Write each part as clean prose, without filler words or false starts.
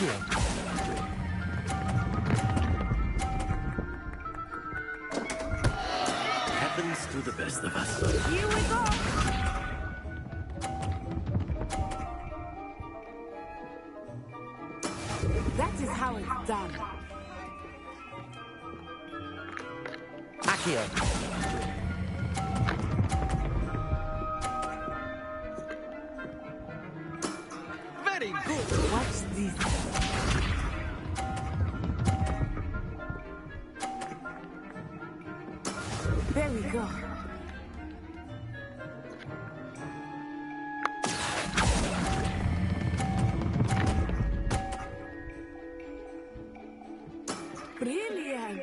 Akio. Happens to the best of us. Here we go! That is how it's done. Akio. Very good. Watch this. There we go. Brilliant.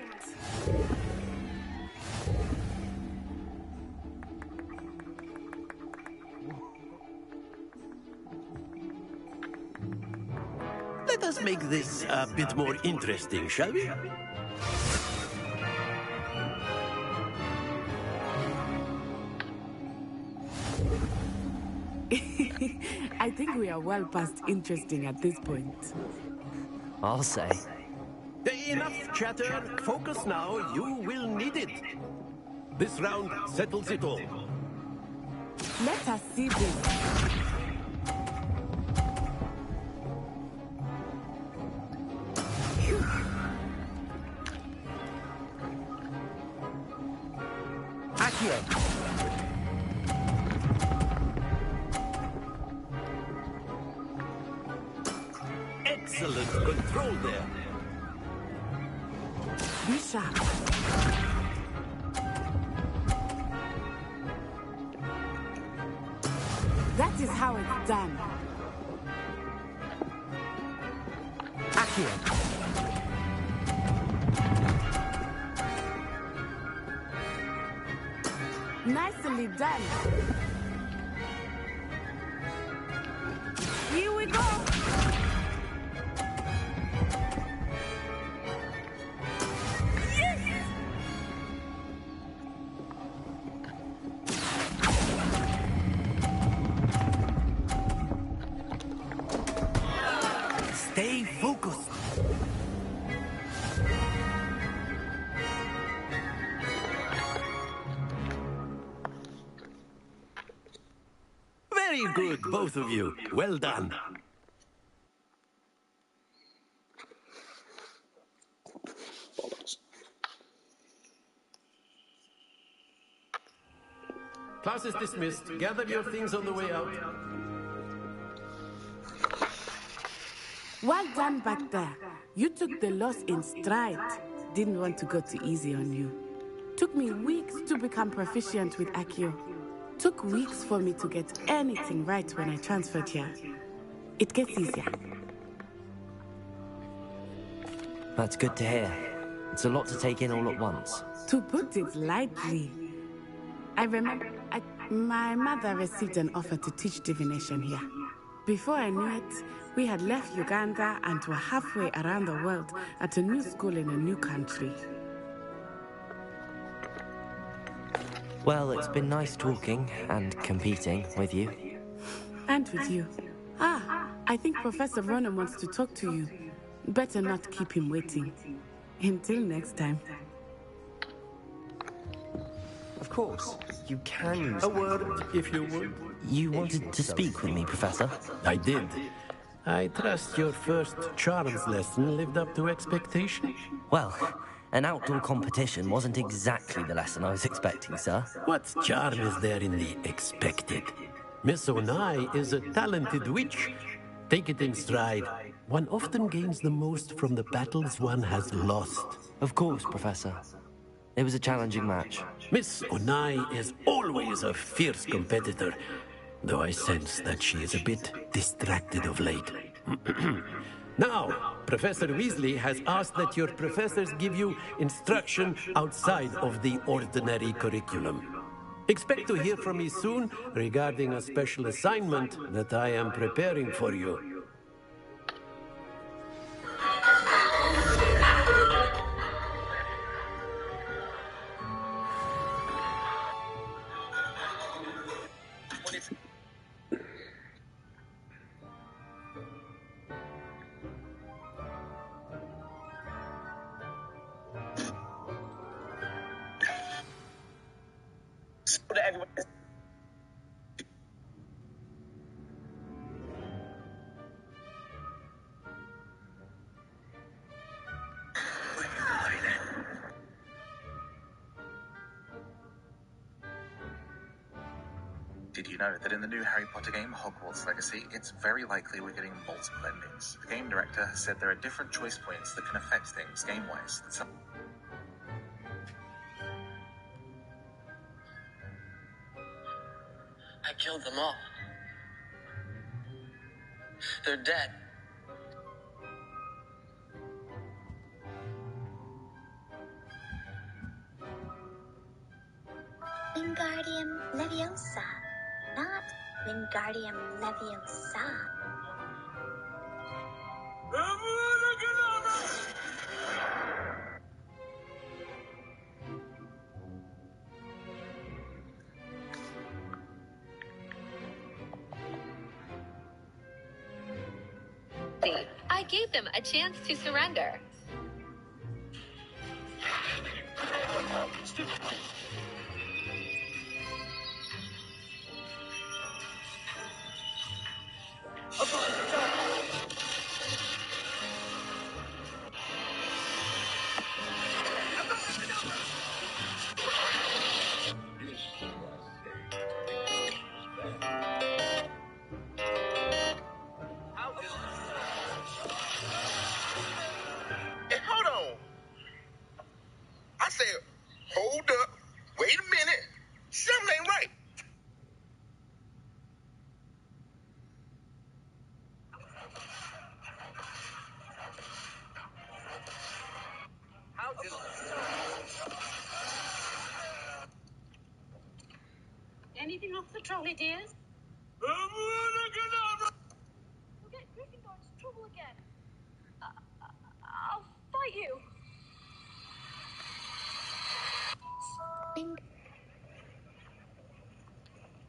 Let us make this a bit more interesting, shall we? I think we are well past interesting at this point. I'll say. Enough chatter. Focus now. You will need it. This round settles it all. Let us see this. Akio. Excellent control there. Be sharp. That is how it's done. Akio. Nicely done. Here we go. Yes! Stay focused. Very good, both of you. Well done. Class is dismissed. Gather your things on the way out. Well done back there. You took the loss in stride. Didn't want to go too easy on you. Took me weeks to become proficient with Akio. Took weeks for me to get anything right when I transferred here. It gets easier. That's good to hear. It's a lot to take in all at once. To put it lightly, I remember my mother received an offer to teach divination here. Before I knew it, we had left Uganda and were halfway around the world at a new school in a new country. Well, it's been nice talking and competing with you. And with you. I think Professor Ronan wants to talk to you. Better not keep him waiting. Until next time. Of course, you can use A word, if you would. You wanted to speak with me, Professor? I did. I trust your first charms lesson lived up to expectation. Well, an outdoor competition wasn't exactly the lesson I was expecting, sir. What charm is there in the expected? Miss Onai is a talented witch. Take it in stride. One often gains the most from the battles one has lost. Of course, Professor. It was a challenging match. Miss Onai is always a fierce competitor, though I sense that she is a bit distracted of late. Now, Professor Weasley has asked that your professors give you instruction outside of the ordinary curriculum. Expect to hear from me soon regarding a special assignment that I am preparing for you. Did you know that in the new Harry Potter game, Hogwarts Legacy, it's very likely we're getting multiple endings? The game director has said there are different choice points that can affect things game-wise. I killed them all. They're dead. Wingardium Leviosa, not Wingardium Leviosa. I gave them a chance to surrender. Hold up. Wait a minute. Something ain't right. Anything off the trolley, dears? You'll get Gryffindor into trouble again. I'll fight you.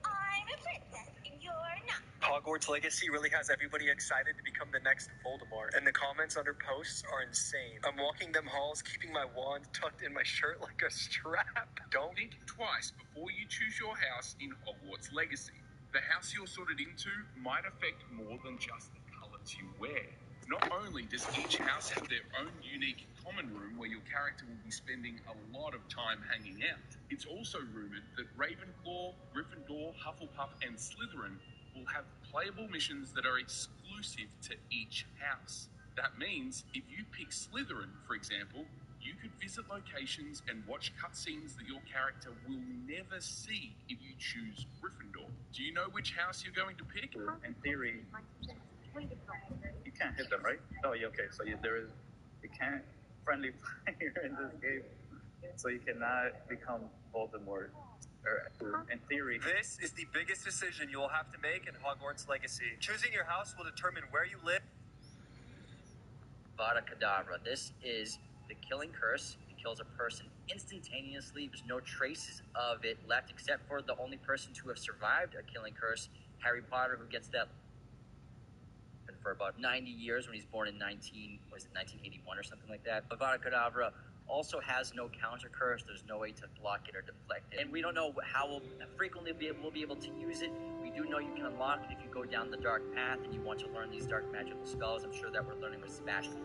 I'm a princess and you're not. Hogwarts Legacy really has everybody excited to become the next Voldemort, and the comments under posts are insane. I'm walking them halls, keeping my wand tucked in my shirt like a strap. Don't think twice before you choose your house in Hogwarts Legacy. The house you're sorted into might affect more than just the colours you wear. Not only does each house have their own unique common room where your character will be spending a lot of time hanging out, it's also rumoured that Ravenclaw, Gryffindor, Hufflepuff and Slytherin will have playable missions that are exclusive to each house. That means if you pick Slytherin, for example, you could visit locations and watch cutscenes that your character will never see if you choose Gryffindor. Do you know which house you're going to pick? In theory, you can't hit them, right? Oh, yeah, okay. So you can't friendly fire in this game. So you cannot become Voldemort. In theory. This is the biggest decision you will have to make in Hogwarts Legacy. Choosing your house will determine where you live. Avada Kedavra. This is the killing curse. It kills a person instantaneously. There's no traces of it left except for the only person to have survived a killing curse, Harry Potter, who gets that for about 90 years when he's born in 1981 or something like that. Avada Kedavra also has no counter curse. There's no way to block it or deflect it. And we don't know how frequently we'll be able to use it. We do know you can unlock it if you go down the dark path and you want to learn these dark magical spells. I'm sure that we're learning with Sebastian.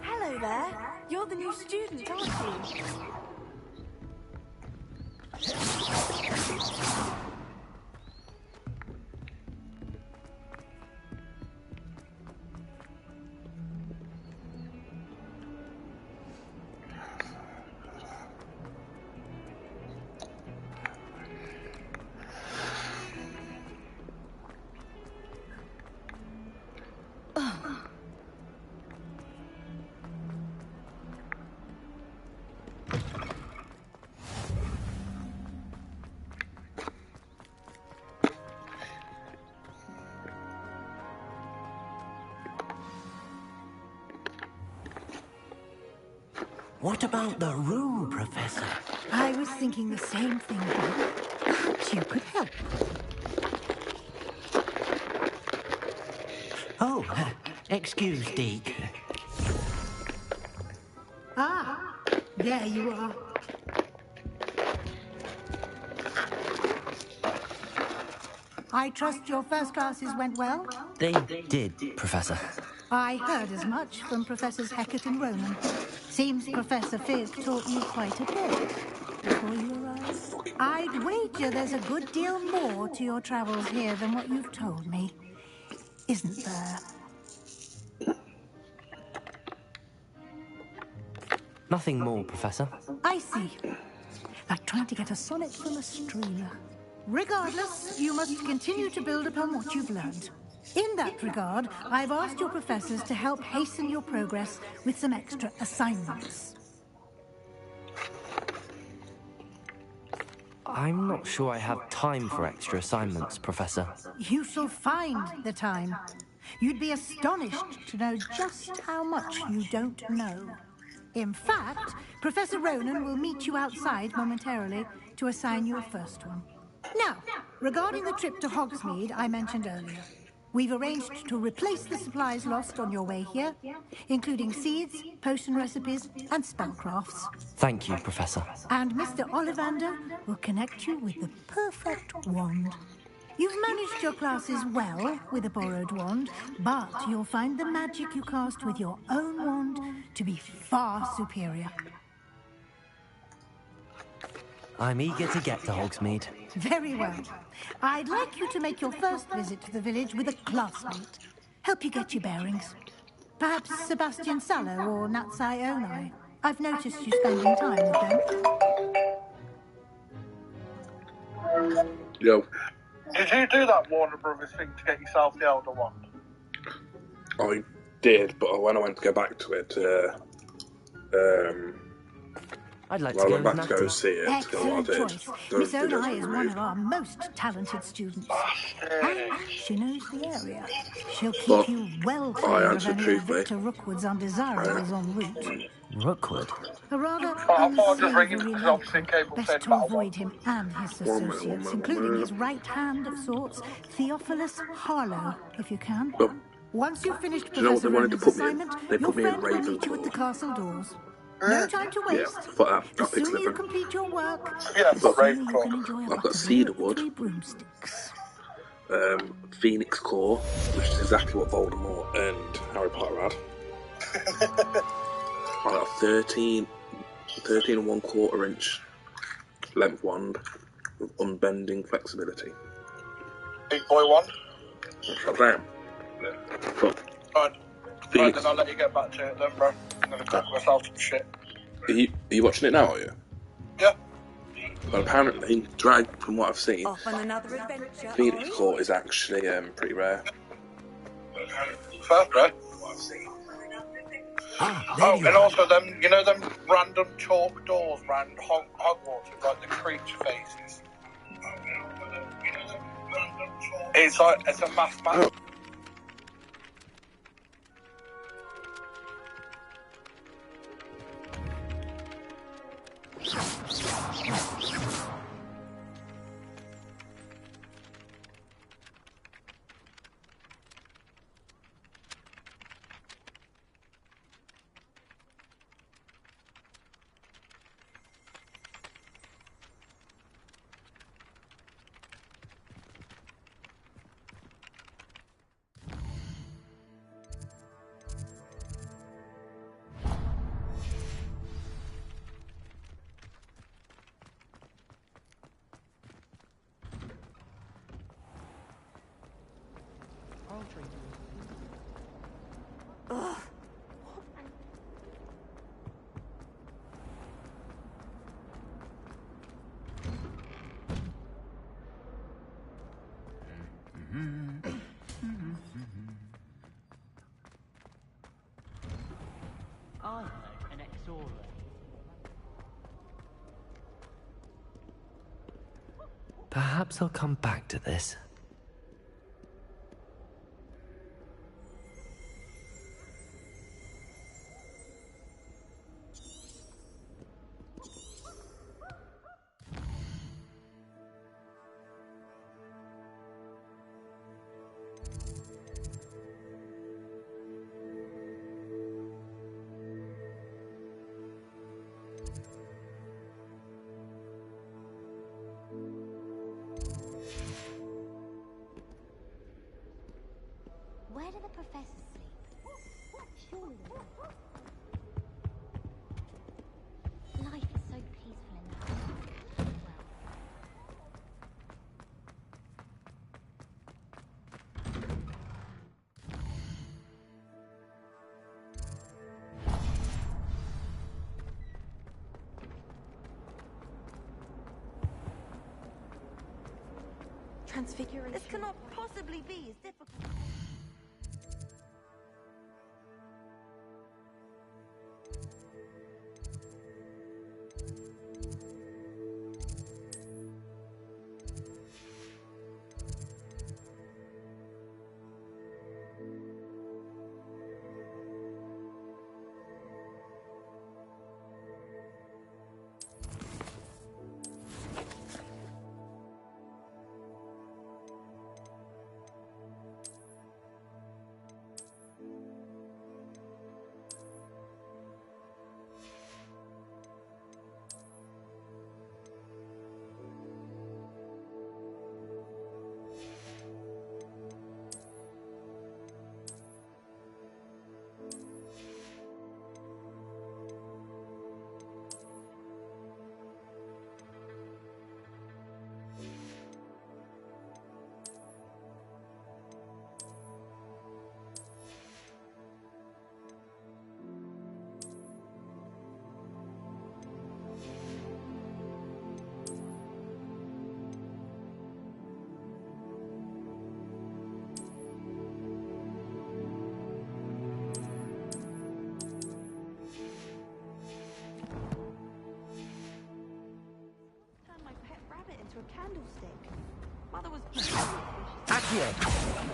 Hello there. You're the new student, aren't you? What about the room, Professor? I was thinking the same thing, Doc. Perhaps you could help. Oh, excuse, Deke. Ah, There you are. I trust your first classes went well? They did, Professor. I heard as much from Professors Hecat and Ronan. Seems Professor Fig taught you quite a bit before you arrived. I'd wager there's a good deal more to your travels here than what you've told me. Isn't there? Nothing more, Professor. I see. Like trying to get a sonnet from a streamer. Regardless, you must continue to build upon what you've learned. In that regard, I've asked your professors to help hasten your progress with some extra assignments. I'm not sure I have time for extra assignments, Professor. You shall find the time. You'd be astonished to know just how much you don't know. In fact, Professor Ronan will meet you outside momentarily to assign you a first one. Now, regarding the trip to Hogsmeade I mentioned earlier, we've arranged to replace the supplies lost on your way here, including seeds, potion recipes, and spellcrafts. Thank you, Professor. And Mr. Ollivander will connect you with the perfect wand. You've managed your classes well with a borrowed wand, but you'll find the magic you cast with your own wand to be far superior. I'm eager to get to Hogsmeade. Very well. I'd like you to make your first visit to the village with a classmate. Help you get your bearings. Perhaps Sebastian Sallow or Natsai Onai. I've noticed you spending time with them. Yo. Did you do that Warner Brothers thing to get yourself the Elder Wand? I did, but when I went to go back to it, I'd like well, to I went back to go see it. Excellent what I did. choice. Miss Onai is one of our most talented students. And she knows the area. She'll keep But you well I clear of answered any of truthfully. Victor Rookwood's undesirables en route. Rookwood? A rather I thought I'd just ring him unsavoury because obviously local. Cable Best said to Battle avoid him and his associates, including his right hand of sorts, Theophilus Harlow, if you can. Once you've finished Do you know what they Professor wanted to Ronan's put me in? assignment, They your put me in friend will meet you at the Ravenclaw. castle doors. No time to Yeah, waste. but The that picks sooner you living. complete your work, Yeah, the but sooner you Ravenclaw. can enjoy a I've got butterbeer cedarwood. with 3 broomsticks. Phoenix Core, which is exactly what Voldemort and Harry Potter had. I got 13 and 1/4 inch length wand with unbending flexibility. Big boy wand? That's what I'm saying. But Right, Phoenix, then I'll let you get back to it then, bro. I'm gonna cook myself some shit. are you watching it now, are you? Yeah. Well, apparently, drag, from what I've seen, Off on another adventure. Phoenix Core is actually pretty rare. Fair, bro. There you and are. also them, you know them random chalk doors around Hogwarts with like the creature faces? It's like, it's a mathematical... Ugh. I heard an Exora. Perhaps I'll come back to this. Transfiguration. This cannot possibly be as difficult. To a candlestick. Mother was Accio!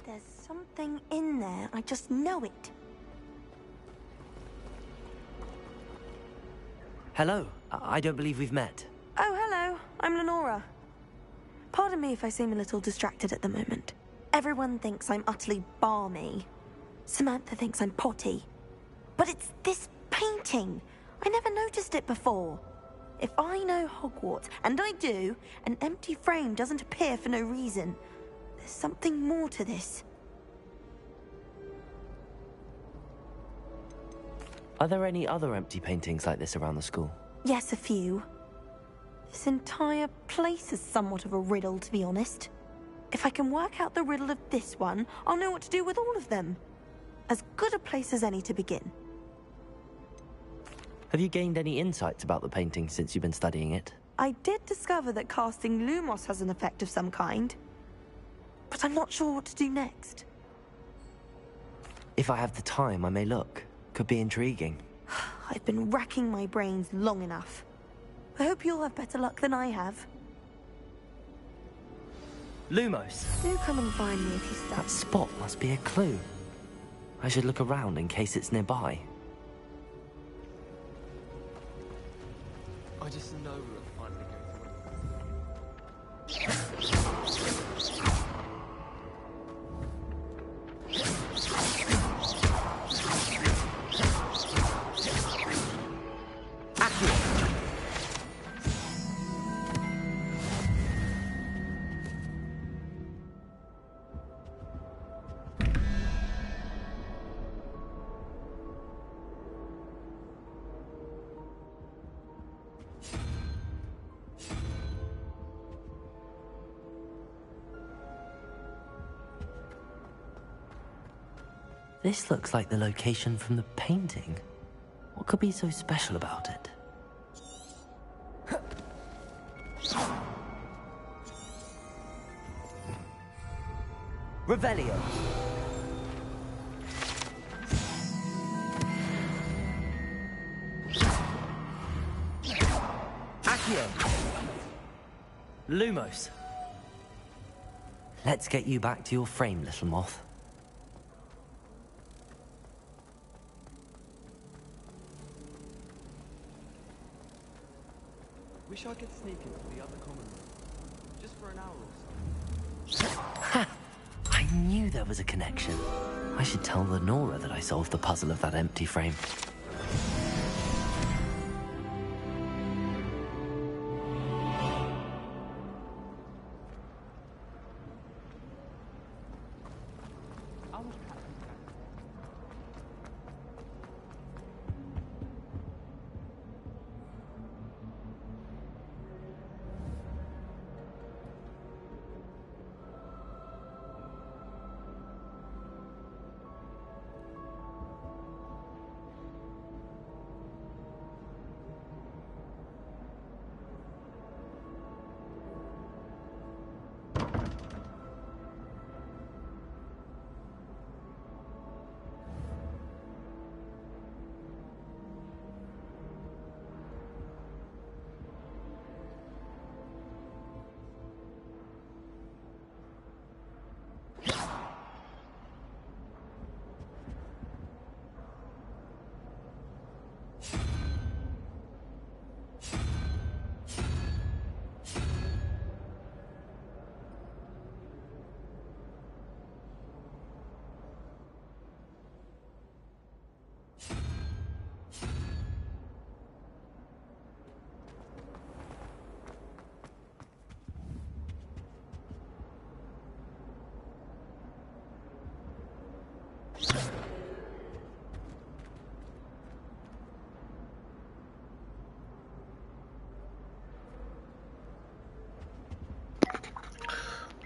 There's something in there. I just know it. Hello. I don't believe we've met. Oh, hello. I'm Lenora. Pardon me if I seem a little distracted at the moment. Everyone thinks I'm utterly balmy. Samantha thinks I'm potty. But it's this painting. I never noticed it before. If I know Hogwarts, and I do, an empty frame doesn't appear for no reason. There's something more to this. Are there any other empty paintings like this around the school? Yes, a few. This entire place is somewhat of a riddle, to be honest. If I can work out the riddle of this one, I'll know what to do with all of them. As good a place as any to begin. Have you gained any insights about the painting since you've been studying it? I did discover that casting Lumos has an effect of some kind. But I'm not sure what to do next. If I have the time, I may look. Could be intriguing. I've been racking my brains long enough. I hope you'll have better luck than I have. Lumos! Do come and find me if you stop. That spot must be a clue. I should look around in case it's nearby. I just know we'll finally go This looks like the location from the painting. What could be so special about it? Revelio! Accio! Lumos! Let's get you back to your frame, little moth. Wish I could sneak into the other common room, just for an hour or so. Ha! I knew there was a connection. I should tell Lenora that I solved the puzzle of that empty frame.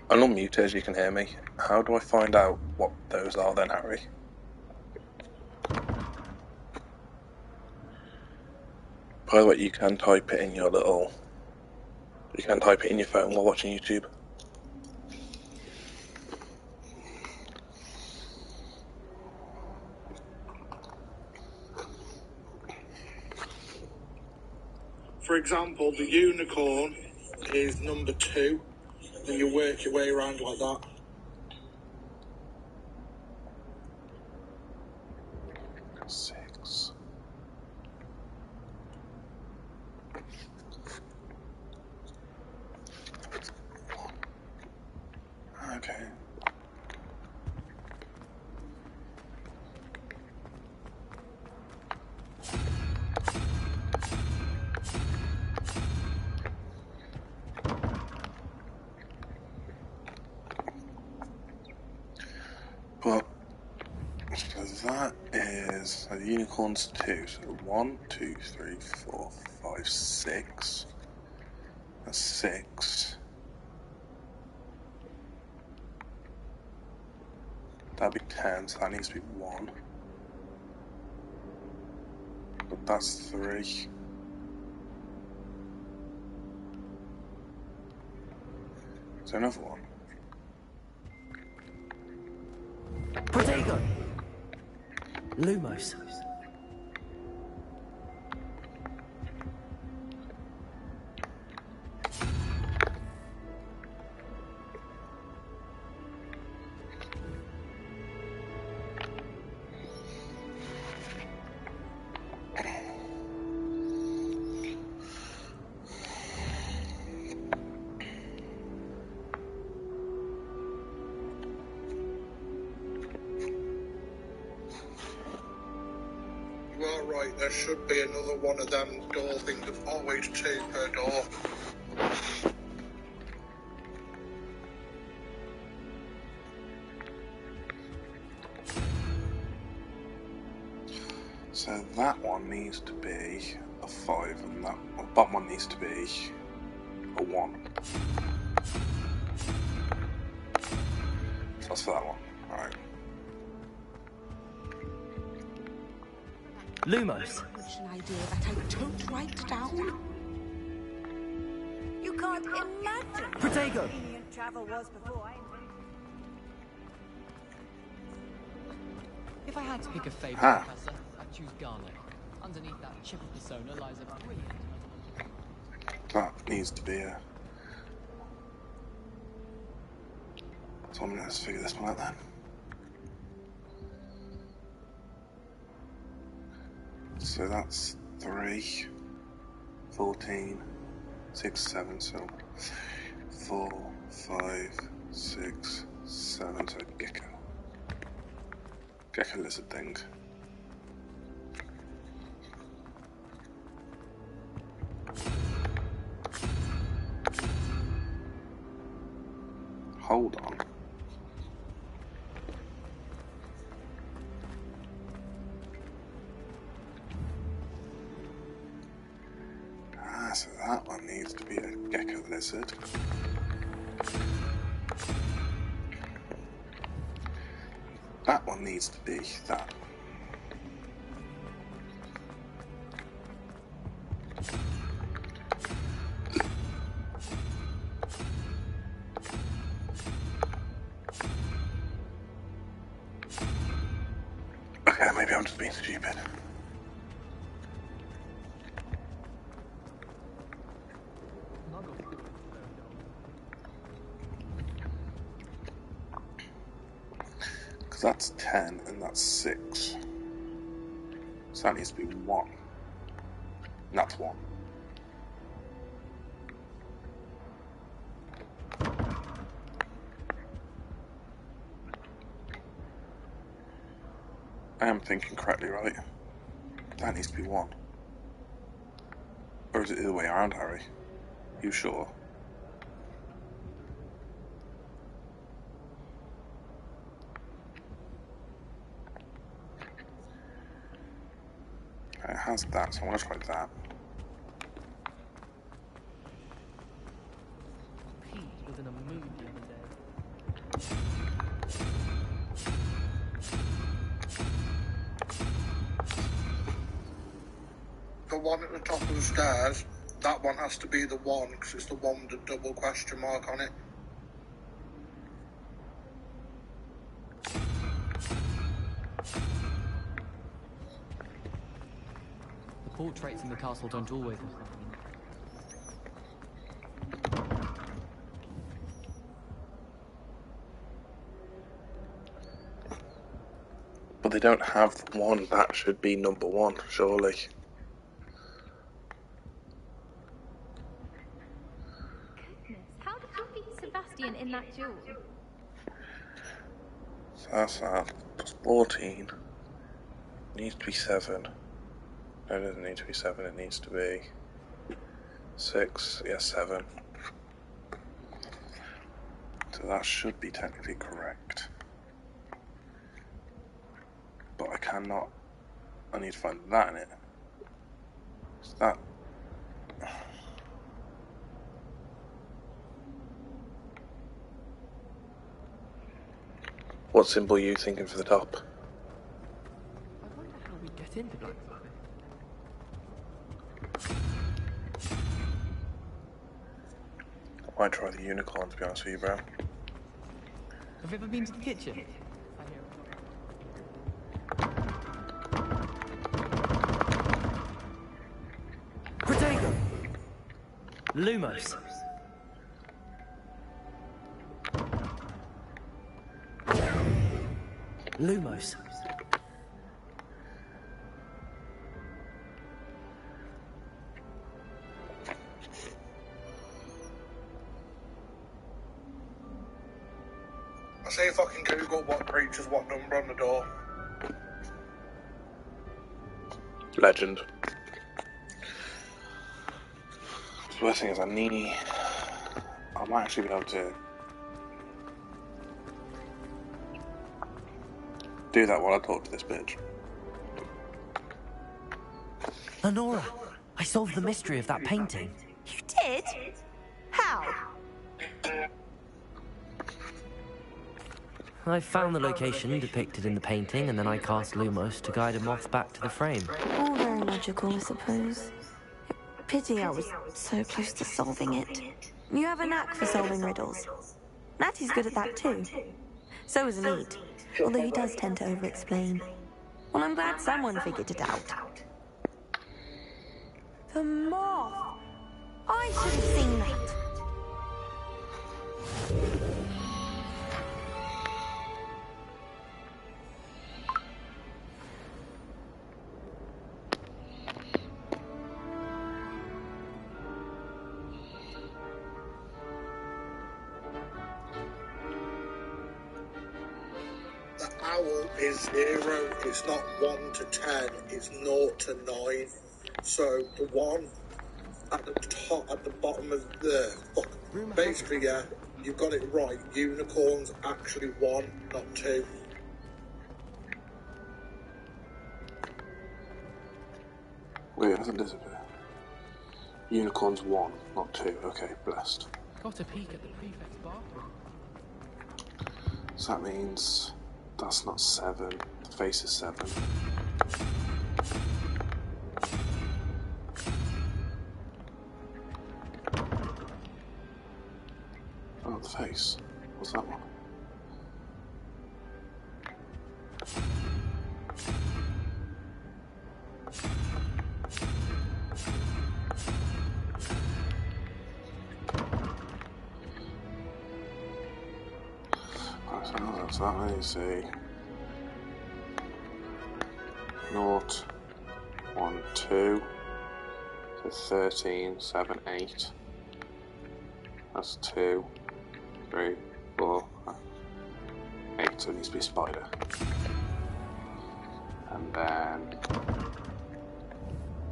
I'm not muted, as you can hear me. How do I find out what those are then, Harry? By the way, you can type it in your little... You can type it in your phone while watching YouTube. For example, the unicorn is number 2, and you work your way around like that. Six. Okay. Well, so that is the unicorn's 2. So 1, 2, 3, 4, 5, 6. That's 6. That'd be 10, so that needs to be 1. But that's 3. So another one. Protego! Lumos. You are right, there should be another one of them door things. There's always 2 per door. So that one needs to be a 5, and that bottom one needs to be a 1. So that's for that one. Alright. Lumos. An idea that I don't write down. You can't imagine. Protego. Travel was before I. If I had to pick a favorite professor, I'd choose Garnet. Underneath that chip of persona lies a brilliant. That needs to be a... So I'm going to have to figure this one out then. So that's 3, 14, 6, 7, so 4, 5, 6, 7, so gecko. Gecko lizard thing. Hold on. So that one needs to be a gecko lizard. That one needs to be that. Okay, maybe I'm just being stupid. Because that's 10 and that's 6. So that needs to be 1. And that's 1. I am thinking correctly, right? That needs to be 1. Or is it the other way around, Harry? You sure? It has that, so I'm going to try that. Pete was in a mood the other day. The one at the top of the stairs, that one has to be the one, because it's the one with the double question mark on it. The portraits in the castle don't always look like them. But they don't have 1. That should be number 1, surely. How did you beat Sebastian in that duel? So that's that. Plus 14. Needs to be 7. No, it doesn't need to be 7, it needs to be 6, yeah, 7. So that should be technically correct. But I cannot, I need to find that in it. Is that... What symbol are you thinking for the top? I wonder how we get into Blackfire. I might try the unicorn, to be honest with you, bro. Have you ever been to the kitchen? Protego! Lumos! Lumos. I say if I can Google what creature's what number on the door. Legend. The worst thing is I might actually be able to do that while I talk to this bitch. Lenora, I solved the mystery of that painting. You did? How? I found the location depicted in the painting, and then I cast Lumos to guide a moth back to the frame. All very logical, I suppose. Pity I was so close to solving it. You have a knack for solving riddles. Natty's good at that too. So is Neat, although he does tend to over-explain. Well, I'm glad someone figured it out. The moth! I should have seen that. owl is 0. It's not 1 to 10. It's 0 to 9. So the one at the top, at the bottom of the basically, yeah, you've got it right. Unicorn's actually 1, not 2. Wait, it hasn't disappeared. Unicorn's 1, not 2. Okay, blessed. Got a peek at the prefect's bathroom. So that means that's not 7. The face is 7. Oh, the face. What's that one? So that let me see. 0, 1, 2. So 13, 7, 8. That's 2, 3, 4, 8. So it needs to be a spider. And then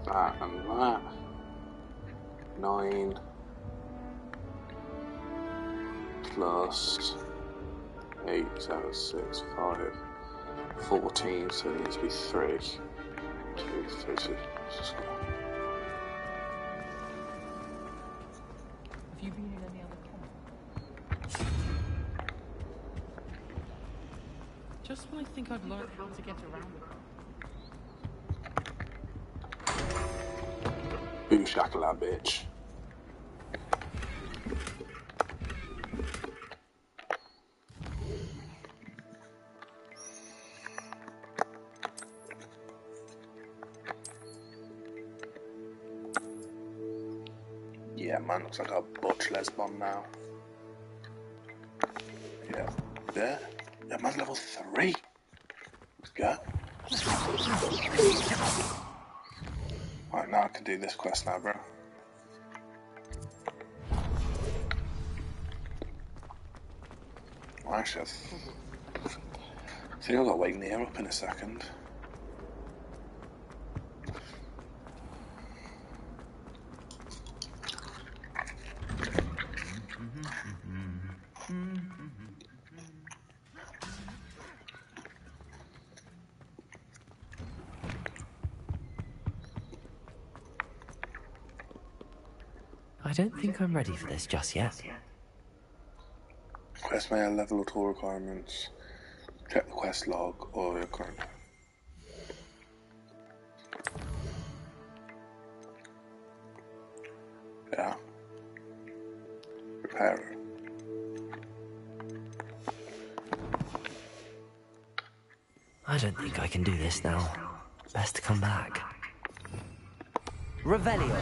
that and that. 9 plus 8, 7, 6, 5, 14, so it needs to be 3, 2, 3, 2. Have you been in any other comic? Just when I think I've learned how to get around it. Boo shackala, bitch. Yeah, man, looks like a butch lesbon now. Yeah, there. Yeah, man's level 3. Let's go. Right, now I can do this quest now, bro. Actually, I think I've got to wake Nia up in a second. I don't think I'm ready for this just yet. Quest may have level or tool requirements. Check the quest log or your current. Yeah. Repair. I don't think I can do this now. Best to come back. Revelio.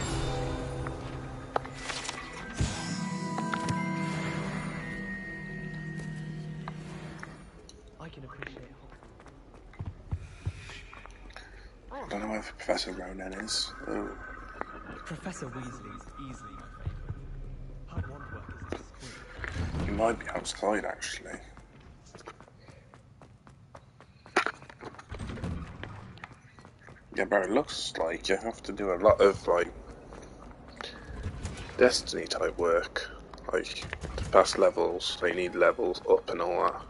I can appreciate it. I don't know where Professor Ronan is. Oh. Professor Weasley is easily my favourite. Her wand work is exquisite. He might be outside, actually. Yeah, but it looks like you have to do a lot of, like, Destiny type work. Like, to pass levels, they need levels up and all that.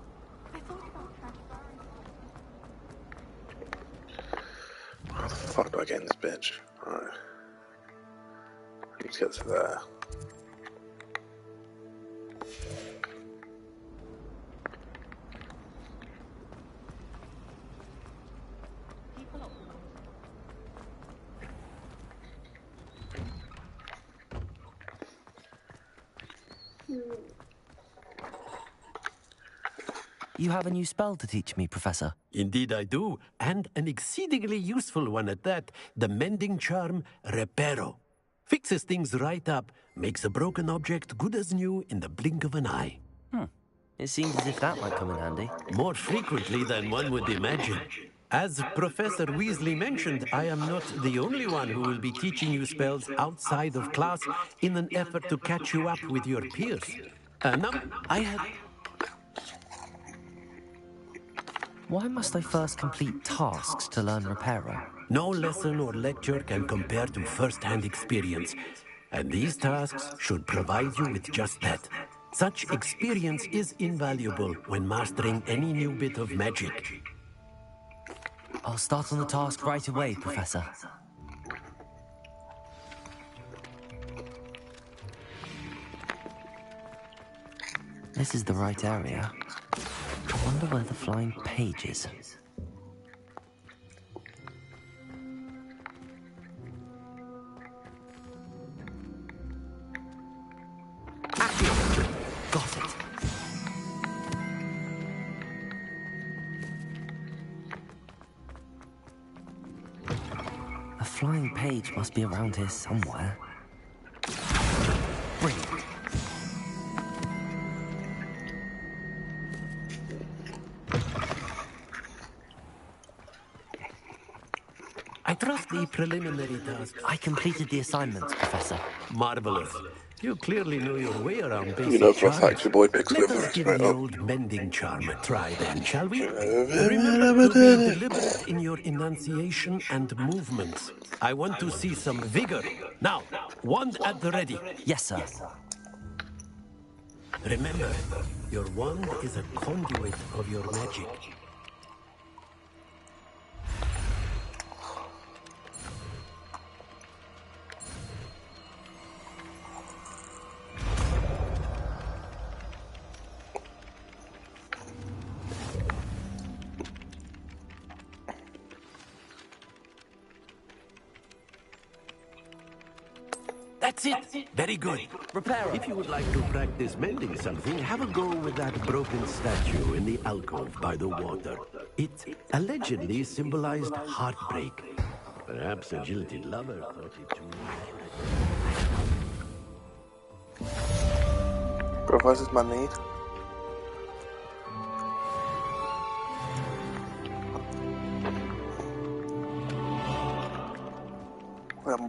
How the fuck do I get in this bitch? Alright. I need to get to there. You have a new spell to teach me, Professor. Indeed I do, and an exceedingly useful one at that. The mending charm, Reparo. Fixes things right up, makes a broken object good as new in the blink of an eye. It seems as if that might come in handy. More frequently than one would imagine. As Professor Weasley mentioned, I am not the only one who will be teaching you spells outside of class in an effort to catch you up with your peers. Now, I had... Why must I first complete tasks to learn Reparo? No lesson or lecture can compare to first-hand experience, and these tasks should provide you with just that. Such experience is invaluable when mastering any new bit of magic. I'll start on the task right away, Professor. This is the right area. I wonder where the flying page is. Got it. A flying page must be around here somewhere. Brilliant. I trust the preliminary tasks. I completed the assignments, Professor. Marvelous. You clearly know your way around basic You know for a charms. fact your boy picks Let liver us right give up. the old mending charm a try then, shall we? Remember to be deliberate in your enunciation and movements. I want to see some vigor. Now, wand at the ready. Yes, sir. Remember, your wand is a conduit of your magic. That's it. Very good. Reparo. If you would like to practice mending something, have a go with that broken statue in the alcove by the water. It allegedly symbolized heartbreak. Perhaps a jilted lover thought it too accurate. Bro, where's this man need?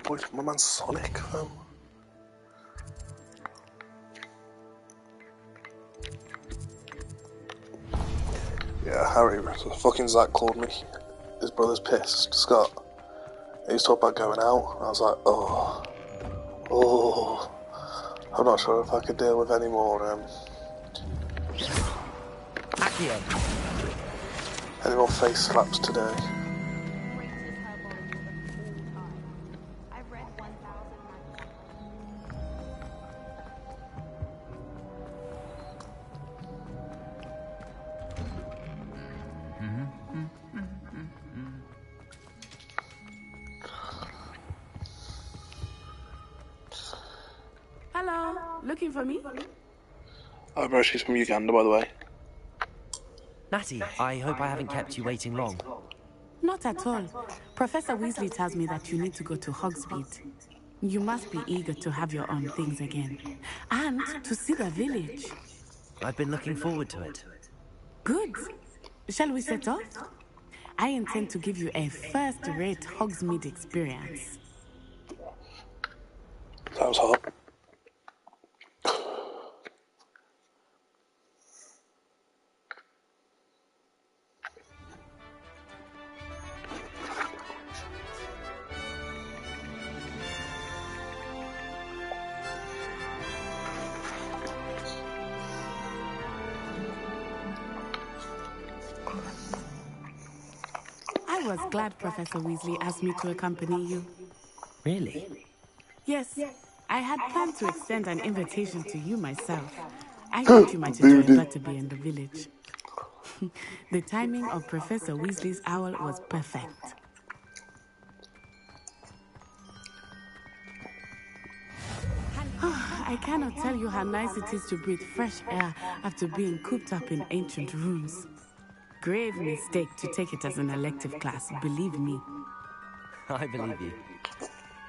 Wait, my man's Sonic, fam. Yeah, Harry, fucking Zach called me. His brother's pissed, Scott. He was talking about going out. I was like, oh. I'm not sure if I could deal with any more, any more face slaps today. Hello, looking for me? Oh, bro, she's from Uganda, by the way. Natty, I hope I haven't kept you waiting long. Not at all. Professor Weasley tells me that you need to go to Hogsmeade. You must be eager to have your own things again. And to see the village. I've been looking forward to it. Good. Shall we set off? I intend to give you a first-rate Hogsmeade experience. Sounds hot. I was glad Professor Weasley asked me to accompany you. Really? Yes, I had planned to extend an invitation to you myself. I thought you might enjoy Butterby in the village. The timing of Professor Weasley's owl was perfect. I cannot tell you how nice it is to breathe fresh air after being cooped up in ancient rooms. Grave mistake to take it as an elective class, believe me. I believe you.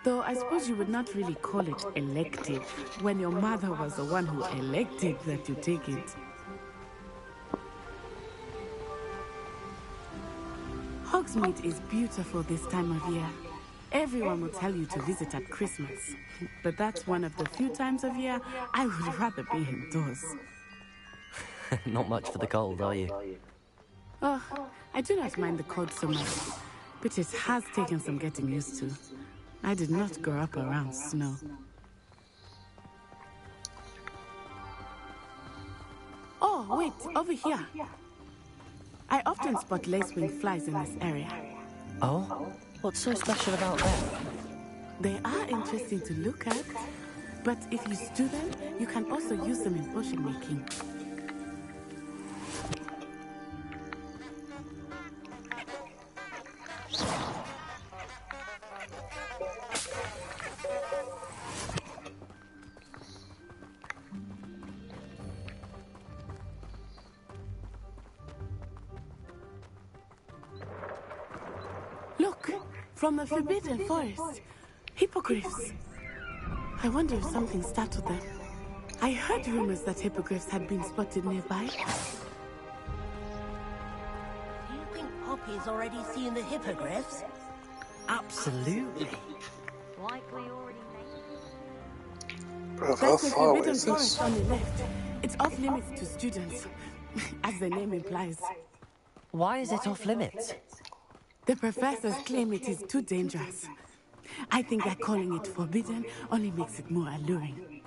Though I suppose you would not really call it elective when your mother was the one who elected that you take it. Hogsmeade is beautiful this time of year. Everyone will tell you to visit at Christmas, but that's one of the few times of year I would rather be indoors. Not much for the cold, are you? Oh, I do not mind the cold so much, but it has taken some getting used to. I did not grow up around snow. Oh, wait, over here. I often spot lacewing flies in this area. Oh? What's so special about them? They are interesting to look at, but if you stew them, you can also use them in potion making. Look, from the Forbidden Forest. Hippogriffs. I wonder if something startled them. I heard rumors that hippogriffs had been spotted nearby. Do you think Poppy's already seen the hippogriffs? Absolutely. Like we already Bro, how That's the far away Forbidden is this? Forest on the left. It's off limits to students, as the name implies. Why is it off limits? The professors claim it is too dangerous. I think that calling it forbidden only makes it more alluring.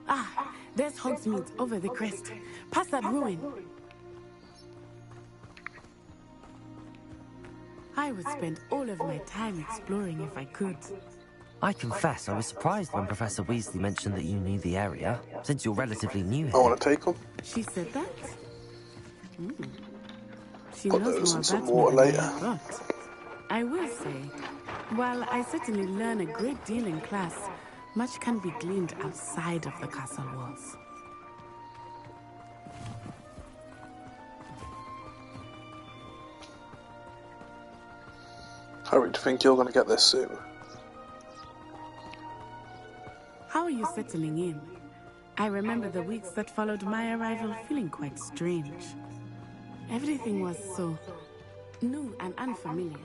Ah, there's Hogsmeade over the crest. Past that ruin. I would spend all of my time exploring if I could. I confess I was surprised when Professor Weasley mentioned that you knew the area, since you're relatively new here. I want to take them. She said that? She Put knows those more in some about water me than later. I thought. I will say, while I certainly learn a great deal in class, much can be gleaned outside of the castle walls. Harry, do you think you're going to get this soon? How are you settling in? I remember the weeks that followed my arrival feeling quite strange. Everything was so new and unfamiliar.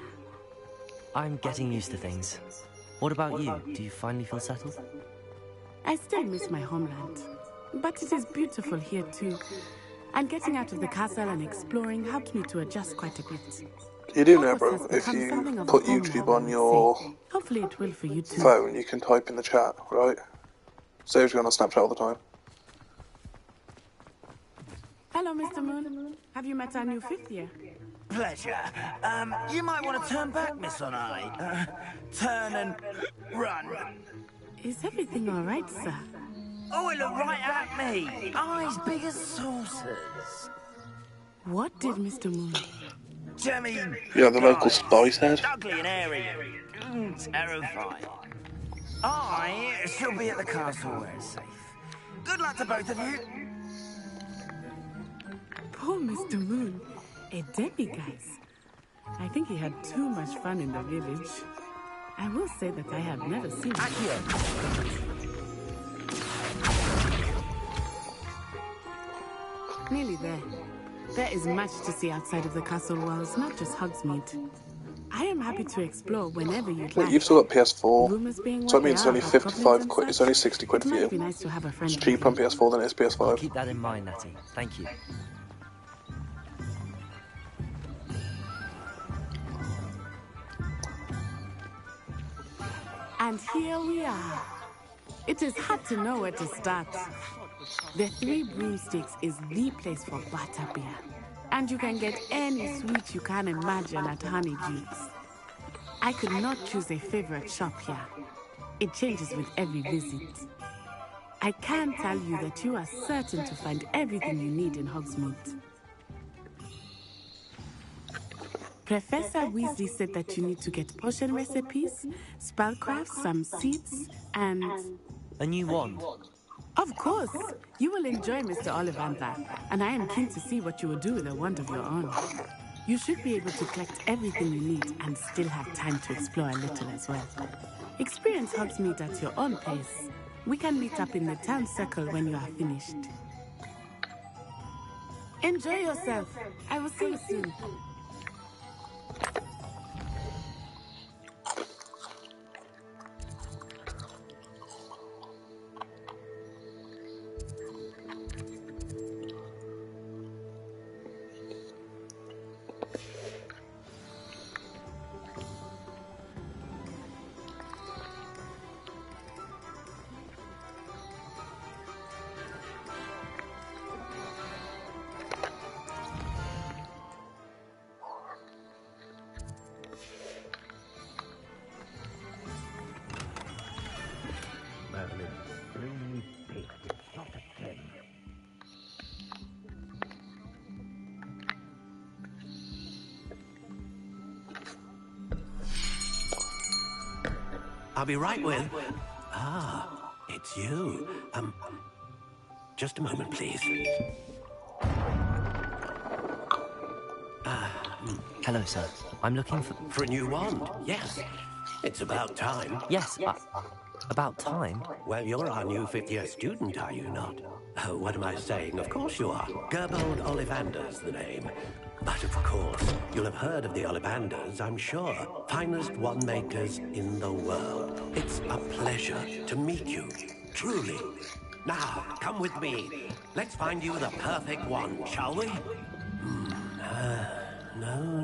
I'm getting used to things. What about you? Do you finally feel settled? I still miss my homeland, but it is beautiful here too. And getting out of the castle and exploring helped me to adjust quite a bit. You do know, Hogwarts bro, has if become you something of a put home YouTube now, on I would your say. Hopefully it will for you too. phone, you can type in the chat, right? Saves you on Snapchat all the time. Hello, Mr. Moon. Have you met our new fifth year? Pleasure. You might want to turn back, Miss Onai. Turn and run. Is everything all right, sir? Oh, it looked right at me. Eyes big as saucers. What did Mr. Moon? Jemmy. Yeah, the local spice head. Ugly and airy. Terrifying. I shall be at the castle where it's safe. Good luck to both of you. Poor Mr. Moon. A demiguise. I think he had too much fun in the village. I will say that I have never seen Nearly there. There is much to see outside of the castle walls, not just Hogsmeade. I am happy to explore whenever you'd Wait, like. you've still got PS4. Rumors being So what I mean, it's they are only about 55 goblins and quid. It's such, only 60 quid it for might you. be nice to have a friend It's with cheaper on you. PS4 than it is I'll PS5. keep that in mind, Natty. Thank you. And here we are. It is hard to know where to start. The Three Broomsticks is the place for butterbeer. And you can get any sweet you can imagine at Honeydews. I could not choose a favorite shop here. It changes with every visit. I can tell you that you are certain to find everything you need in Hogsmeade. Professor Weasley said that you need to get potion recipes, spellcrafts, some seeds, and... A new wand. Of course! You will enjoy Mr. Ollivander, and I am keen to see what you will do with a wand of your own. You should be able to collect everything you need and still have time to explore a little as well. Experience Hogsmeade at your own pace. We can meet up in the town circle when you are finished. Enjoy yourself. I will see you soon. I'll be right with... Ah, it's you. Just a moment, please. Hello, sir. I'm looking for... For a new wand, yes. It's about time. Yes, about time? Well, you're our new fifth-year student, are you not? Oh, what am I saying? Of course you are. Gerbold Ollivander's the name. But of course, you'll have heard of the Ollivanders, I'm sure. Finest wand makers in the world. It's a pleasure to meet you, truly. Now, come with me. Let's find you the perfect wand, shall we? No,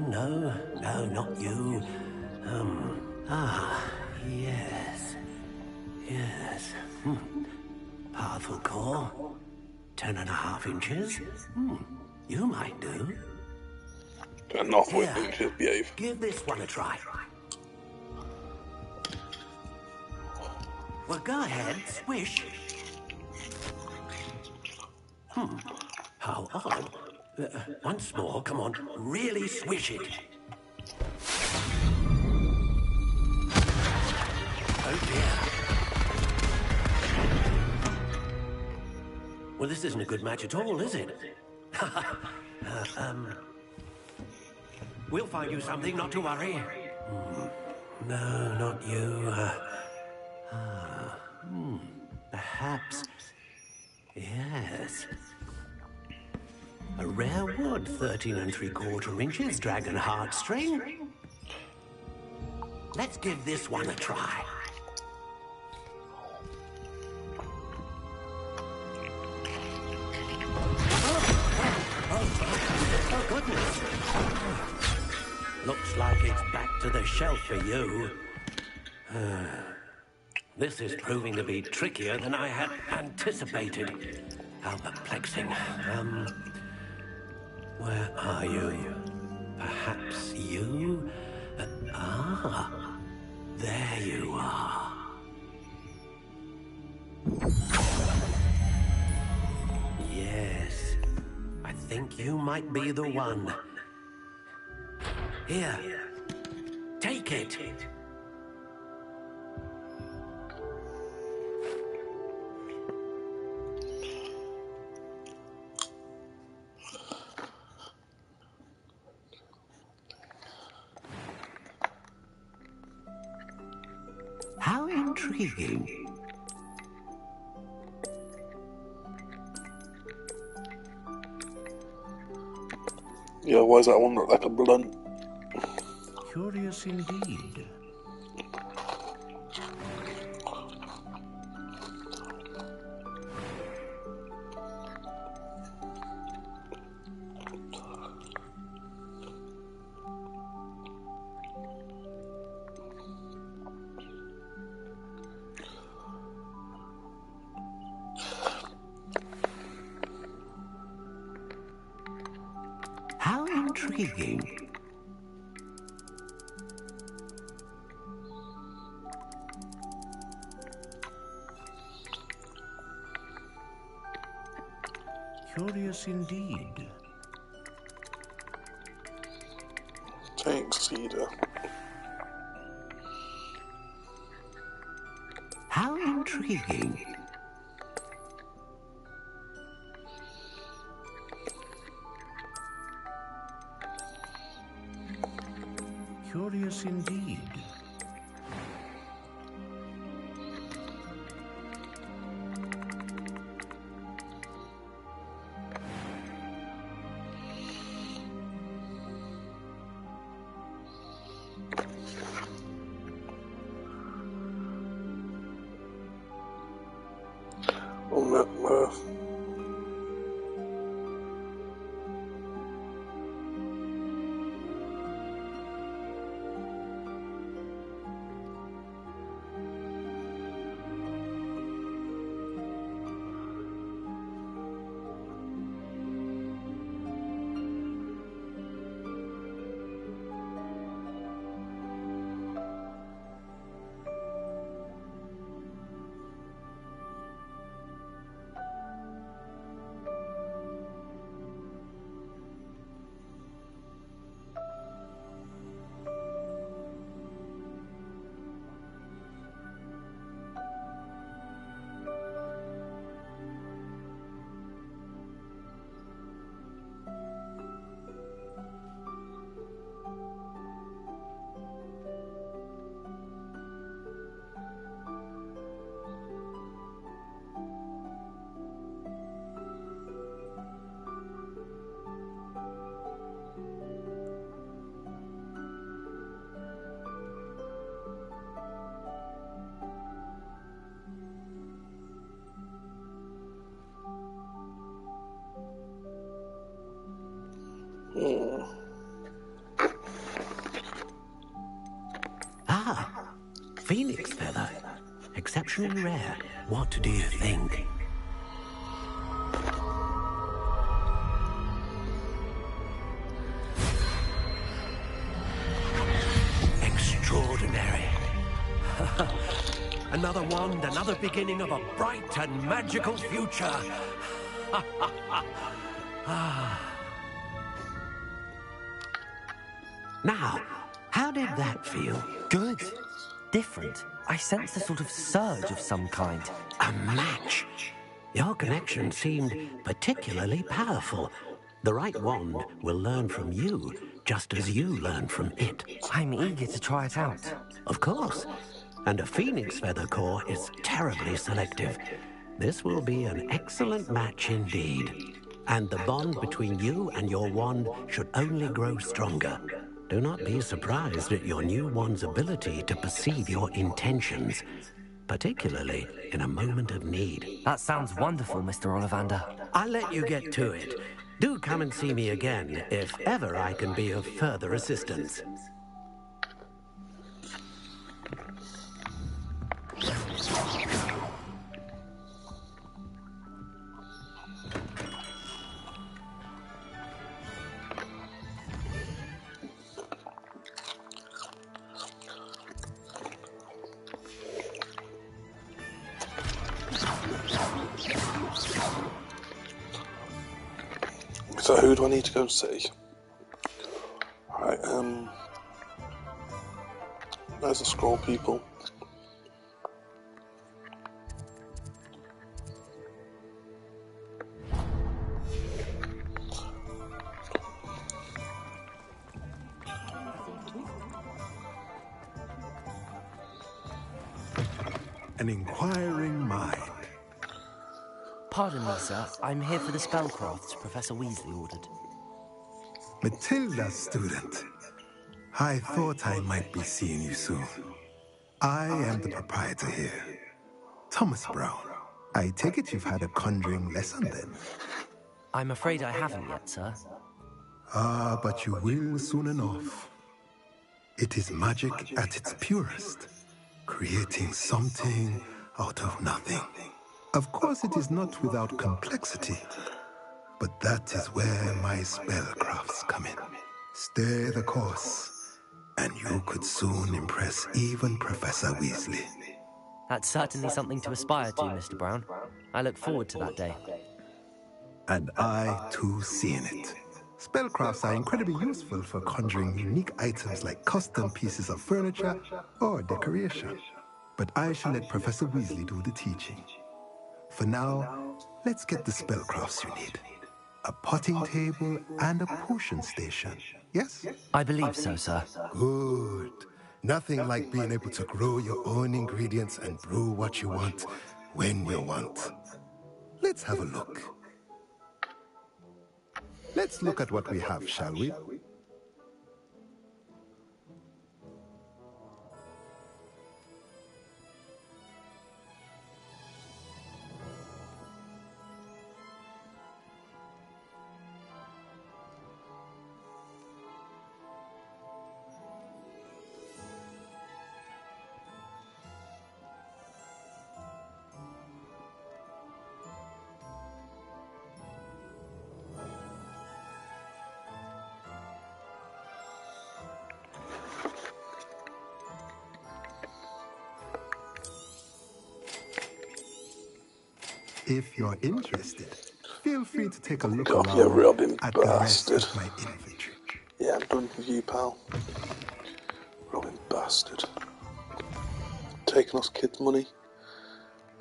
not you. Yes. Yes. Powerful core. 10.5 inches. You might do. 10.5 inches, behave. Give this one a try. Well, go ahead, swish. How odd. Once more, come on, really swish it. Oh dear. Well, this isn't a good match at all, is it? We'll find you something, not to worry. No, not you. Perhaps... Yes. A rare wood, 13 3/4 inches, dragon heartstring. Let's give this one a try. Oh, goodness. Looks like it's back to the shelf for you. This is proving to be trickier than I had anticipated. How perplexing. Where are you? Perhaps you? There you are. Yes, I think you might be the one. Here, take it. How intriguing. Yeah, why does that one look like a blunt? Curious indeed. How intriguing. Curious indeed. Thanks, Cedar. How intriguing. Curious indeed. Ah, Phoenix Feather. Exceptionally rare. What do you think? Extraordinary. Another wand, another beginning of a bright and magical future. Now, how did that feel? Good. Different. I sensed a sort of surge of some kind. A match. Your connection seemed particularly powerful. The right wand will learn from you, just as you learn from it. I'm eager to try it out. Of course. And a Phoenix Feather core is terribly selective. This will be an excellent match indeed. And the bond between you and your wand should only grow stronger. Do not be surprised at your new wand's ability to perceive your intentions, particularly in a moment of need. That sounds wonderful, Mr. Ollivander. I'll let you get to it. Do come and see me again if ever I can be of further assistance. So who do I need to go see? Alright, there's the scroll people. An inquiring mind. Pardon me, sir. I'm here for the spellcrafts Professor Weasley ordered. Matilda, student. I thought I might be seeing you soon. I am the proprietor here, Thomas Brown. I take it you've had a conjuring lesson then? I'm afraid I haven't yet, sir. Ah, but you will soon enough. It is magic at its purest, creating something out of nothing. Of course, it is not without complexity, but that is where my spellcrafts come in. Stay the course, and you could soon impress even Professor Weasley. That's certainly something to aspire to, Mr. Brown. I look forward to that day. And I, too, seeing it. Spellcrafts are incredibly useful for conjuring unique items like custom pieces of furniture or decoration. But I shall let Professor Weasley do the teaching. For now, let's get the spellcrafts you need. A potting table and a potion station, yes? I believe so, sir. Good. Nothing like being able to grow your own ingredients and brew what you want when you want. Let's have a look. Let's look at what we have, shall we? If you're interested, feel free to take a look around you Robin at bastard. the rest of my inventory. Yeah, I'm done with you, pal. Robin bastard. Taking us kids' money.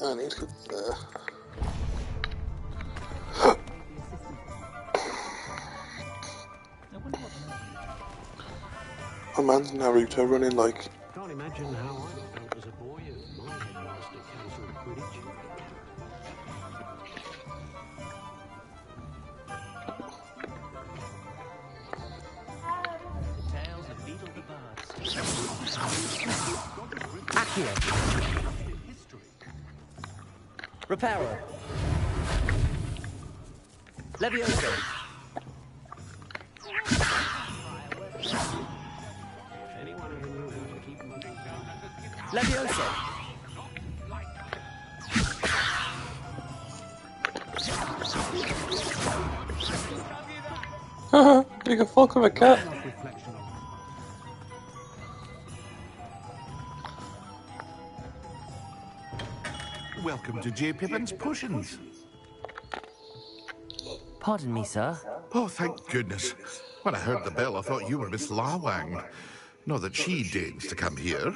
I need to go there. My man's Naruto running like. Can't imagine how I felt as a boy if my headmaster cancelled Quidditch. Tales of Beetle the Bard. Accio. Reparo. Levioso. Leviosa! You can fuck with a cat. Welcome to J. Pippin's Potions. Pardon me, sir. Oh, thank goodness. When I heard the bell, I thought you were Miss La Wang. Not that she deigns to come here.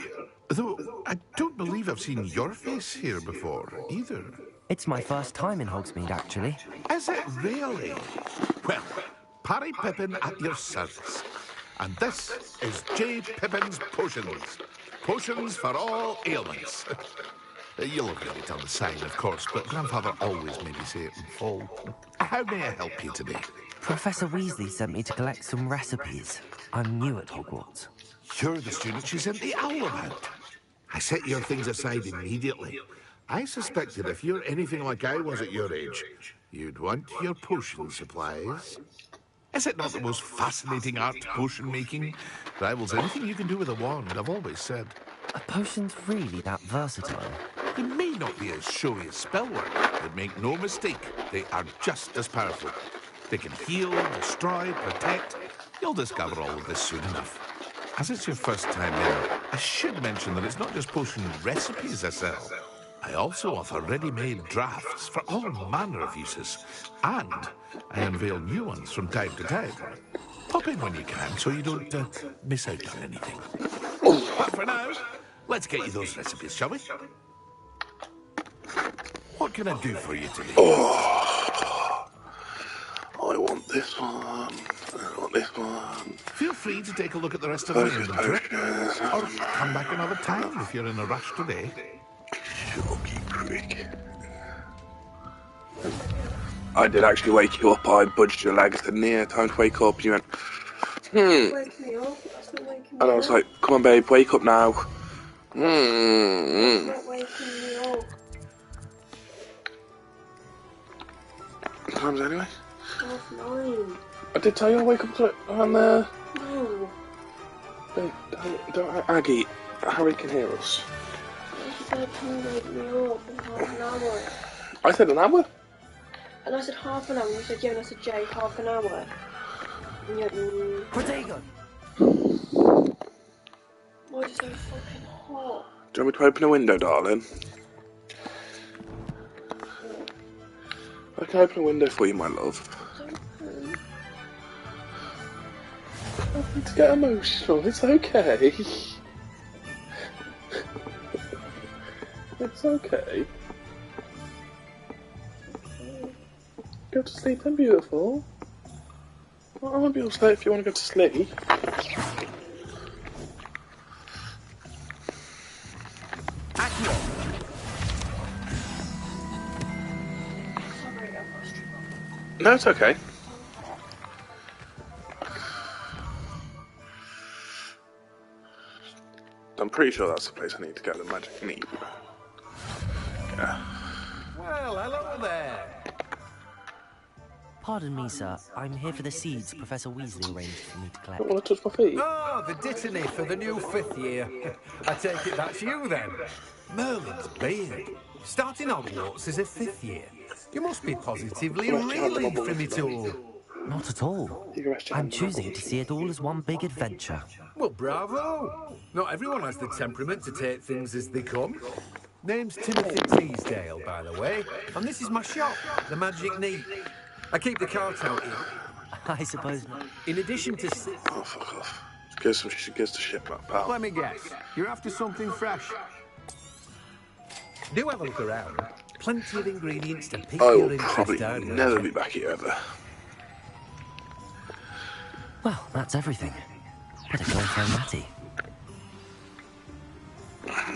Though I don't believe I've seen your face here before, either. It's my first time in Hogsmeade, actually. Is it really? Well, Parry Pippin at your service. And this is J. Pippin's Potions. Potions for all ailments. You'll have read it on the sign, of course, but Grandfather always made me say it in full. How may I help you today? Professor Weasley sent me to collect some recipes. I'm new at Hogwarts. You're the student she sent the owl about. I set your things aside immediately. I suspected if you're anything like I was at your age, you'd want your potion supplies. Is it not the most fascinating art, potion making? Rivals anything you can do with a wand, I've always said. Are potions really that versatile? They may not be as showy as spellwork, but make no mistake, they are just as powerful. They can heal, destroy, protect. You'll discover all of this soon enough. As it's your first time in, I should mention that it's not just potion recipes I sell. I also offer ready-made drafts for all manner of uses, and I unveil new ones from time to time. Pop in when you can so you don't miss out on anything. But for now, let's get you those recipes, shall we? What can I do for you today? Oh, I want this one. I want this one. Feel free to take a look at the rest of my inventory, or come back another time if you're in a rush today. Shoggy prick. I did actually wake you up. I budged your legs, didn't I? Time to wake up. You went, Wake me up. That's not waking me And I was like, come on, babe, wake up now. That's not waking me up. What time's it anyway? 9:30. I did tell you I'll wake up to it around there. No. Babe, don't Aggie. Harry can hear us. You said can you wake me up in half an hour. I said an hour? And I said half an hour, and you said yeah, and I said Jay, half an hour. And you Protego! Why is it so fucking hot? Do you want me to open a window, darling? I can open a window for you, my love. Don't need to get emotional, it's okay. It's okay. Go to sleep then, beautiful. I won't be upset if you want to go to sleep. No, it's okay. I'm pretty sure that's the place I need to get the magic needle. Yeah. Well, hello there. Pardon me, sir. I'm here for the seeds Professor Weasley arranged for me to collect. Don't want to touch my feet. Oh, the dittany for the new 5th year. I take it that's you then. Merlin's beard. Starting Hogwarts as a 5th year. You must be positively reeling from it all. Not at all. I'm choosing to see it all as one big adventure. Well, bravo. Not everyone has the temperament to take things as they come. Name's Timothy Teasdale, by the way. And this is my shop, the Magic Neat. I keep the cart out here. I suppose not. In addition to... Oh, fuck off. Gives the shit back, pal. Let me guess. You're after something fresh. Do have a look around. Plenty of ingredients to pick I your will probably interest out. never be back here ever. Well, that's everything. Better go and find Matty.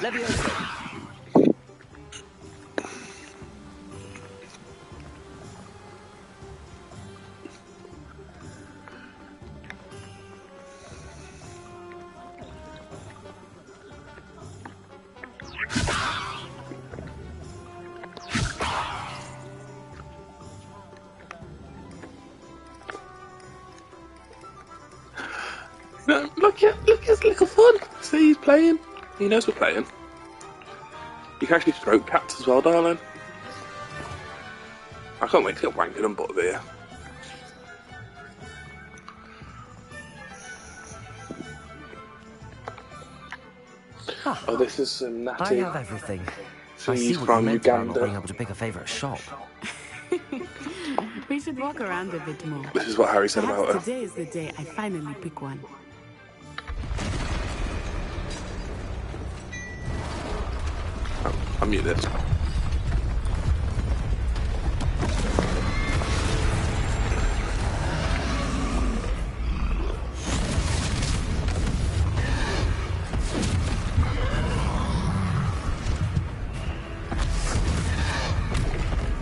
Leviosa! No, look at his little fun. See, he's playing. He knows we're playing. You can actually stroke cats as well, darling. I can't wait to get wanking and butter here. Oh, this is some natty. I have everything. I Cheese see what from you meant about not Uganda. being able to pick a favourite shop. We should walk around a bit more. This is what Harry said Perhaps about her. today is the day I finally pick one. I'll mute this.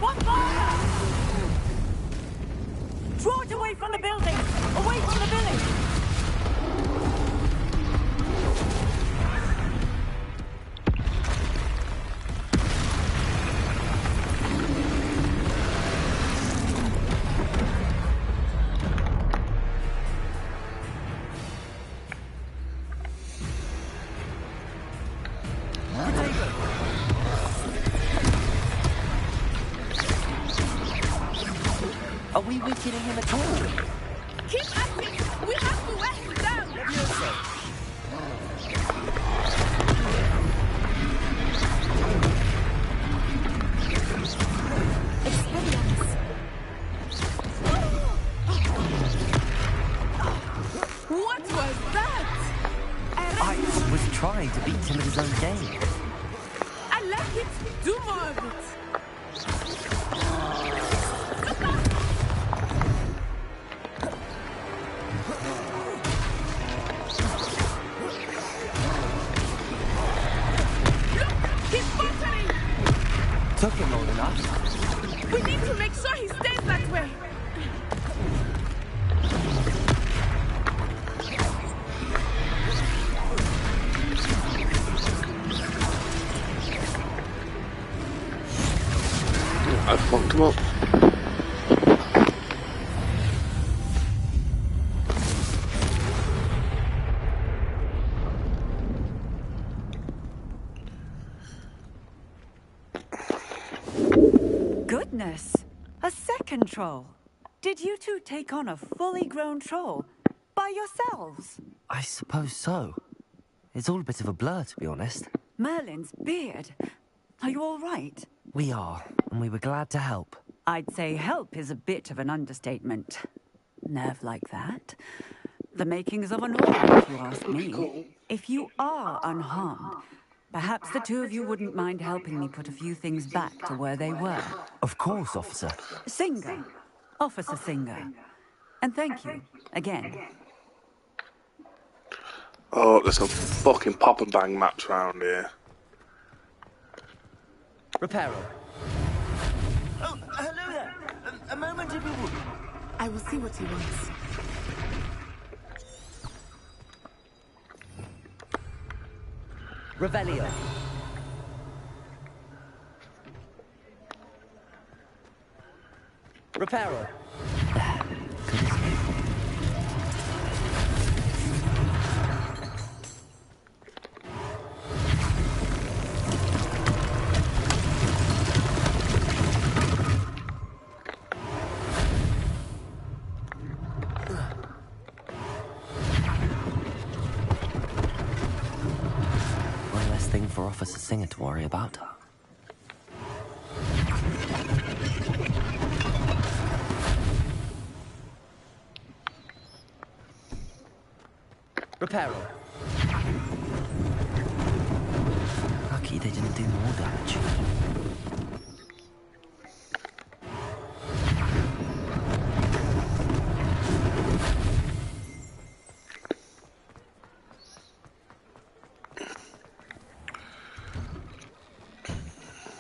One fire! Draw it away from the building! Away from the village! Are we weakening him at all? Keep acting! We have to wear him down! What was that? I was trying to beat him at his own game. I like it. Do more of it. He's faltering. Took him long enough. We need to make sure he stays that way. I fucked him up. Goodness! A second troll. Did you two take on a fully grown troll by yourselves? I suppose so. It's all a bit of a blur, to be honest. Merlin's beard. Are you all right? We are, and we were glad to help. I'd say help is a bit of an understatement. Nerve like that. The makings of an order, if you ask me. If you are unharmed, perhaps the two of you wouldn't mind helping me put a few things back to where they were. Of course, officer. Singer. Officer Singer. And thank you, again. Oh, there's some fucking pop and bang maps around here. Reparo. Oh, hello there. A moment if you would. I will see what he wants. Revelio. Reparo. One less thing for Officer Singer to worry about. Reparo. Lucky they didn't do more damage.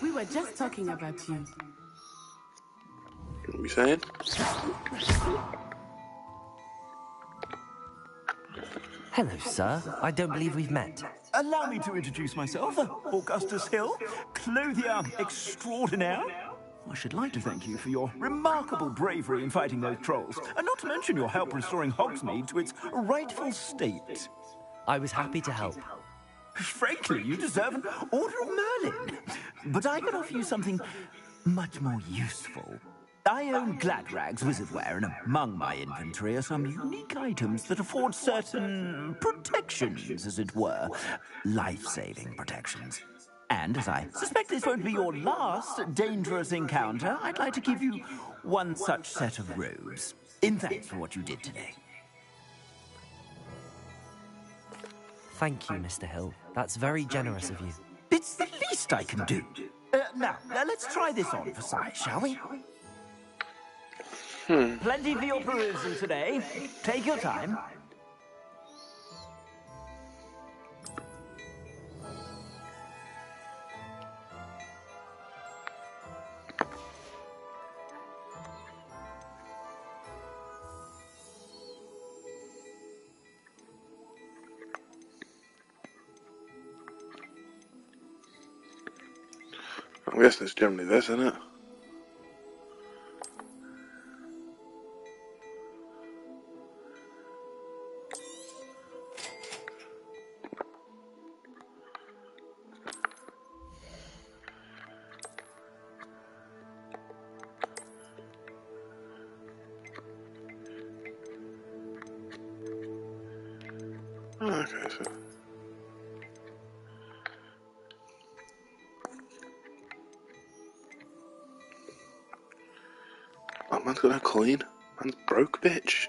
We were just talking about you. What are we saying? Hello, sir. I don't believe we've met. Allow me to introduce myself, Augustus Hill, clothier extraordinaire. I should like to thank you for your remarkable bravery in fighting those trolls, and not to mention your help restoring Hogsmeade to its rightful state. I was happy to help. Frankly, you deserve an Order of Merlin. But I can offer you something much more useful. I own Gladrag's Wizardwear, and among my inventory are some unique items that afford certain protections, as it were. Life-saving protections. And as I suspect this won't be your last dangerous encounter, I'd like to give you one such set of robes, in thanks for what you did today. Thank you, Mr. Hill. That's very generous of you. It's the least I can do. Now, let's try this on for size, shall we? Plenty for your perusal today. Take your time. I guess it's generally this, isn't it? Okay, so... Oh, man's got no coin. Man's broke, bitch.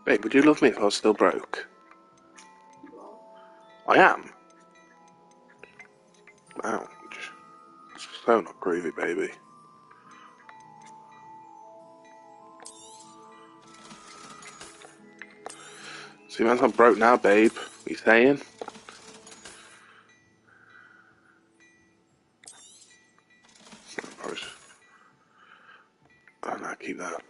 Babe, would you love me if I was still broke? I am. Ouch. It's so not groovy, baby. See, man's not broke now, babe. What are you saying? Oh, no, keep that.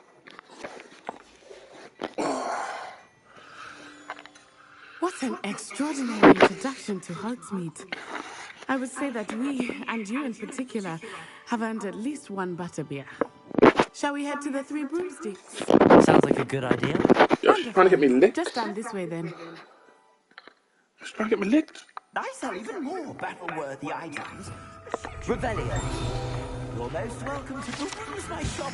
What an extraordinary introduction to Hogsmeade. I would say that we, and you in particular, have earned at least one butterbeer. Shall we head to the Three Broomsticks? Sounds like a good idea. Yo, she's trying to get me licked. Just down this way then. She's trying to get me licked. I sell even more battle-worthy items. Revelio. You're most welcome to peruse my shop.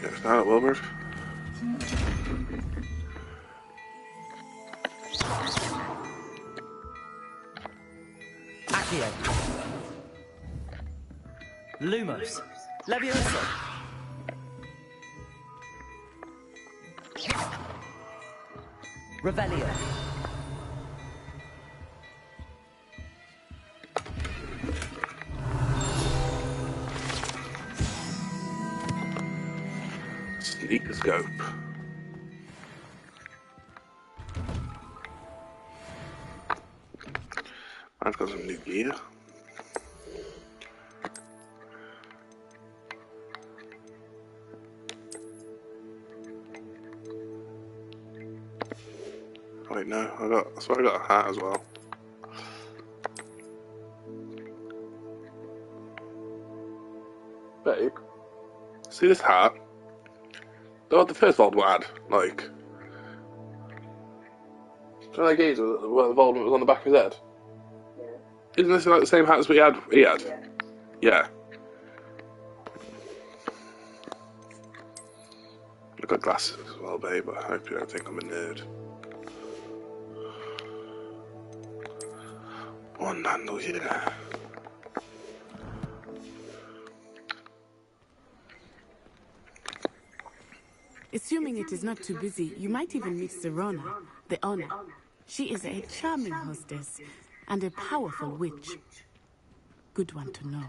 Yes, now, Wilbert. Accio. Lumos. Leviosa. Revelio. Sneakoscope. I've got some new gear. Wait, no, I swear I got a hat as well. Babe, see this hat? The first Voldemort had, like... Do you know that geezer where the Voldemort was on the back of his head? Yeah. Isn't this like the same hat as he had? Yeah. I've got glasses as well, babe. I hope you don't think I'm a nerd. One handle here. Assuming it is not too busy, you might even meet Serona, the owner. She is a charming hostess and a powerful witch. Good one to know.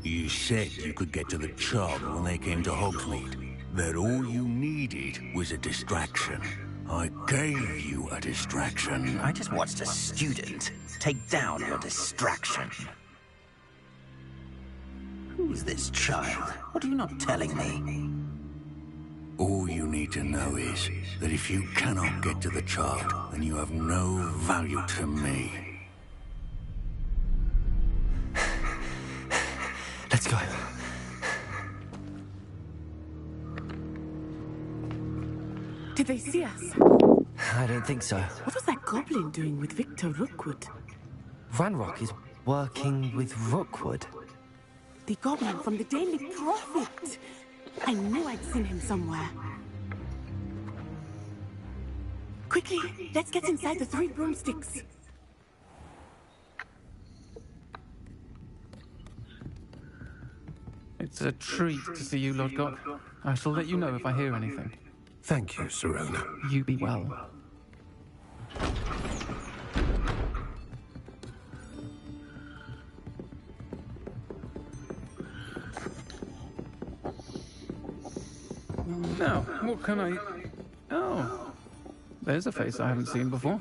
You said you could get to the Charm when they came to Hogsmeade. That all you needed was a distraction. I gave you a distraction. I just watched a student take down your distraction. Who's this child? What are you not telling me? All you need to know is that if you cannot get to the child, then you have no value to me. Let's go. Did they see us? I don't think so. What was that goblin doing with Victor Rookwood? Ranrock is working with Rookwood. The goblin from the Daily Prophet. I knew I'd seen him somewhere. Quickly, let's get inside the 3 broomsticks. It's a treat to see you, Lodgok. I shall let you know if I hear anything. Thank you, Sirona. You be well. Now, what can I... Oh, there's a face I haven't seen before.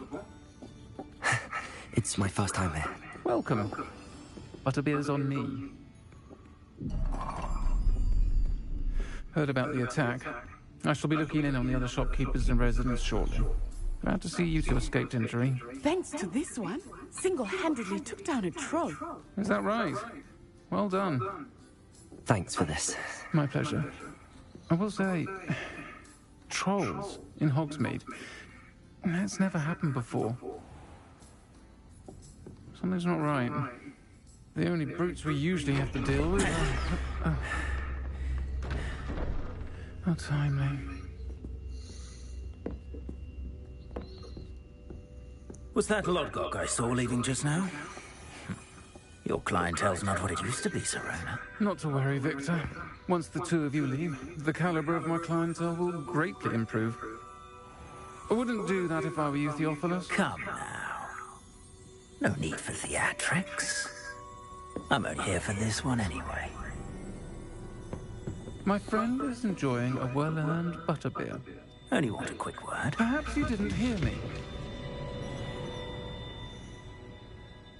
It's my first time here. Welcome. Butterbeer's on me. Heard about the attack. I shall be looking in on the other shopkeepers and residents shortly. Glad to see you two escaped injury. Thanks to this one, single-handedly took down a troll. Is that right? Well done. Thanks for this. My pleasure. I will say, trolls in Hogsmeade. That's never happened before. Something's not right. The only brutes we usually have to deal with. How timely. Was that Lodgok I saw leaving just now? Your clientele's not what it used to be, Sirona. Not to worry, Victor. Once the two of you leave, the caliber of my clientele will greatly improve. I wouldn't do that if I were you, Theophilus. Come now. No need for theatrics. I'm only here for this one anyway. My friend is enjoying a well-earned butterbeer. Only want a quick word. Perhaps you didn't hear me.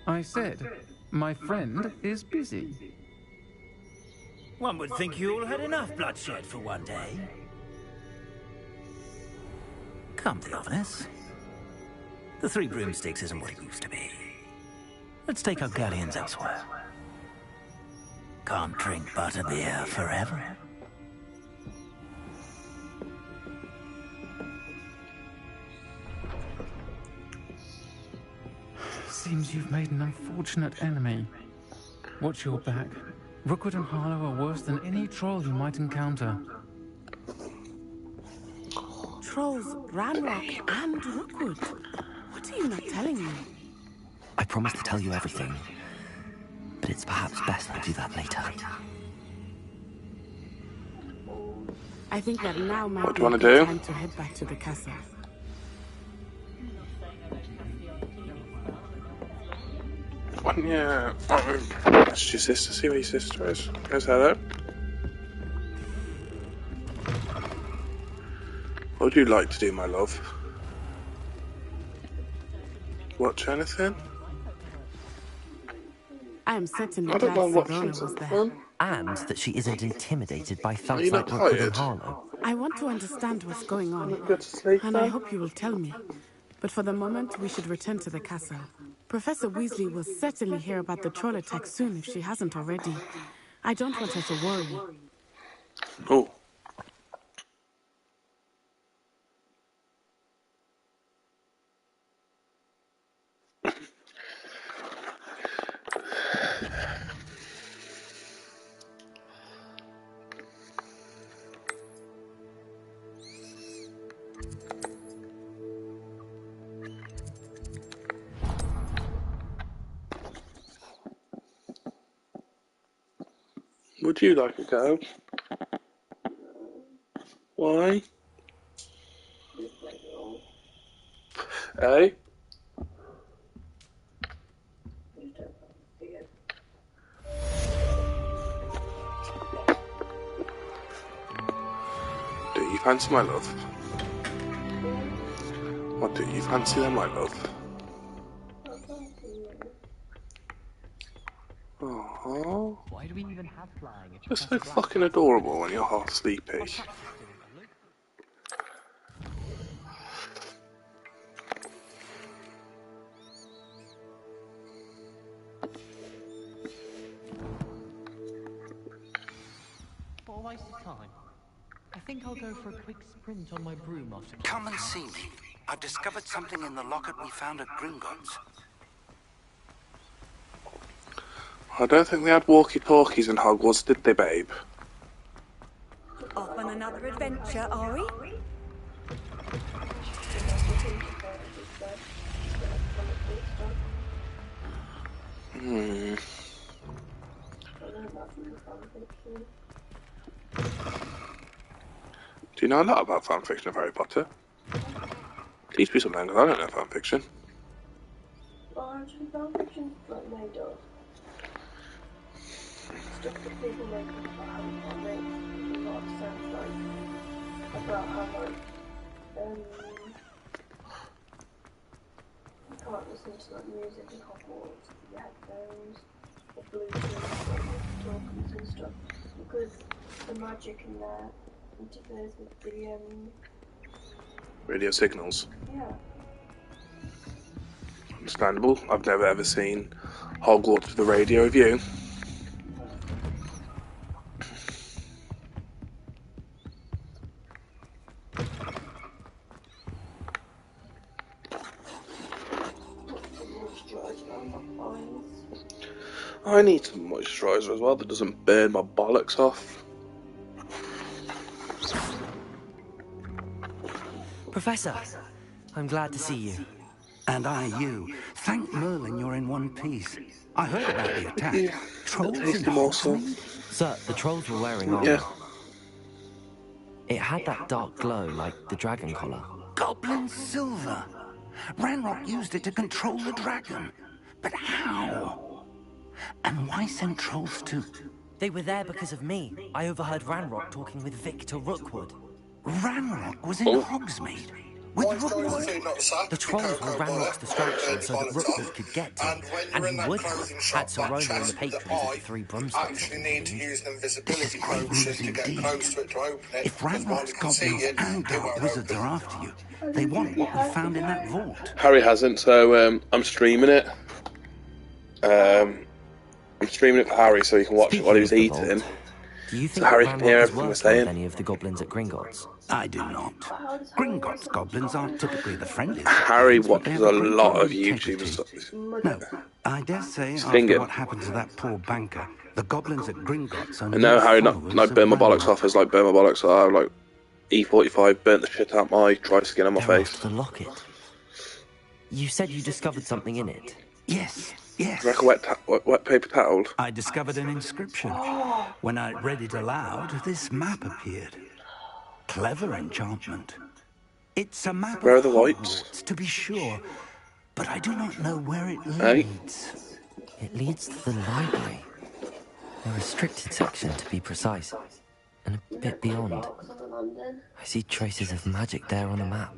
I said, my friend is busy. One would think you all had enough bloodshed for one day. Come, Theophilus. The 3 broomsticks isn't what it used to be. Let's take our galleons elsewhere. Can't drink butterbeer forever. Seems you've made an unfortunate enemy. Watch your back. Rookwood and Harlow are worse than any troll you might encounter. Trolls, Ranrock, and Rookwood. What are you not telling me? I promised to tell you everything, but it's perhaps best I do that later. I think that now might What be do you a want good to time to head back to the castle. Yeah. Ask your sister, see where your sister is. Goes hello. What would you like to do, my love? Watch anything? I am certainly I don't glad mind watching Sirona was there. something. And that she isn't intimidated by Are thugs you like not Rookwood and tired? Harlow. I want to understand what's going on, Go to sleep and I now? hope you will tell me. But for the moment, we should return to the castle. Professor Weasley will certainly hear about the troll attack soon if she hasn't already. I don't want her to worry. Oh. Would you like a go? Why? Eh? Do you fancy my love? What do you fancy then, my love? Oh, Why do we even have flying? you're so fucking adorable when you're half sleepy. What a waste of time. I think I'll go for a quick sprint on my broom after class. Come and see me. I've discovered something in the locket we found at Gringotts. I don't think they had walkie-talkies in Hogwarts, did they, babe? Off on another adventure, are we? Do you know a lot about fanfiction of Harry Potter? Teach me something, because I don't know fanfiction. Well, actually, fanfiction's like made up. Stuff that people make up about Harry Potter makes a lot of sense, like, about how, like, you can't listen to, like, music in Hogwarts, the headphones, the Bluetooth, talkies and stuff, because the magic in there interferes with the, Radio signals. yeah. Understandable. I've never ever seen Hogwarts with a radio review. I need some moisturiser as well that doesn't burn my bollocks off. Professor, I'm glad to see you. And I you. Thank Merlin you're in one piece. I heard about the attack. Trolls in Hogsmeade? Sir, the trolls were wearing armor. Yeah. It had that dark glow like the dragon collar. Goblin silver. Ranrock used it to control the dragon. But how? And why send trolls to... They were there because of me. I overheard Ranrock talking with Victor Rookwood. Ranrock was in Hogsmeade? With Rookwood? The trolls were Ranrock's distraction so that Rookwood could get to him. And he would have had Sirona and the patrons of the Three Broomsticks. Need to use an invisibility potion to get close to it to open it. If Ranrock's goblins and dark wizards are after you, they want what we found in that vault. Harry hasn't, so I'm streaming it. I'm streaming it for Harry so he can watch it while he's eating. Do you think so Harry can hear everything we're saying? Any of the goblins at Gringotts? I do not. Gringotts goblins aren't typically the friendliest. Harry watches a lot of YouTube and stuff. No, I dare say Sting after it. what happened to that poor banker, the goblins at Gringotts are I know Harry not burn my bollocks off as like burn my bollocks off. Like E45 burnt the shit out my dry skin on my face. The locket. You said you discovered something in it. Yes, yes. Like a wet paper towel. I discovered an inscription. When I read it aloud, this map appeared. Clever enchantment. It's a map Where are of the lights? Hogwarts, to be sure, but I do not know where it Hey. leads. It leads to the library. A restricted section, to be precise. And a bit beyond. I see traces of magic there on the map.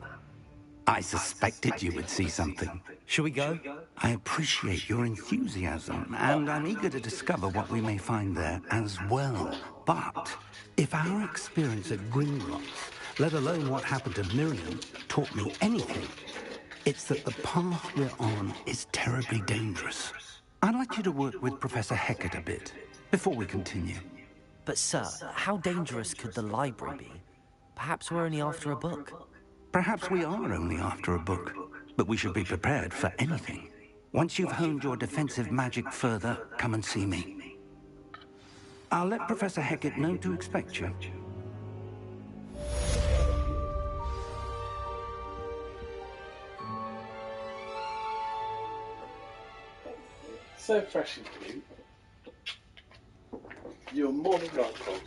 I suspected you would see something. Shall we go? I appreciate your enthusiasm, and I'm eager to discover what we may find there as well. But if our experience at Gringotts, let alone what happened to Miriam, taught me anything, it's that the path we're on is terribly dangerous. I'd like you to work with Professor Hecat a bit before we continue. But sir, how dangerous could the library be? Perhaps we're only after a book. Perhaps we are only after a book, but we should be prepared for anything. Once you've honed your defensive magic further, come and see me. I'll let Professor Hecat know to expect you. So fresh and cute. You're more than welcome.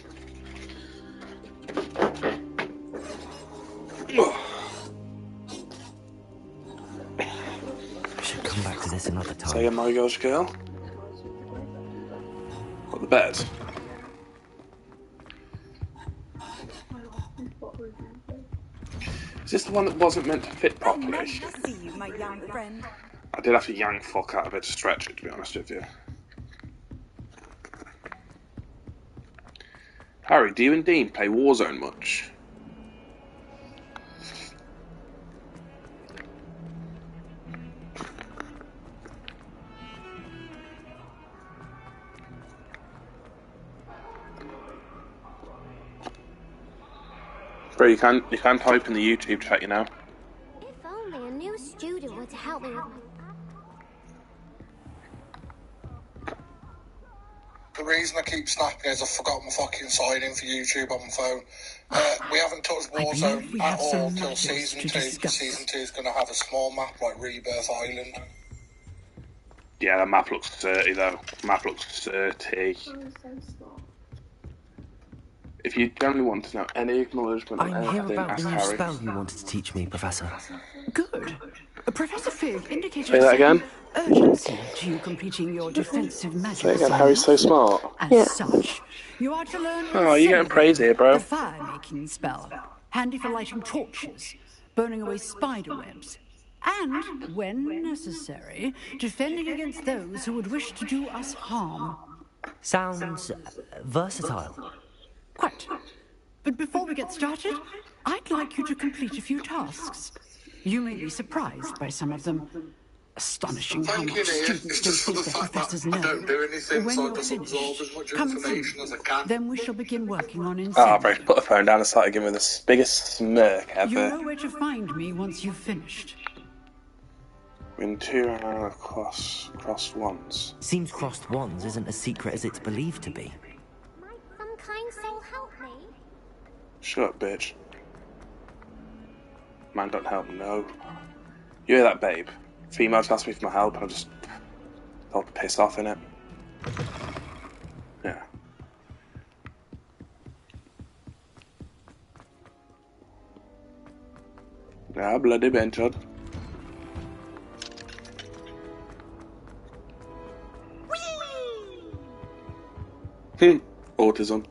We should come back to this another time. Say my gosh, girl. Got the bed. Is this the one that wasn't meant to fit properly? Nice to see you, my young friend. I did have to yank fuck out of it to stretch it, to be honest with you. Harry, do you and Dean play Warzone much? Bro, you can type in the YouTube chat, you know. If only a new student were to help me with my... The reason I keep snapping is I forgot my fucking sign in for YouTube on my phone. We haven't touched Warzone at all till Season 2. Season 2 is going to have a small map like Rebirth Island. Yeah, the map looks dirty though. Map looks dirty. If you generally want to know any acknowledgement on I'm here anything, about ask the new Harry. spell you wanted to teach me, Professor. Good. Professor Fig indicated Say that again? urgency to you completing your defensive magic. Say again, Harry's so smart. As such, you are to learn Oh, you're getting praise here, bro. the fire-making spell, handy for lighting torches, burning away spider webs, and, when necessary, defending against those who would wish to do us harm. Sounds versatile. Quite. But before we get started, I'd like you to complete a few tasks. You may be surprised by some of them. Astonishing how much students don't think their professors know. Don't do anything, When so I you're just absorb finished, as much come and see information me. as I can. Then we shall begin working on Ah, incentive. bro, put the phone down and started giving me the biggest smirk You ever. know where to find me once you've finished. Win 2 and crossed once. Seems crossed wands isn't as secret as it's believed to be. Some kind soul help me? Shut up, bitch. Man, don't help, no. You hear that, babe? Females ask me for my help and I just told to piss off, innit? Yeah. Yeah, bloody benchard. Autism.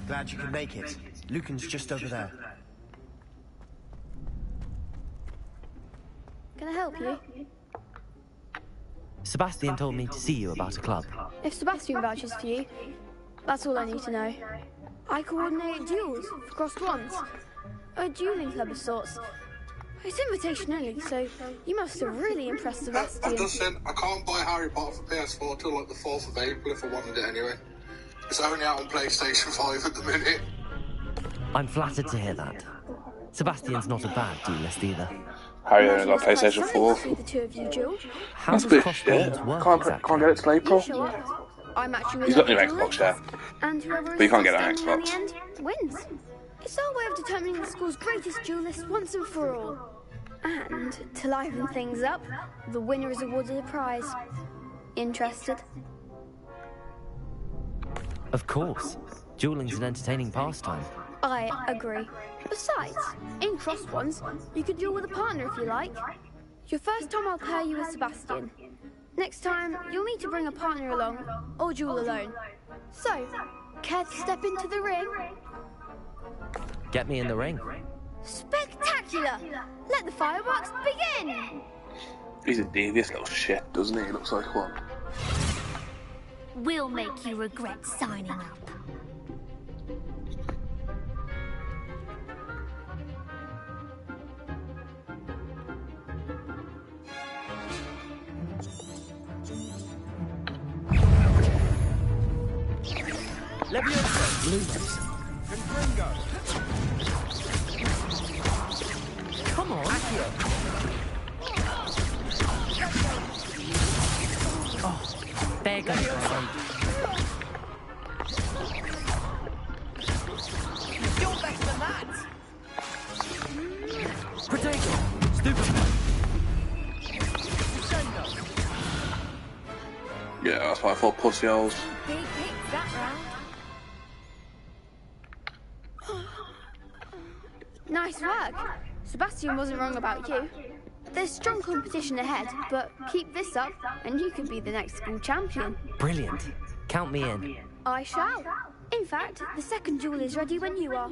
Glad you could make it. Lucan's just over there. Can I help you? Sebastian told me to see you about a club. If Sebastian vouches for you, that's all I need to know. I coordinate duels for crossed wands. A dueling club of sorts. It's invitation only, so you must have really impressed Sebastian. I've just said I can't buy Harry Potter for PS4 till like the 4th of April if I wanted it anyway. It's only out on PlayStation 5 at the minute. I'm flattered to hear that. Sebastian's not a bad duelist either. Harry only got PlayStation 4. See the two of you duel. How That's a does bit crossed shit. wands work Can't exactly? get it till April. You show up. I match you with He's got new other Xbox, duelists, yeah. and whoever But you can't get is an standing Xbox. in the end wins. It's our way of determining the school's greatest duelist once and for all. And to liven things up, the winner is awarded a prize. Interested? Of course. Dueling's an entertaining pastime. I agree. Besides, in crossed ones, you could duel with a partner if you like. Your first time I'll pair you with Sebastian. Next time, you'll need to bring a partner along, or duel alone. So, care to step into the ring? Get me in the ring. Spectacular! Let the fireworks begin! He's a devious little shit, doesn't he? He looks like one. We'll make you regret signing up. Leviosa! Lose. Come on. Accio. Oh, there goes my son. You're better than that! Protego! Stupid. Yeah, that's why I thought pussy holes. Big hits that round. Nice work. Sebastian wasn't wrong about you. There's strong competition ahead, but keep this up and you could be the next school champion. Brilliant. Count me in. I shall. In fact, the second duel is ready when you are.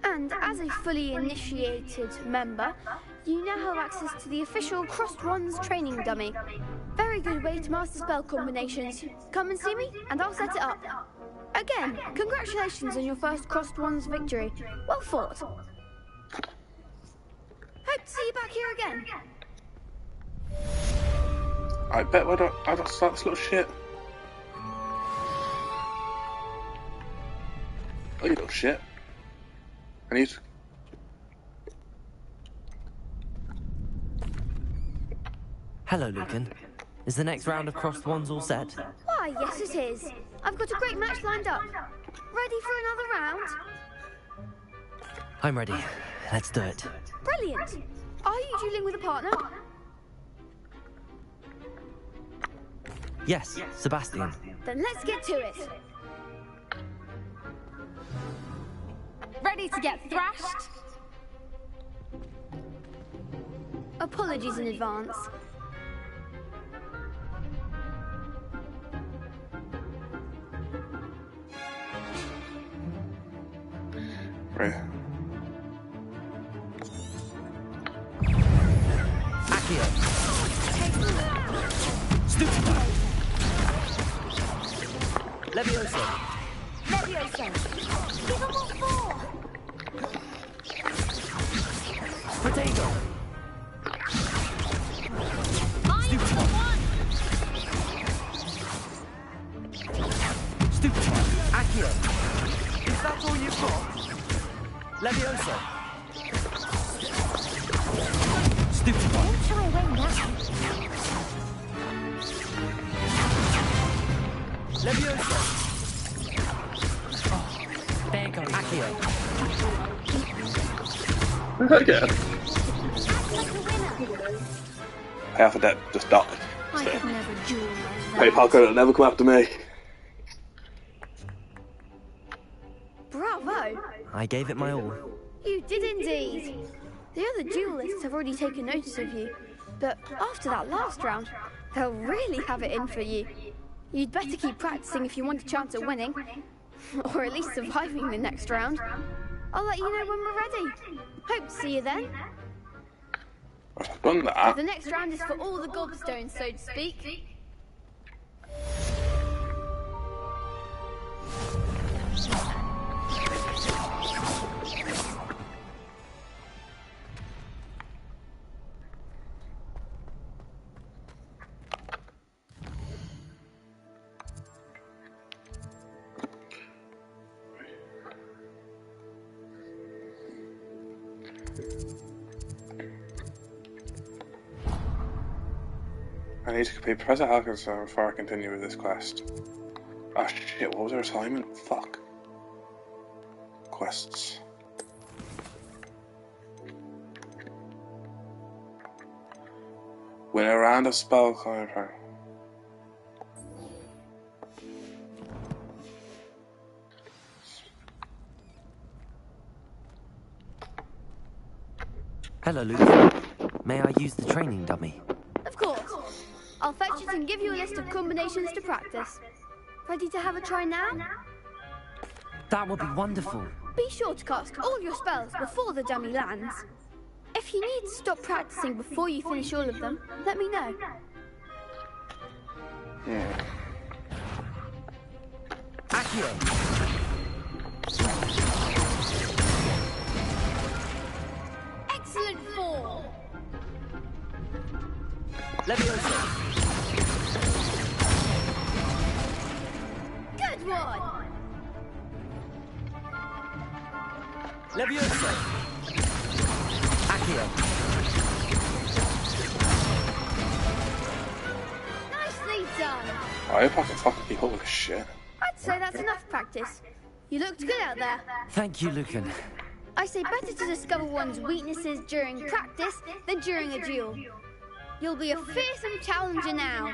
And as a fully initiated member, you now have access to the official Crossed Wands training dummy. Very good way to master spell combinations. Come and see me, and I'll set it up. Again, congratulations on your first Crossed Wands victory. Well fought. Hope to see you back here again. I bet I don't start this little shit. Oh, you little shit. I need to... Hello, Lucan. Is the next round of crossed wands all set? Why, yes it is. I've got a great match lined up. Ready for another round? I'm ready. Let's do it. Brilliant. Are you dueling with a partner? Yes, Sebastian. Then let's get to it. Ready to get thrashed? Apologies in advance. Right. Accio. Stupefy. Levioso. Levioso. Give them all 4. Potato. Stupefy. Accio. Is that all you've got? Levioso. Stupefy. Don't try away now. Levioso. Oh, there goes Accio. Again. Half of that just docked. I could never duel like that. Hey, Parker, it'll never come after me. Bravo. I gave it my all. You did indeed. The other duelists have already taken notice of you, but after that last round, they'll really have it in for you. You'd better keep practicing if you want a chance at winning, or at least surviving the next round. I'll let you know when we're ready. Hope to see you then. I've done that. The next round is for all the gobstones, so to speak. I need to complete Professor Alcazar before I continue with this quest. Ah shit, what was our assignment? Fuck. Quests. Win a round of spell climber. Hello, Lucan. May I use the training dummy? Of course. I'll fetch it and give you a list of combinations to practice. Ready to have a try now? That would be wonderful. Be sure to cast all your spells before the dummy lands. If you need to stop practicing before you finish all of them, let me know. Accio. Excellent form. Levioso. Good one. Levioso. Accio. Nicely done. I hope I can fucking keep up with this shit. I'd say that's enough practice. You looked good out there. Thank you, Lucan. I say better to discover one's weaknesses during practice than during a duel. You'll be a fearsome challenger now.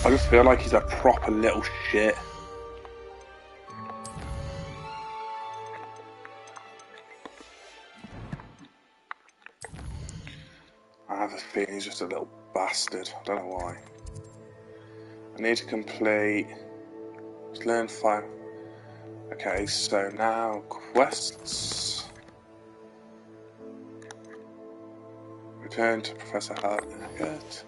I just feel like he's a proper little shit. I have a feeling he's just a little bastard. I don't know why. I need to complete... Just learn 5... Okay, so now quests. Return to Professor Halkett.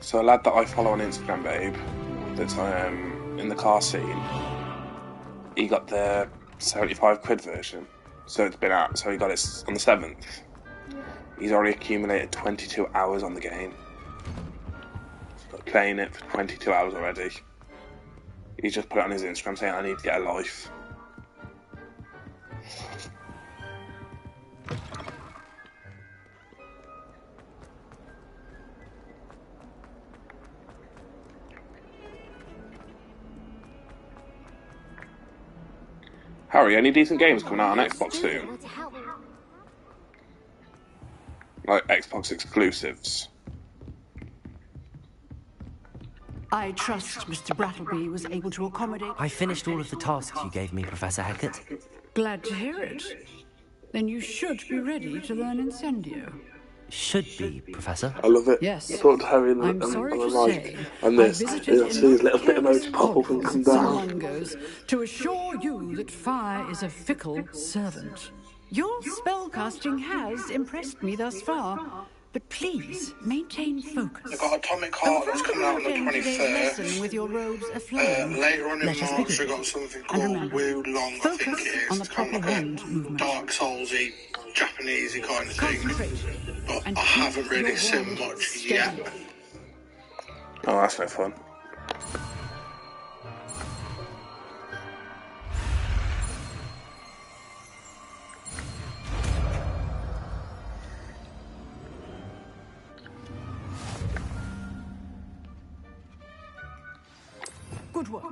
So a lad that I follow on Instagram, babe, that's in the car scene, he got the 75 quid version. So it's been out, so he got it on the 7th. He's already accumulated 22 hours on the game. playing it for 22 hours already. He's just put it on his Instagram saying, I need to get a life. Harry, any decent games coming out on Xbox soon? Like Xbox exclusives? I trust Mr. Brattleby was able to accommodate... I finished all of the tasks you gave me, Professor Hecat. Glad to hear it. Then you should be ready to learn Incendio. Should be, Professor. I love it. Yes. I talked to Harry and I'm sorry to say, and this. I I visited see his little bit of emoji pop up and come down. Lungos to assure you that fire is a fickle servant. Your spellcasting has impressed me thus far, but please maintain focus. We've got Atomic Heart that's coming out on the 23rd. With your robes aflame. Later on in Let us March, begin. we've got something And called remember, Wu Long, I focus think it is. on the proper wand movement. Dark Soulsy, Japanesey kind of thing. Concentrate. But And I haven't keep really your seen wand much steady. yet. Oh, that's no fun. Good work.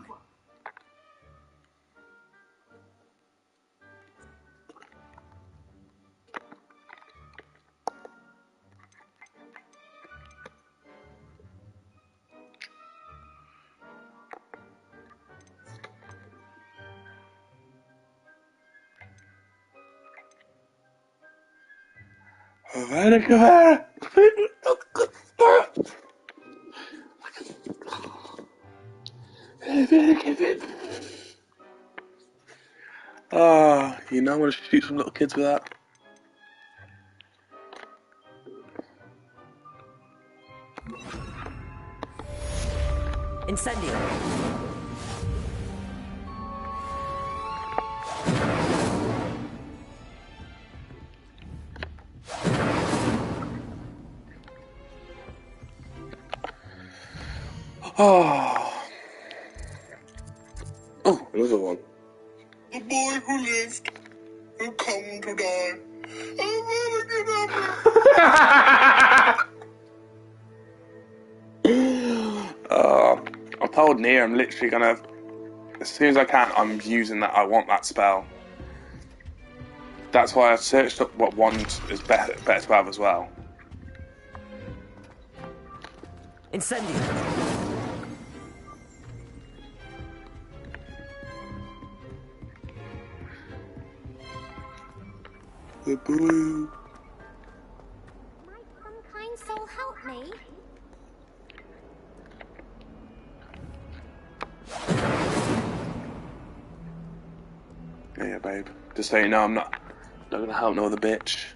You know I want to shoot some little kids with that. Incendio. Oh, another one. The boy who lived, who come to die. I'm gonna get up. I told Nia I'm literally gonna, as soon as I can, I'm using that. I want that spell. That's why I searched up what wand is better to have as well. Incendio. The blue. Might some kind soul help me? Yeah, babe. Just so you know, I'm not gonna help no other bitch.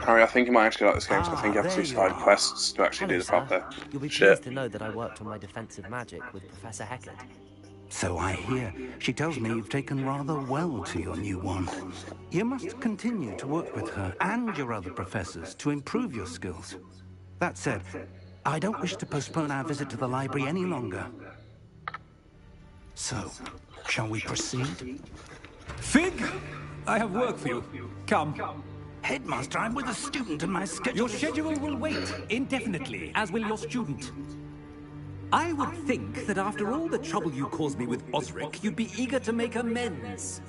Harry, I think you might actually like this game, so I think you have to do side quests to actually do the proper You'll be shit. pleased to know that I worked on my defensive magic with Professor Hecat. So I hear. She tells me you've taken rather well to your new wand. You must continue to work with her and your other professors to improve your skills. That said, I don't wish to postpone our visit to the library any longer. So, shall we proceed? Fig, I have work for you. Come. Headmaster, I'm with a student and my schedule... Your schedule will wait indefinitely, as will your student. I would think that after all the trouble you caused me with Osric, you'd be eager to make amends.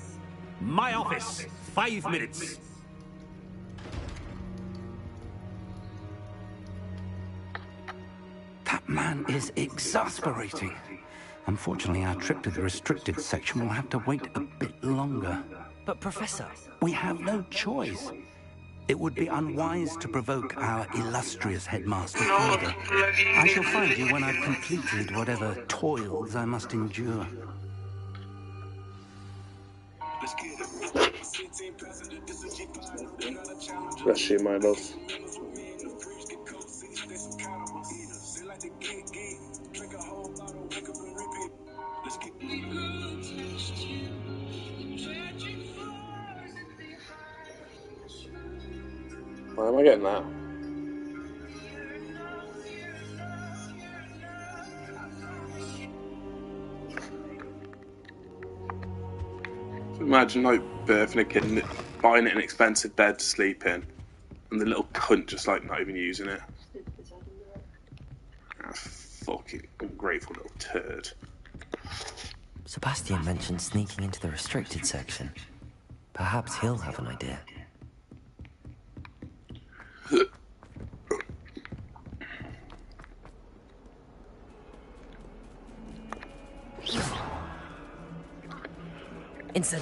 My office, 5 minutes. That man is exasperating. Unfortunately, our trip to the restricted section will have to wait a bit longer. But, Professor... We have no choice. It would be unwise to provoke our illustrious headmaster further. I shall find you when I've completed whatever toils I must endure. Bless you, my love. Why am I getting that? Imagine like birthing a kid and buying it an expensive bed to sleep in, and the little cunt just like not even using it. That's fucking ungrateful little turd. Sebastian mentioned sneaking into the restricted section. Perhaps he'll have an idea. Incendio.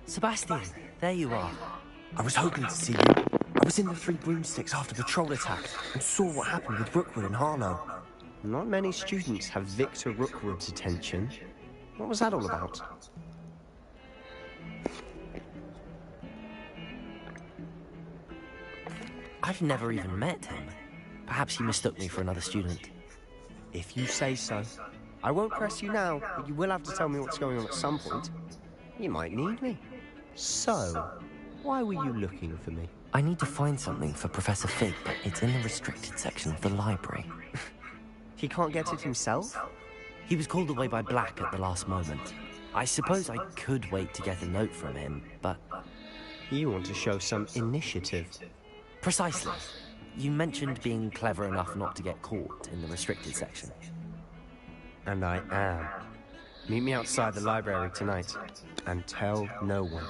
Sebastian, there you are. I was hoping to see you. I was in the Three Broomsticks after the troll attack and saw what happened with Rookwood and Harlow. Not many students have Victor Rookwood's attention. What was that all about? I've never even met him. Perhaps he mistook me for another student. If you say so. I won't press you now, but you will have to tell me what's going on at some point. You might need me. So, why were you looking for me? I need to find something for Professor Fig, but it's in the restricted section of the library. He can't get it himself? He was called away by Black at the last moment. I suppose I could wait to get a note from him, but... You want to show some initiative. Precisely. You mentioned being clever enough not to get caught in the restricted section. And I am. Meet me outside the library tonight, and tell no one.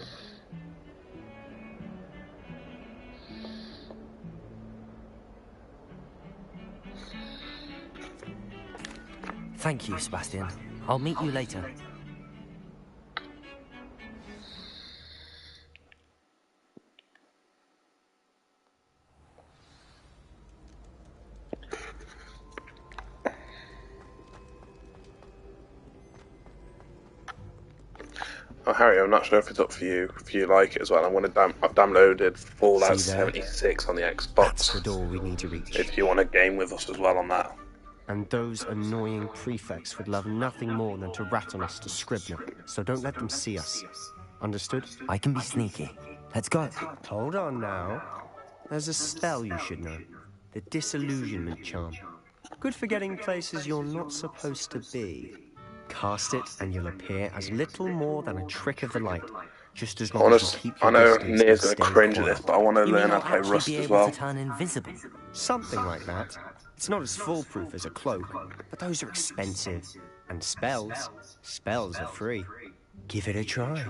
Thank you, Sebastian. I'll meet you later. Oh, Harry, I'm not sure if it's up for you. If you like it as well, I've downloaded Fallout 76 on the Xbox. That's the door we need to reach. If you want to game with us as well on that. And those annoying prefects would love nothing more than to rat on us to Scribner, so don't let them see us. Understood? I can be sneaky. Let's go. Hold on now. There's a spell you should know. The Disillusionment Charm. Good for getting places you're not supposed to be. Cast it and you'll appear as little more than a trick of the light. Just as long as you keep your I know distance Nia's and going to stay cringe at quiet. this, but I want to learn how to play Rust as well. To turn invisible. Something like that. It's not as foolproof as a cloak, but those are expensive. And spells are free. Give it a try.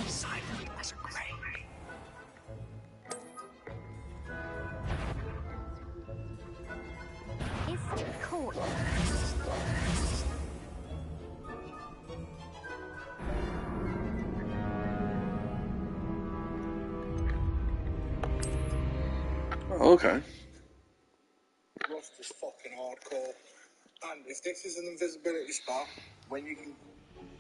Silent as a grave. It's caught. Okay. Rust is fucking hardcore. And if this is an invisibility spell, when you can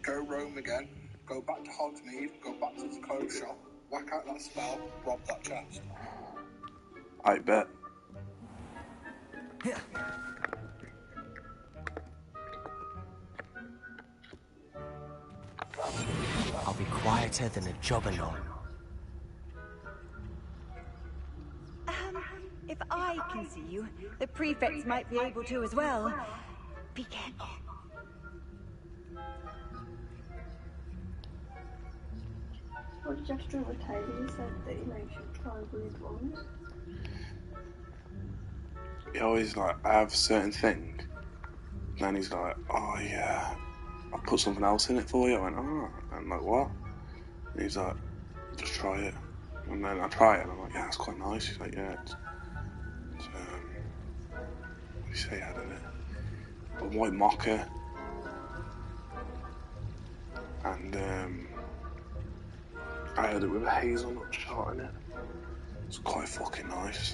go roam again, go back to Hogsmeade, go back to the clothes shop, whack out that spell, rob that chest. I bet. I'll be quieter than a jobberknoll. If I can see you, the prefects might be able to as well. Be careful. What did you have to do with Taylor? You said that he makes you try weird ones. He always like, I have a certain thing. And then he's like, oh yeah, I'll put something else in it for you. I went, oh. And I'm like, what? And he's like, just try it. And then I try it and I'm like, yeah, it's quite nice. He's like, yeah, it's what do you say I had in it? A white mocha. And I had it with a hazelnut shot in it. It's quite fucking nice.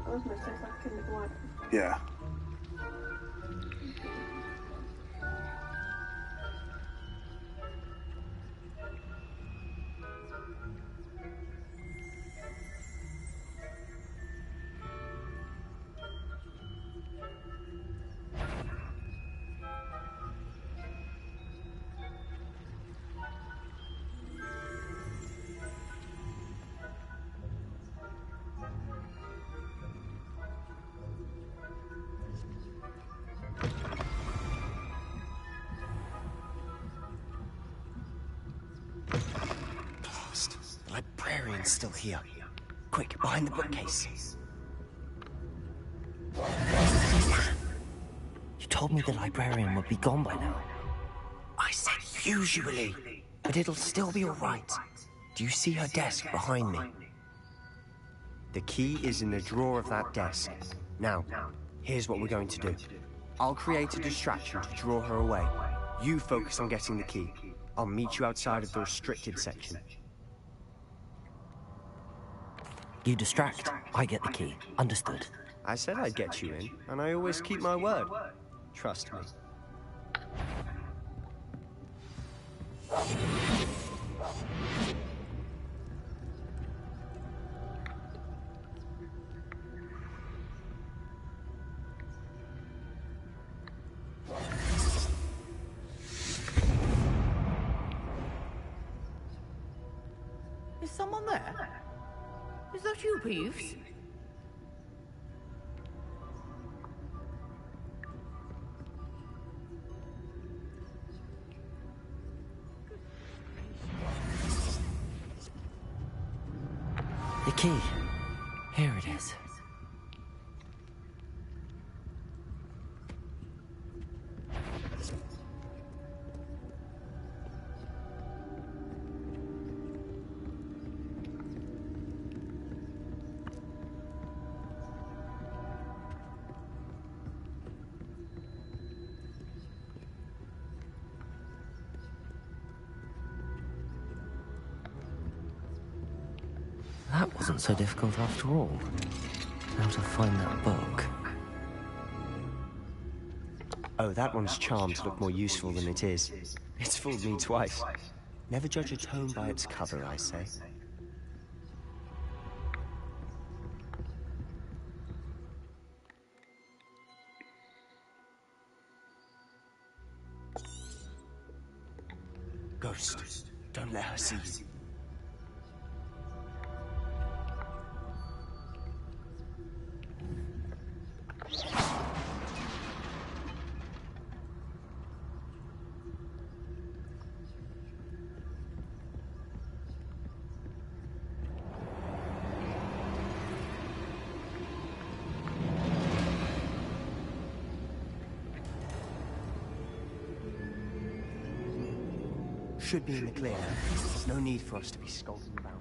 It was most like Kinder Bueno. Yeah. The librarian's still here. Quick, behind the bookcase. You told me the librarian would be gone by now. I said usually, but it'll still be all right. Do you see her desk behind me? The key is in the drawer of that desk. Now, here's what we're going to do. I'll create a distraction to draw her away. You focus on getting the key. I'll meet you outside of the restricted section. You distract, I get the key. Understood. I said I'd get you in, and I always keep my word. Trust me. Is someone there? Is that you, Peeves? The key. Here it is. That wasn't so difficult after all. How to find that book. Oh, that one's charmed to look more useful than it is. It's fooled me twice. Never judge a tome by its cover, I say. Ghost, don't let her see you. Should be in the clear now. There's no need for us to be skulking about.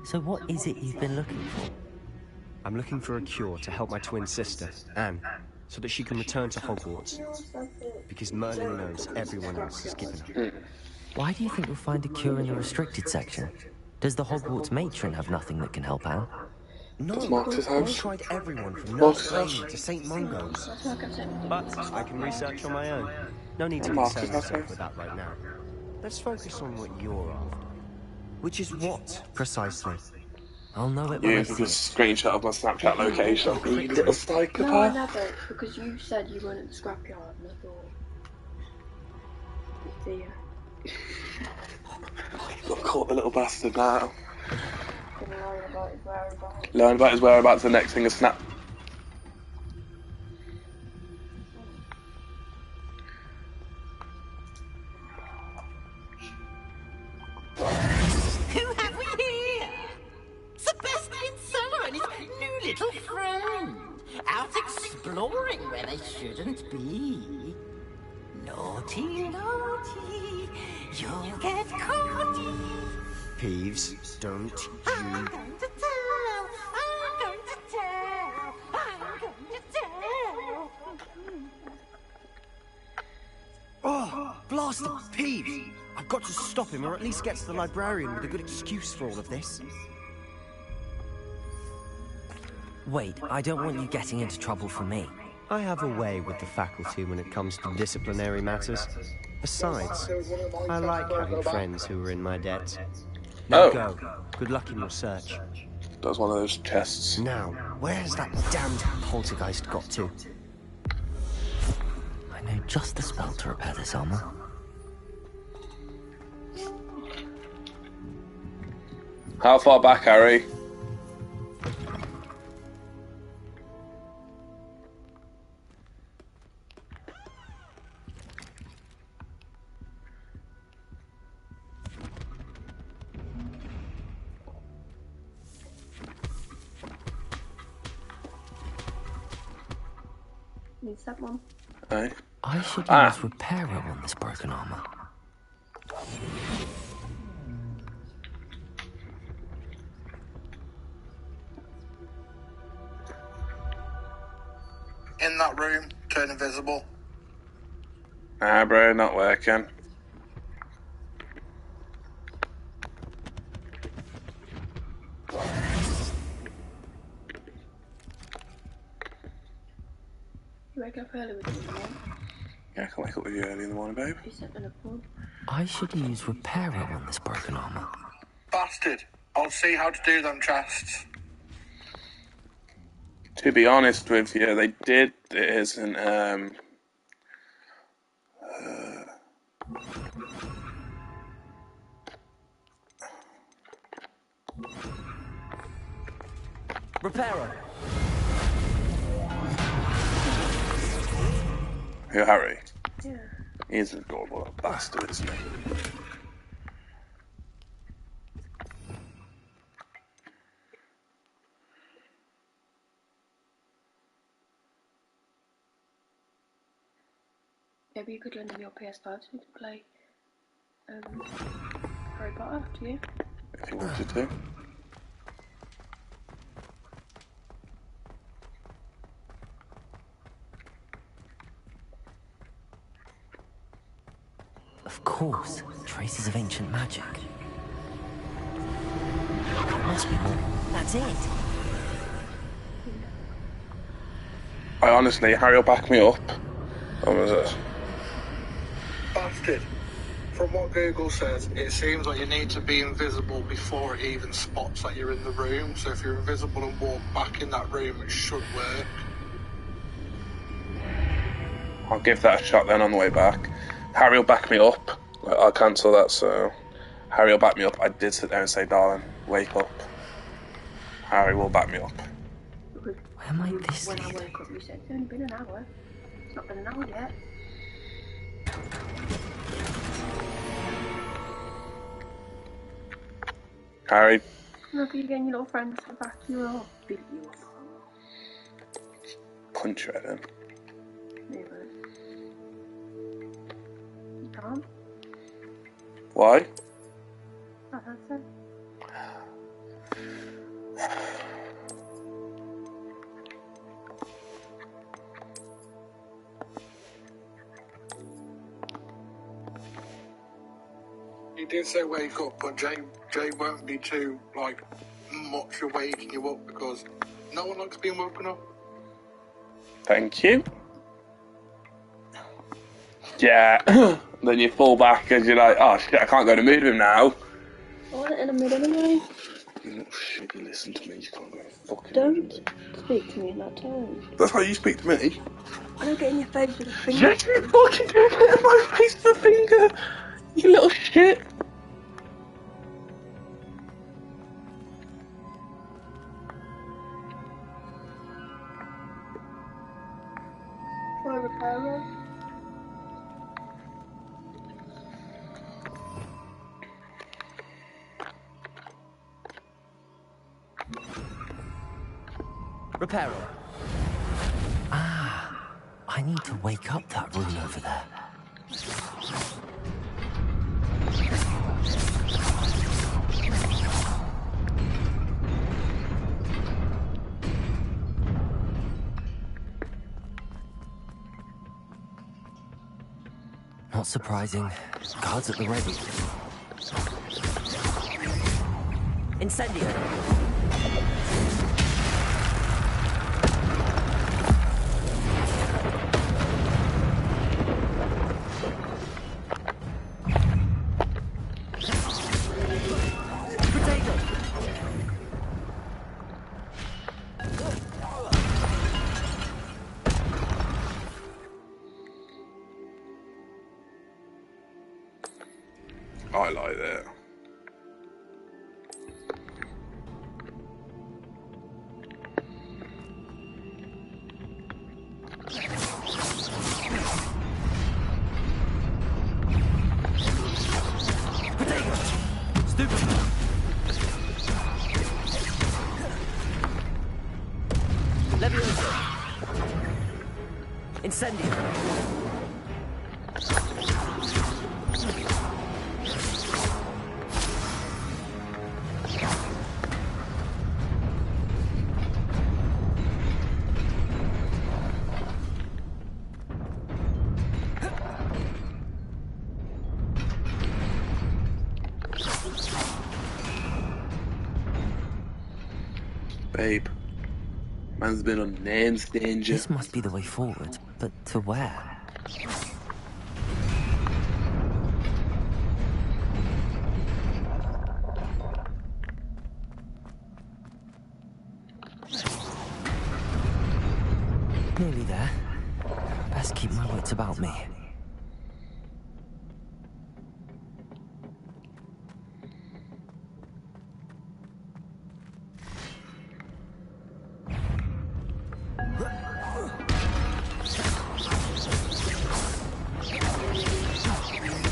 So what is it you've been looking for? I'm looking for a cure to help my twin sister, Anne, so that she can return to Hogwarts. Because Merlin knows everyone else has given up. Why do you think you'll find a cure in the restricted section? Does the Hogwarts matron have nothing that can help Anne? No, That's Marcus's I've house. tried everyone from Marcus's Nurse house. Lane to St. Mungo's. That's what I kept saying. But I can research on my own. No need to Marcus concern has yourself house. with that right now. Let's focus on what you're after. Which is what, precisely? I'll know it when I You see can it. screenshot of my Snapchat location. You little No, I psychopath. never, because you said you weren't at the scrapyard, and I thought, it's there. Got caught the little bastard now. Gonna learn about his whereabouts. Learn about his whereabouts. The next thing is Snap. Who have we here? Sebastian Seller and his new little friend. Out exploring where they shouldn't be. Naughty, naughty, you'll get caught. Peeves, don't I'm you... going to tell, I'm going to tell, I'm going to tell. Oh, blasted Peeves! I've got to stop him, or at least get to the librarian with a good excuse for all of this. Wait, I don't want you getting into trouble for me. I have a way with the faculty when it comes to disciplinary matters. Besides, I like having friends who are in my debt. Now Oh. go. Good luck in your search. That was one of those chests. Now, where's that damned poltergeist got to? I know just the spell to repair this armor. How far back, Harry? Needs that one. Aye. I should Ah. use repairer on this broken armor. In that room, turn invisible. Nah, bro, not working. You wake up early with me, Mom. Yeah, I can wake up with you early in the morning, babe. You sent in a pub. I should use repairer on this broken armor. Bastard. I'll see how to do them chests. To be honest with you, they did this in Repairer. Who, Harry? Yeah. He's an adorable little bastard, isn't he? Maybe you could lend him your PS5 so you could play Harry Potter, do you? If you wanted to. Of course, traces of ancient magic. Must be more. That's it. I honestly, Harry will back me up. What was it? Bastard. From what Google says, it seems like you need to be invisible before it even spots that you're in the room. So if you're invisible and walk back in that room, it should work. I'll give that a shot then on the way back. Harry will back me up. I'll cancel that, so... Harry will back me up. I did sit there and say, darling, wake up. Harry will back me up. Where might this When I lead? woke up, you said it's only been an hour. It's not been an hour yet. Harry, Come up again, your little friends come back to you, I'll beat you up. punch your head in. Maybe. You can't? Why? Oh, that's it. He did say wake up, but Jay won't be too, like, much for waking you up, because no one likes being woken up. Thank you. Yeah. Then you fall back as you're like, oh shit, I can't go to mood with him now. I want it in a mid anyway. You little shit, you listen to me, you can't go fucking Don't speak to me in that tone. That's how you speak to me. I don't get in your face with a finger. Yes, you fucking do get in my face with a finger, you little shit. Try repairer. Repairer. Ah, I need to wake up that rune over there. Not surprising. Guards at the ready. Incendio. I like that. Incendio. Babe, man's been on names danger. This must be the way forward, but to where? Nearly there. Best keep my wits about me.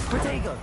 Protego!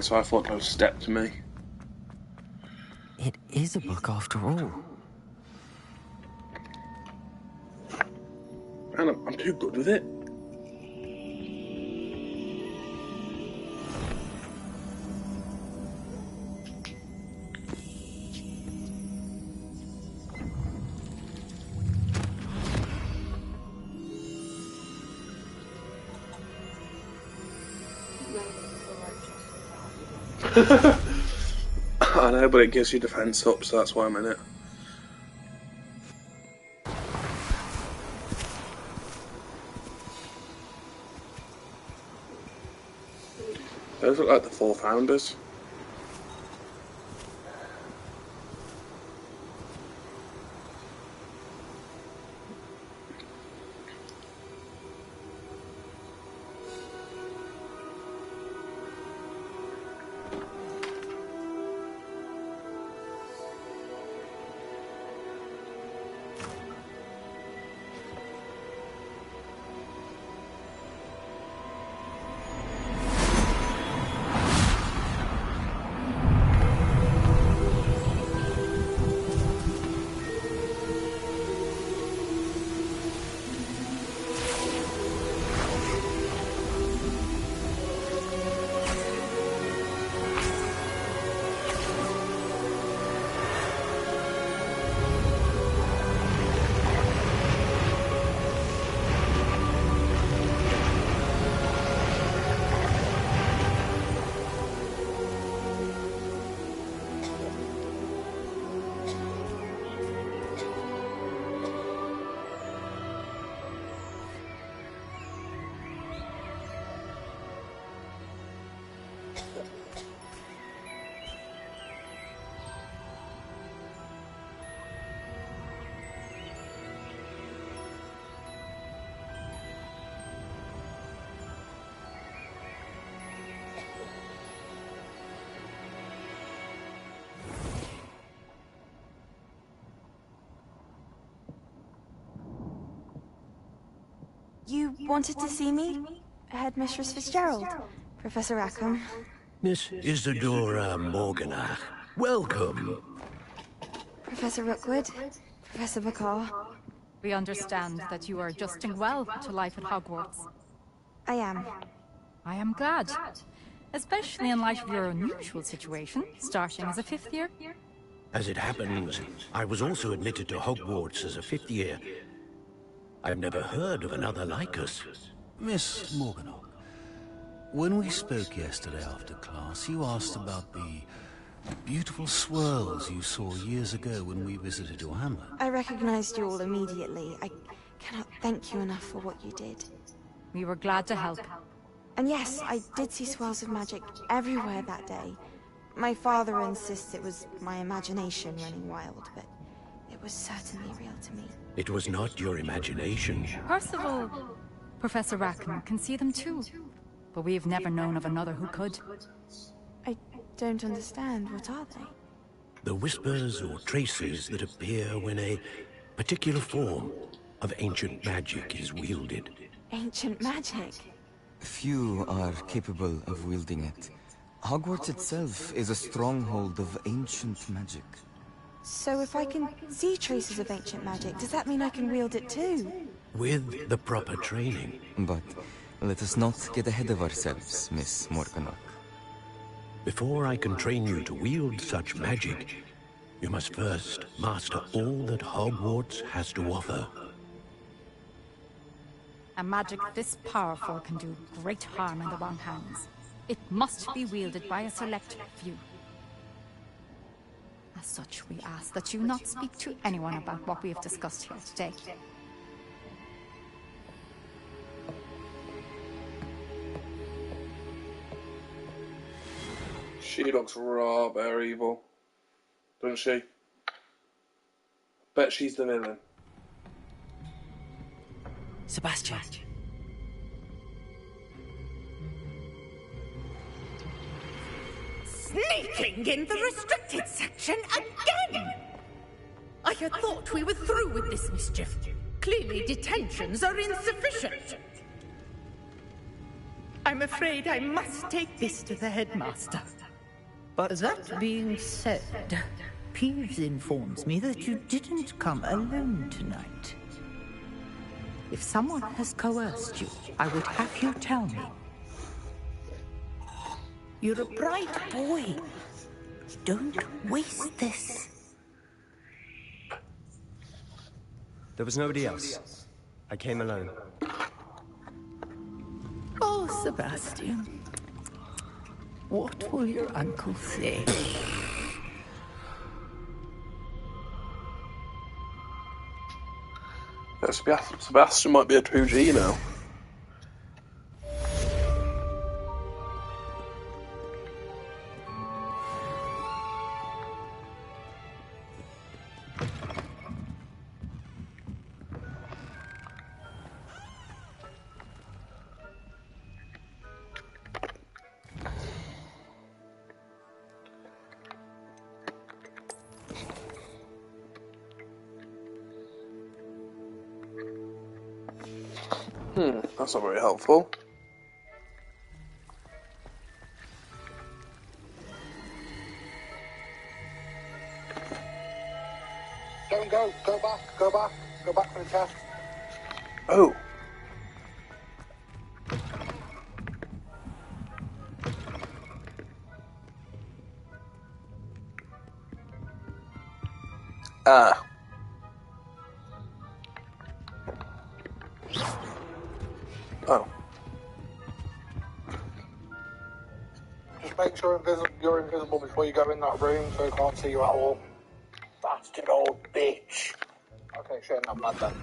So I thought that was a step to me. It is a book after all. And I'm too good with it. I know, but it gives you defense up, so that's why I'm in it. Those look like the 4 founders. You wanted to see me? Headmistress Fitzgerald? Professor Rackham? Miss Isadora Morganach, welcome. Professor Rookwood? Professor Bakar? We understand that you are adjusting well to life at Hogwarts. I am. I am glad. Especially in light of your unusual situation, starting as a 5th year. As it happens, I was also admitted to Hogwarts as a 5th year. I've never heard of another like us. Miss Morganach, when we spoke yesterday after class, you asked about the beautiful swirls you saw years ago when we visited your hamlet. I recognized you all immediately. I cannot thank you enough for what you did. We were glad to help. And yes, I did see swirls of magic everywhere that day. My father insists it was my imagination running wild, but it was certainly real to me. It was not your imagination. Percival, Professor Rackham can see them too. But we've never known of another who could. I don't understand. What are they? The whispers or traces that appear when a particular form of ancient magic is wielded. Ancient magic? Few are capable of wielding it. Hogwarts itself is a stronghold of ancient magic. So if I can see traces of ancient magic, does that mean I can wield it too? With the proper training. But let us not get ahead of ourselves, Miss Morganach. Before I can train you to wield such magic, you must first master all that Hogwarts has to offer. A magic this powerful can do great harm in the wrong hands. It must be wielded by a select few. As such, we ask that you not speak to anyone about what we have discussed here today. She looks rather evil, doesn't she? Bet she's the villain. Sebastian. Sneaking in the restricted section again! I had thought we were through with this mischief. Clearly detentions are insufficient. I'm afraid I must take this to the headmaster. But that being said, Peeves informs me that you didn't come alone tonight. If someone has coerced you, I would have you tell me. You're a bright boy. Don't waste this. There was nobody else. I came alone. Oh, Sebastian. What will your uncle say? Sebastian might be a 2G now. That's not very helpful. Don't go. Go back. Go back. Go back for the test. Oh. Ah. Oh. Just make sure you're invisible before you go in that room so they can't see you at all. Bastard old bitch. Okay, shit, not bad then.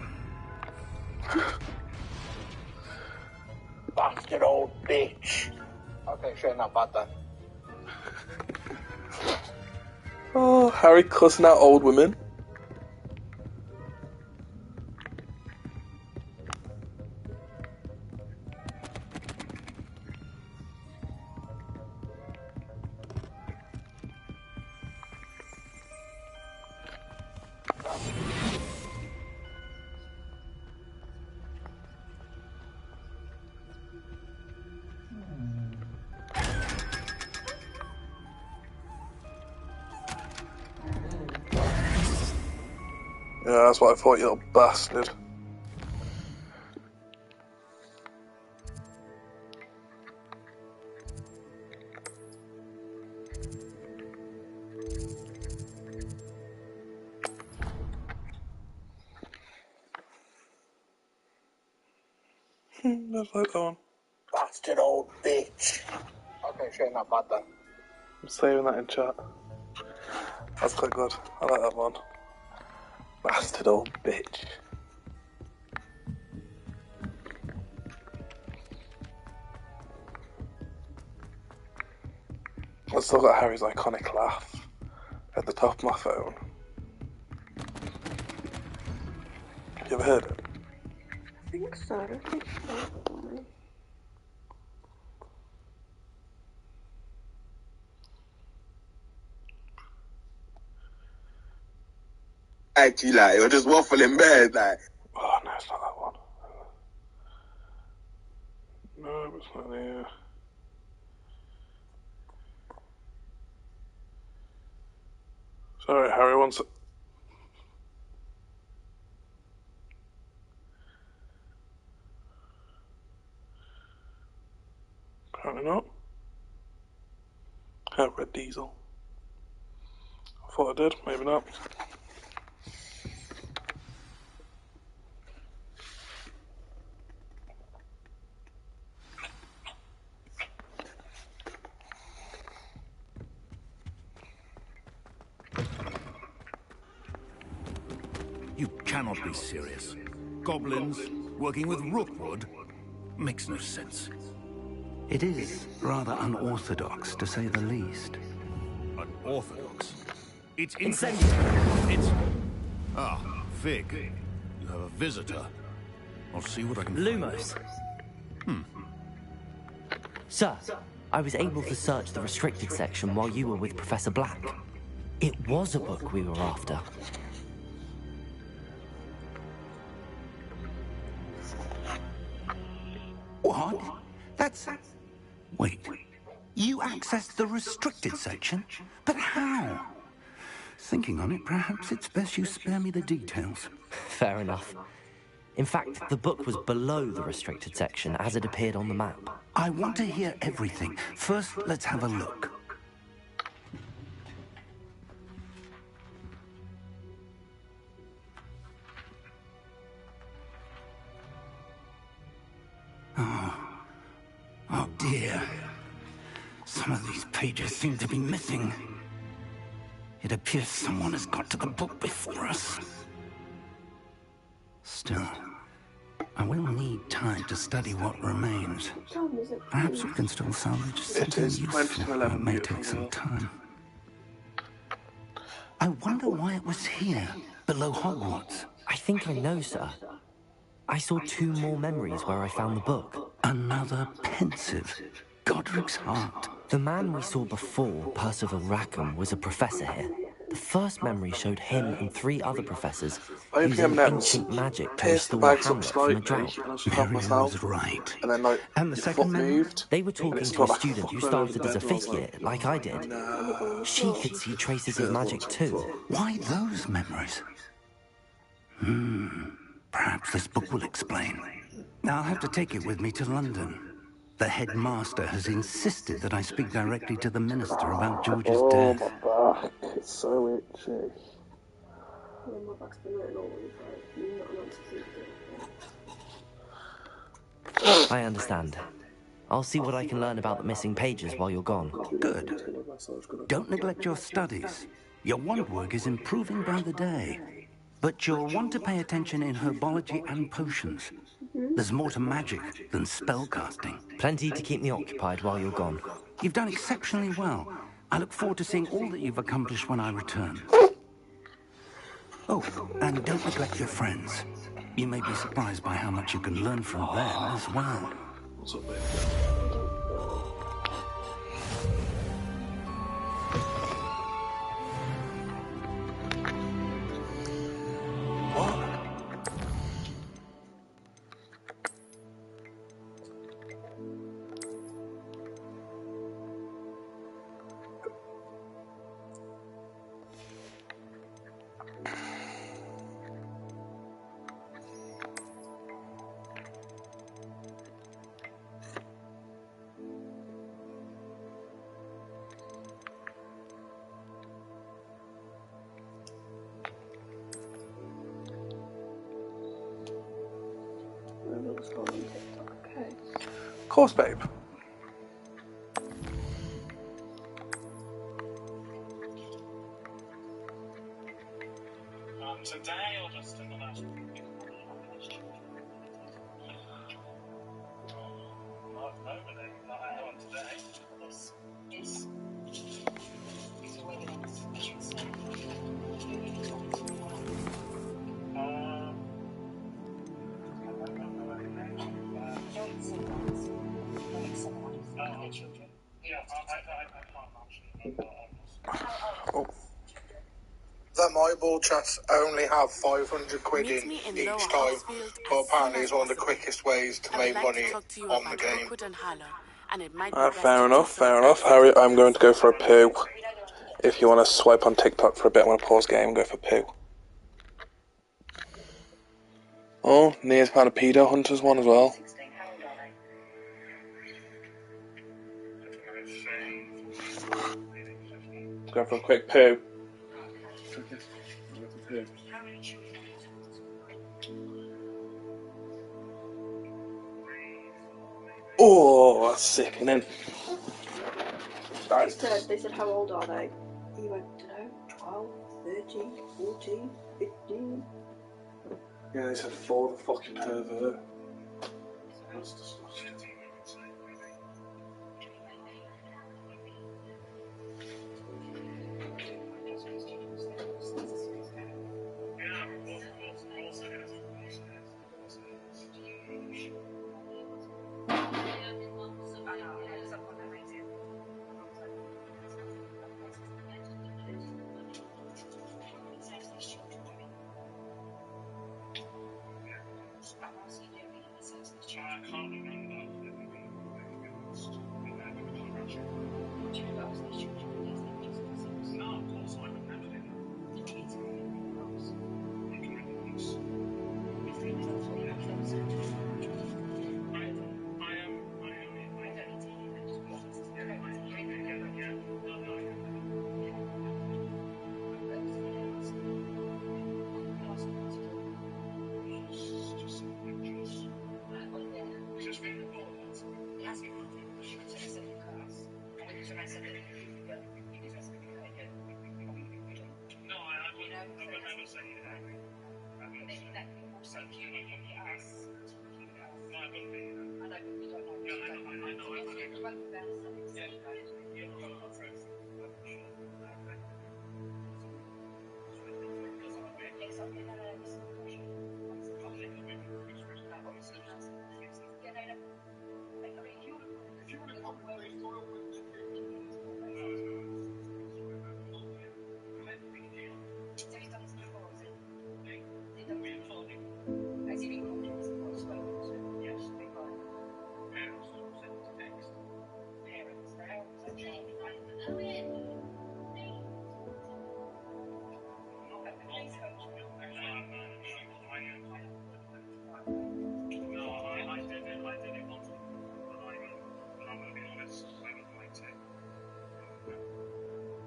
Bastard old bitch. Okay, shit, not bad then. Oh, Harry cussing out old women. Yeah, that's what I thought, you little bastard. Just like that one. Bastard old bitch. Okay, shit, not bad then. I'm saving that in chat. That's quite good. I like that one. Bastard old bitch. I've still got Harry's iconic laugh at the top of my phone. You ever heard it? I think so. I think so. Actually, like, you're just waffling bed, like. Oh, no, it's not that one. No, it's not there. Sorry, Harry wants it. Apparently not. Oh, Red Diesel. I thought I did, maybe not. You cannot be serious. Goblins working with Rookwood makes no sense. It is rather unorthodox, to say the least. Unorthodox? It's incendiary. It's... Ah, Fig. You have a visitor. I'll see what I can Lumos. find. Sir, I was able to search the restricted section while you were with Professor Black. It was a book we were after. What? That's... Wait. You accessed the restricted section? But how? Thinking on it, perhaps it's best you spare me the details. Fair enough. In fact, the book was below the restricted section as it appeared on the map. I want to hear everything. First, let's have a look. Oh dear. Some of these pages seem to be missing. It appears someone has got to the book before us. Still, I will need time to study what remains. Perhaps we can still salvage something useful. It may take some time. I wonder why it was here, below Hogwarts. I think I know, sir. I saw 2 more memories where I found the book. Another pensive. Godric's heart. The man we saw before, Percival Rackham, was a professor here. The first memory showed him and 3 other professors using ancient magic to restore Hamlet from a drought. Miriam was right. And then, like, and the second moved. They were talking to a student who started as a 5th year, like I did. She could see traces of magic too. Why those memories? Perhaps this book will explain. Now I'll have to take it with me to London. The headmaster has insisted that I speak directly to the minister about George's death. Oh, my back. It's so itchy. My back's been written all week, like, not allowed to sleep. I understand. I'll see what I can learn about the missing pages while you're gone. Good. Don't neglect your studies. Your wand work is improving by the day. But you'll want to pay attention in herbology and potions. There's more to magic than spellcasting. Plenty to keep me occupied while you're gone. You've done exceptionally well. I look forward to seeing all that you've accomplished when I return. Oh, and don't neglect your friends. You may be surprised by how much you can learn from them as well. What's up, babe? Of course, babe. Today or just in the last week? Nobody. Not anyone today. This is weddings, I should say. Don't say that. Don't someone for the children. Yeah, I can't actually. That my ball chats only have 500 quid in each time, but apparently it's one of the quickest ways to make money on the game. Fair enough, fair enough. Harry, I'm going to go for a poo. If you want to swipe on TikTok for a bit, I want to pause game and go for poo. Oh, Nia's found a pedo hunters one as well. Go for a quick poo. Oh, that's sickening. They said, how old are they? He went, I don't know, 12, 13, 14, 15. Yeah, they said for the fucking pervert. That's disgusting.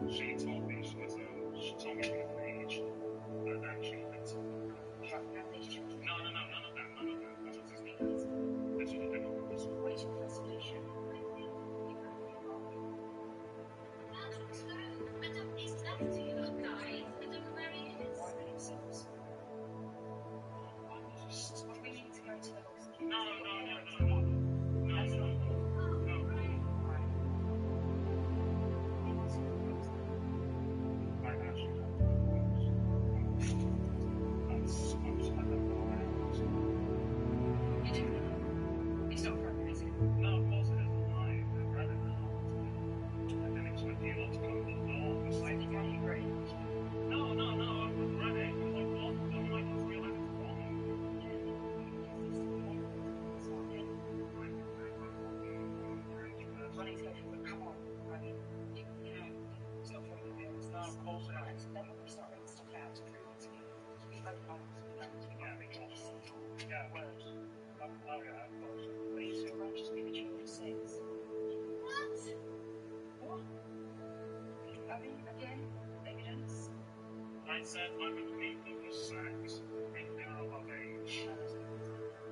She told me she told me her age, and then she went to no, none of that. That's what this means. That's what they want. This waiting for solution. We need to go to the box. No. I said I would meet them for sex if they're above age.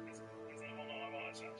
Is that what I said?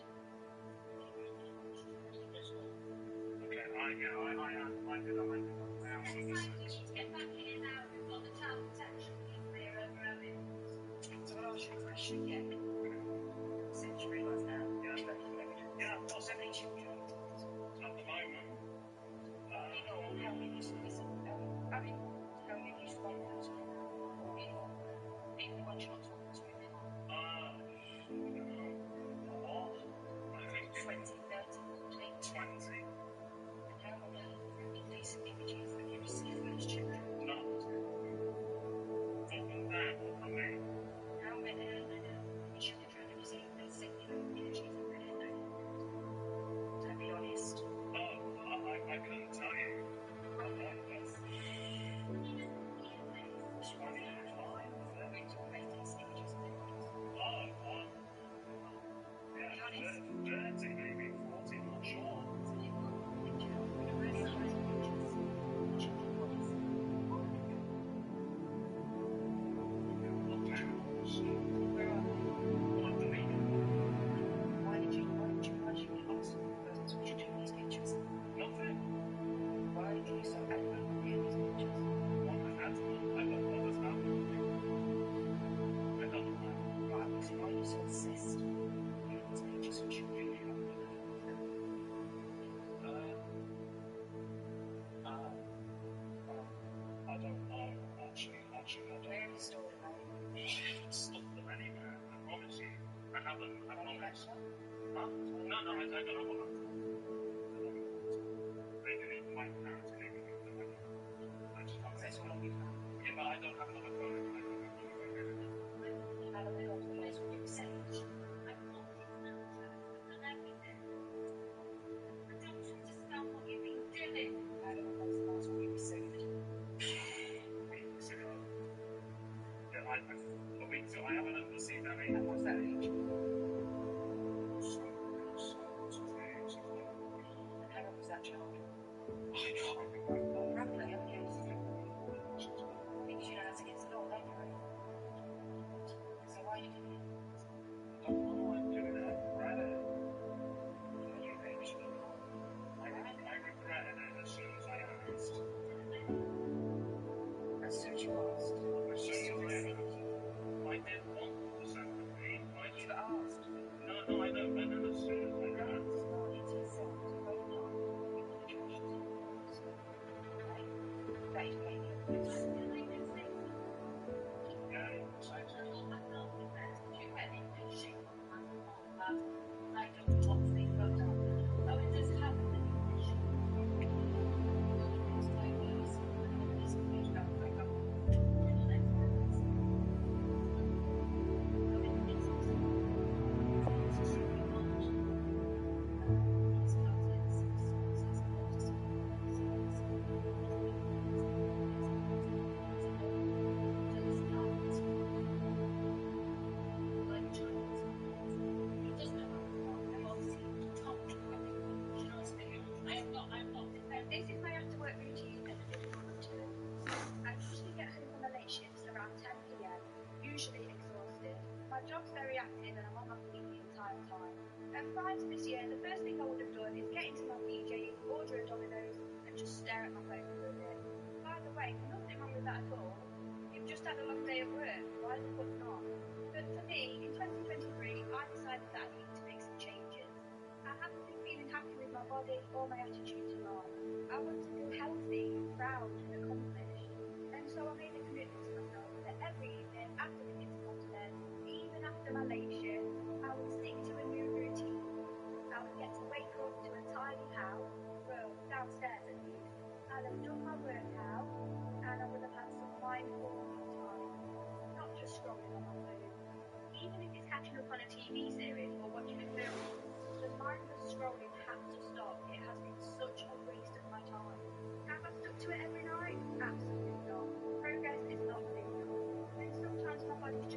Sometimes my body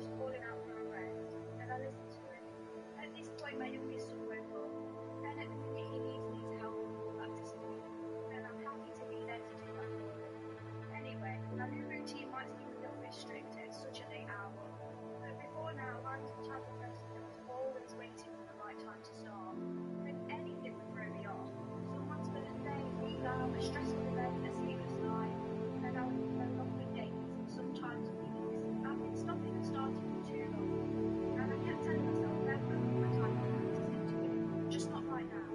stressful event, a sleepless night, and I would go long for days, sometimes weeks. I've been stopping and starting for too long, and I kept telling myself never my time to stick to it, just not right now.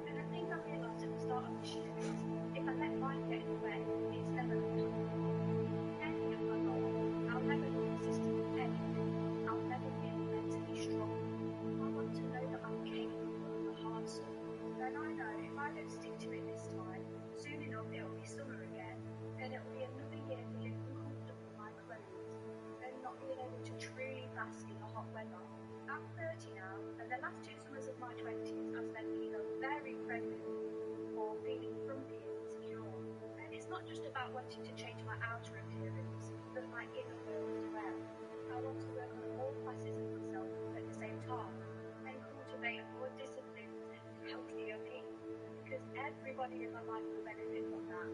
And the thing I realised at the start of this year is, if I let life get in the way, it's never going to happen. Any of my goals, I'll never be consistent with anything. I'll never be mentally strong. I want to know that I'm capable of the hard stuff. And I know if I don't stick to it this time, soon enough it'll be summer again, and it'll be another year feeling uncomfortable in my clothes, and not being able to truly bask in the hot weather. I'm 30 now, and the last 2 summers of my 20s I've spent either very pregnant or feeling grumpy and insecure. And it's not just about wanting to change my outer appearance, but my inner world as well. I want to work on all facets of myself at the same time, and cultivate a more disciplined and healthier me, because everybody in my life will benefit from that.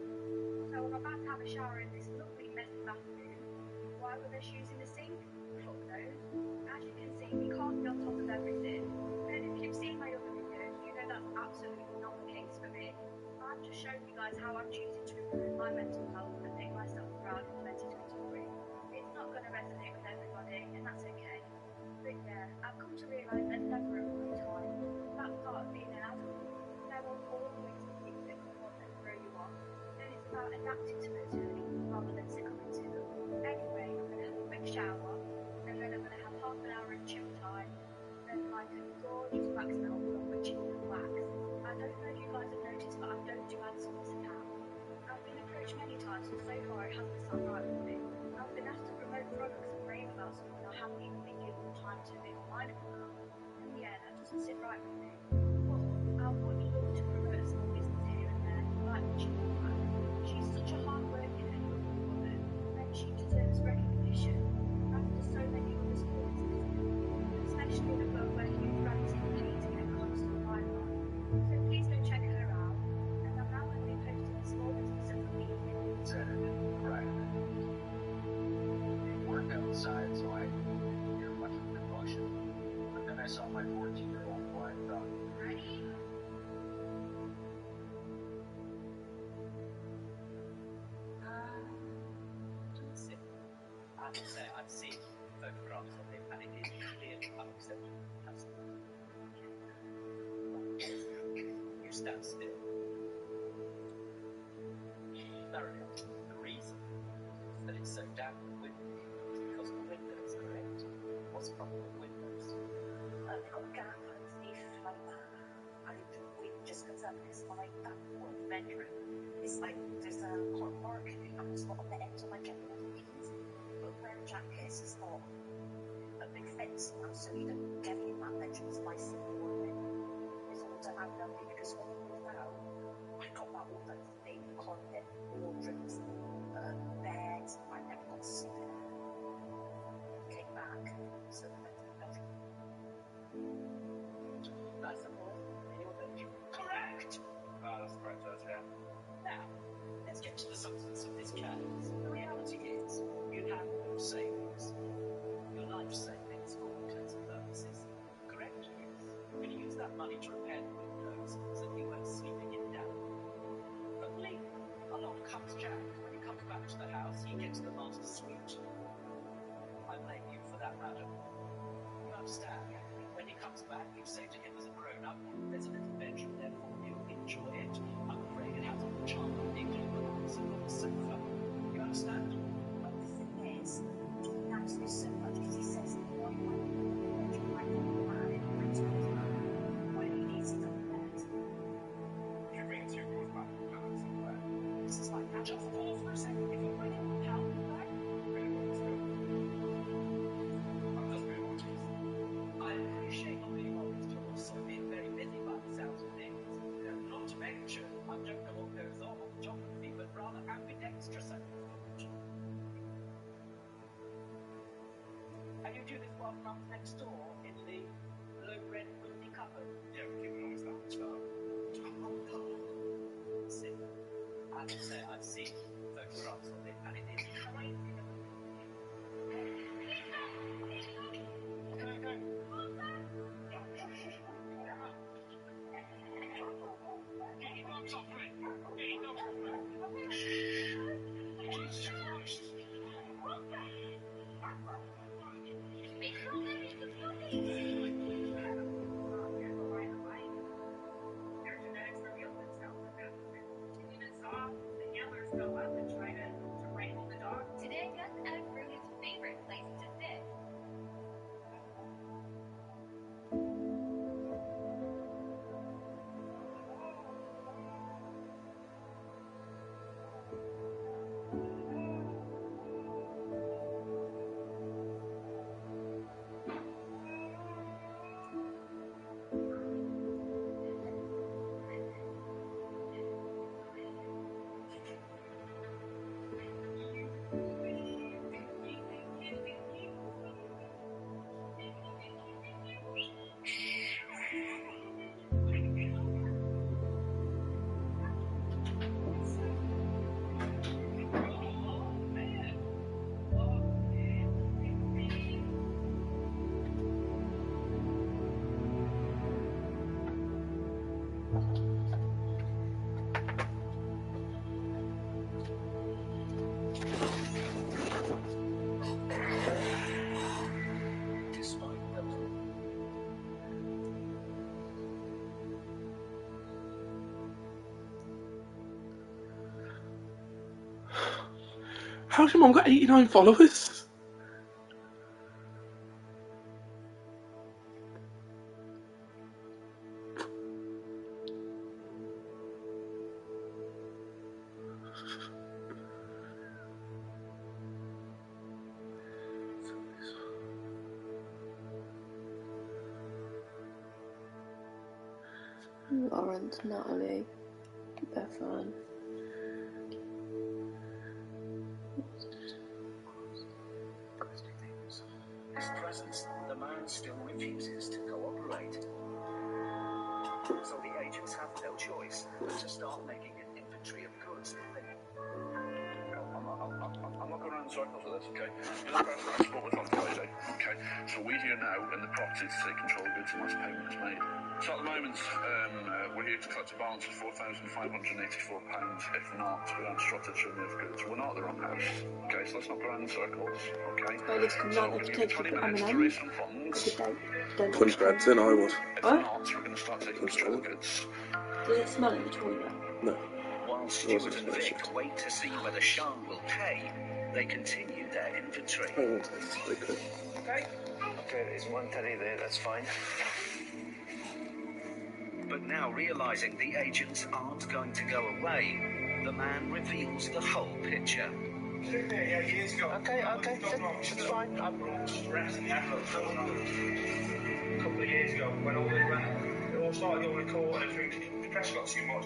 So I'm about to have a shower in this lovely messy bathroom. Why were there shoes in the sink? Fuck knows. As you can see, we can't be on top of everything. And if you've seen my other videos, you know that's absolutely not the case for me. I'm just showing you guys how I'm choosing to improve my mental health and make myself proud in 2023. It's not going to resonate with everybody, and that's okay. But yeah, I've come to realise there's never a right time. That's part of being an adult. There will always be things that come up and throw you off, and it's about adapting to those feelings rather than succumbing to them. Anyway, I'm going to have a quick shower, and then I'm going to have half an hour of chill time, and like a gorgeous wax melt from Witching and Wax. I don't know if you guys have noticed, but I don't do AdSense account. I've been approached many times, and so far it hasn't sounded right with me. I've been asked to promote products and rave about something I haven't even been given time to be online about. And yeah, that doesn't sit right with me. But I would love to promote a small business here and there, like Witching and Wax. She's such a hard-working and lovely woman, and she deserves recognition after so many other small businesses, especially the one where Hugh Grant's painting and constant limelight. So please go check her out. And I'm now going to be posting a small business of the week. Saturday, Friday. We work outside, so I didn't hear much of the promotion. But then I saw my 14-year-old boy and thought, ready? I have to say, I've seen photographs of him, and it is clearly unacceptable. You stand still. Thoroughly. The reason that it's so damp and windy is because of the windows, correct? What's the problem with windows? They've got a gap underneath, like that. And we just comes up, it's like that one bedroom. It's like there's a hot mark on the spot on the end of my jacket. But where the jacket is not a big fence now, so you don't get in that bedroom. It's nice and warm. It's all done out lovely because when we moved out, I got that all done for me, the closet, wardrobes, beds, I never got to sleep in it. Came back, so that's the bedroom. That's the point in your bedroom. Correct! That's correct, yeah. Now, let's get to the substance of this case. The reality is, you have no savings. Your life savings for all intents and purposes. Correct? You're going to use that money to repair the windows so that you won't sleep again down. But later, along comes Jack. When he comes back to the house, he gets the master suite. I blame you for that, madam. You understand? When he comes back, you say to him as a grown-up, there's a little bedroom there for you, enjoy it. I'm afraid it has all the charm of England, but also got the sofa. You understand? Well, the thing is, he likes this so much because he says, why do I need a bedroom like that? It brings me to that. Why do you need to come bed? You bring it to your growth map, somewhere. This is like that. Just pause for a second. If you're ready, how would you like? I appreciate not being honest. You're also being very busy by the sounds of things. Not to mention, I don't know what goes on photography, but rather ambidextrous at the moment. And you do this one month next door in the low-rent windy cupboard? Yeah, we keep it always that much time. See, I can say I've seen photographs of it, and it is crazy. Today, Gus asked for his favorite place to sit. How's your mum got 89 followers? Lawrence, Natalie, they're fine. His presence, the man still refuses to cooperate. So the agents have no choice but to start making an inventory of goods. I'm not going around in circles with this, okay? You're the person I spoke with on Friday, okay? So we're here now in the property to take control of goods unless payment is made. So at the moment, we're here to collect a balance of £4,584. If not, we're instructed to remove goods. We're not at the wrong house, okay? So let's not go around in circles, okay? I just come down we're to going to take give you the 20 minutes to raise some funds. 20 grams in, I would. If not, we're going to start taking control of goods. Does it smell in the toilet? No. While Stuart and Vic wait to see whether Sean will pay, they continue their inventory. Okay, there's one teddy there, that's fine. But now realizing the agents aren't going to go away, the man reveals the whole picture. Okay, that's fine. I'm just resting after a couple of years ago when it all started going to court and everything. The press got too much.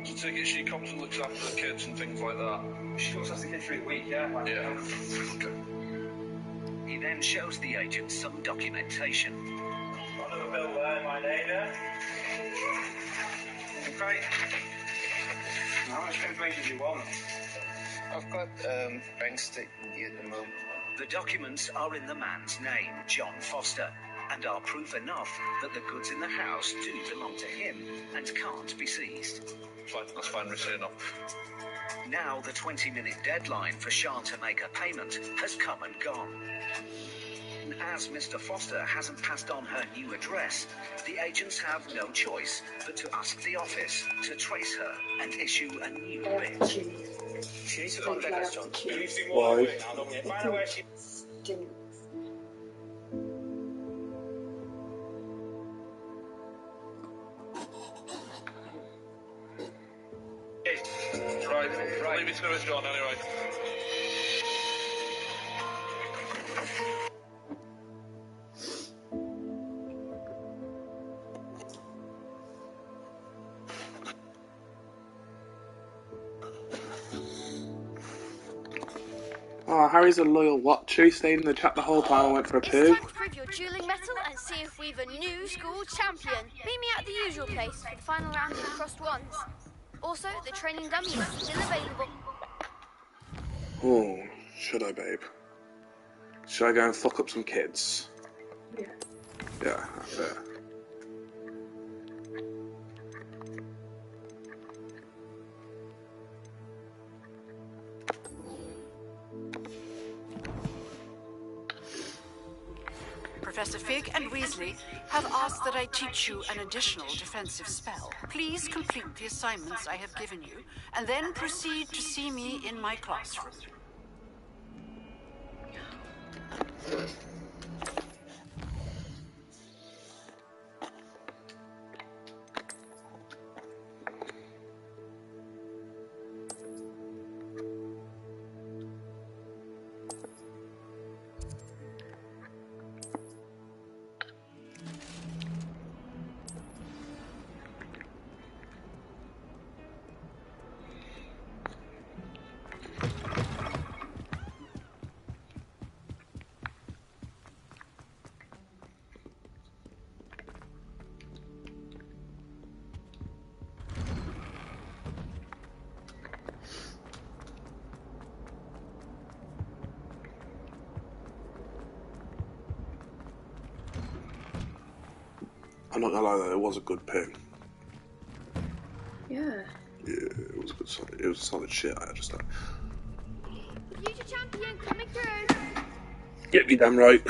So take it she comes and looks after the kids and things like that. She looks after the kids for a week, yeah. Yeah. Okay. He then shows the agents some documentation. Got another bill there, my neighbour. Okay. How much information do you want? I've got bank statement here at the moment. The documents are in the man's name, John Foster, and are proof enough that the goods in the house do belong to him and can't be seized. Fine, that's fine, receipt enough. Now the 20-minute deadline for Sean to make a payment has come and gone. And as Mr. Foster hasn't passed on her new address, the agents have no choice but to ask the office to trace her and issue a new bid. She needs to contact us, John. Why? Find out where she... Right. Leave it to us, John, anyway. Oh, Harry's a loyal watcher. He stayed in the chat the whole time I went for a poo. It's time to prove your dueling mettle and see if we've a new school champion. Meet me at the usual place for the final round of the crossed wands. Also, the training dummy is still available. Oh, should I, babe? Should I go and fuck up some kids? Yeah. Yeah, fair. Professor Fig and Weasley have asked that I teach you an additional defensive spell. Please complete the assignments I have given you, and then proceed to see me in my classroom. I'm not gonna lie though, it was a good pick. Yeah. Yeah, it was a good solid. It was solid shit. I just thought. Future champion coming through. Yep, you damn right.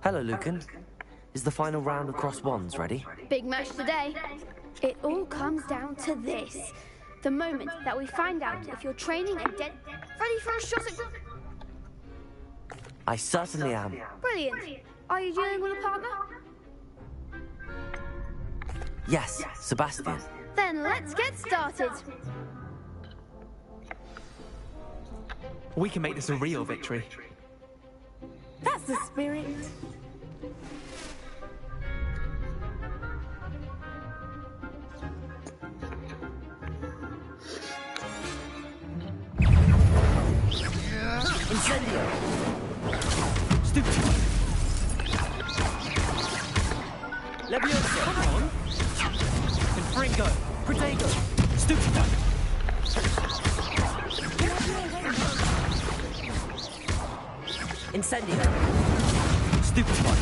Hello, Lucan. Is the final round of Cross Wands ready? Big match today. It all comes down to this. The moment that we find out if you're training and ready for a shot at... I certainly am. Brilliant. Are you dealing with a partner? Yes, Sebastian. Then let's get started. We can make this a real victory. That's the spirit. Incendio! Stupid! Leviosa! Come on! Confringo! Protego! Stupid! Incendio! Stupid one!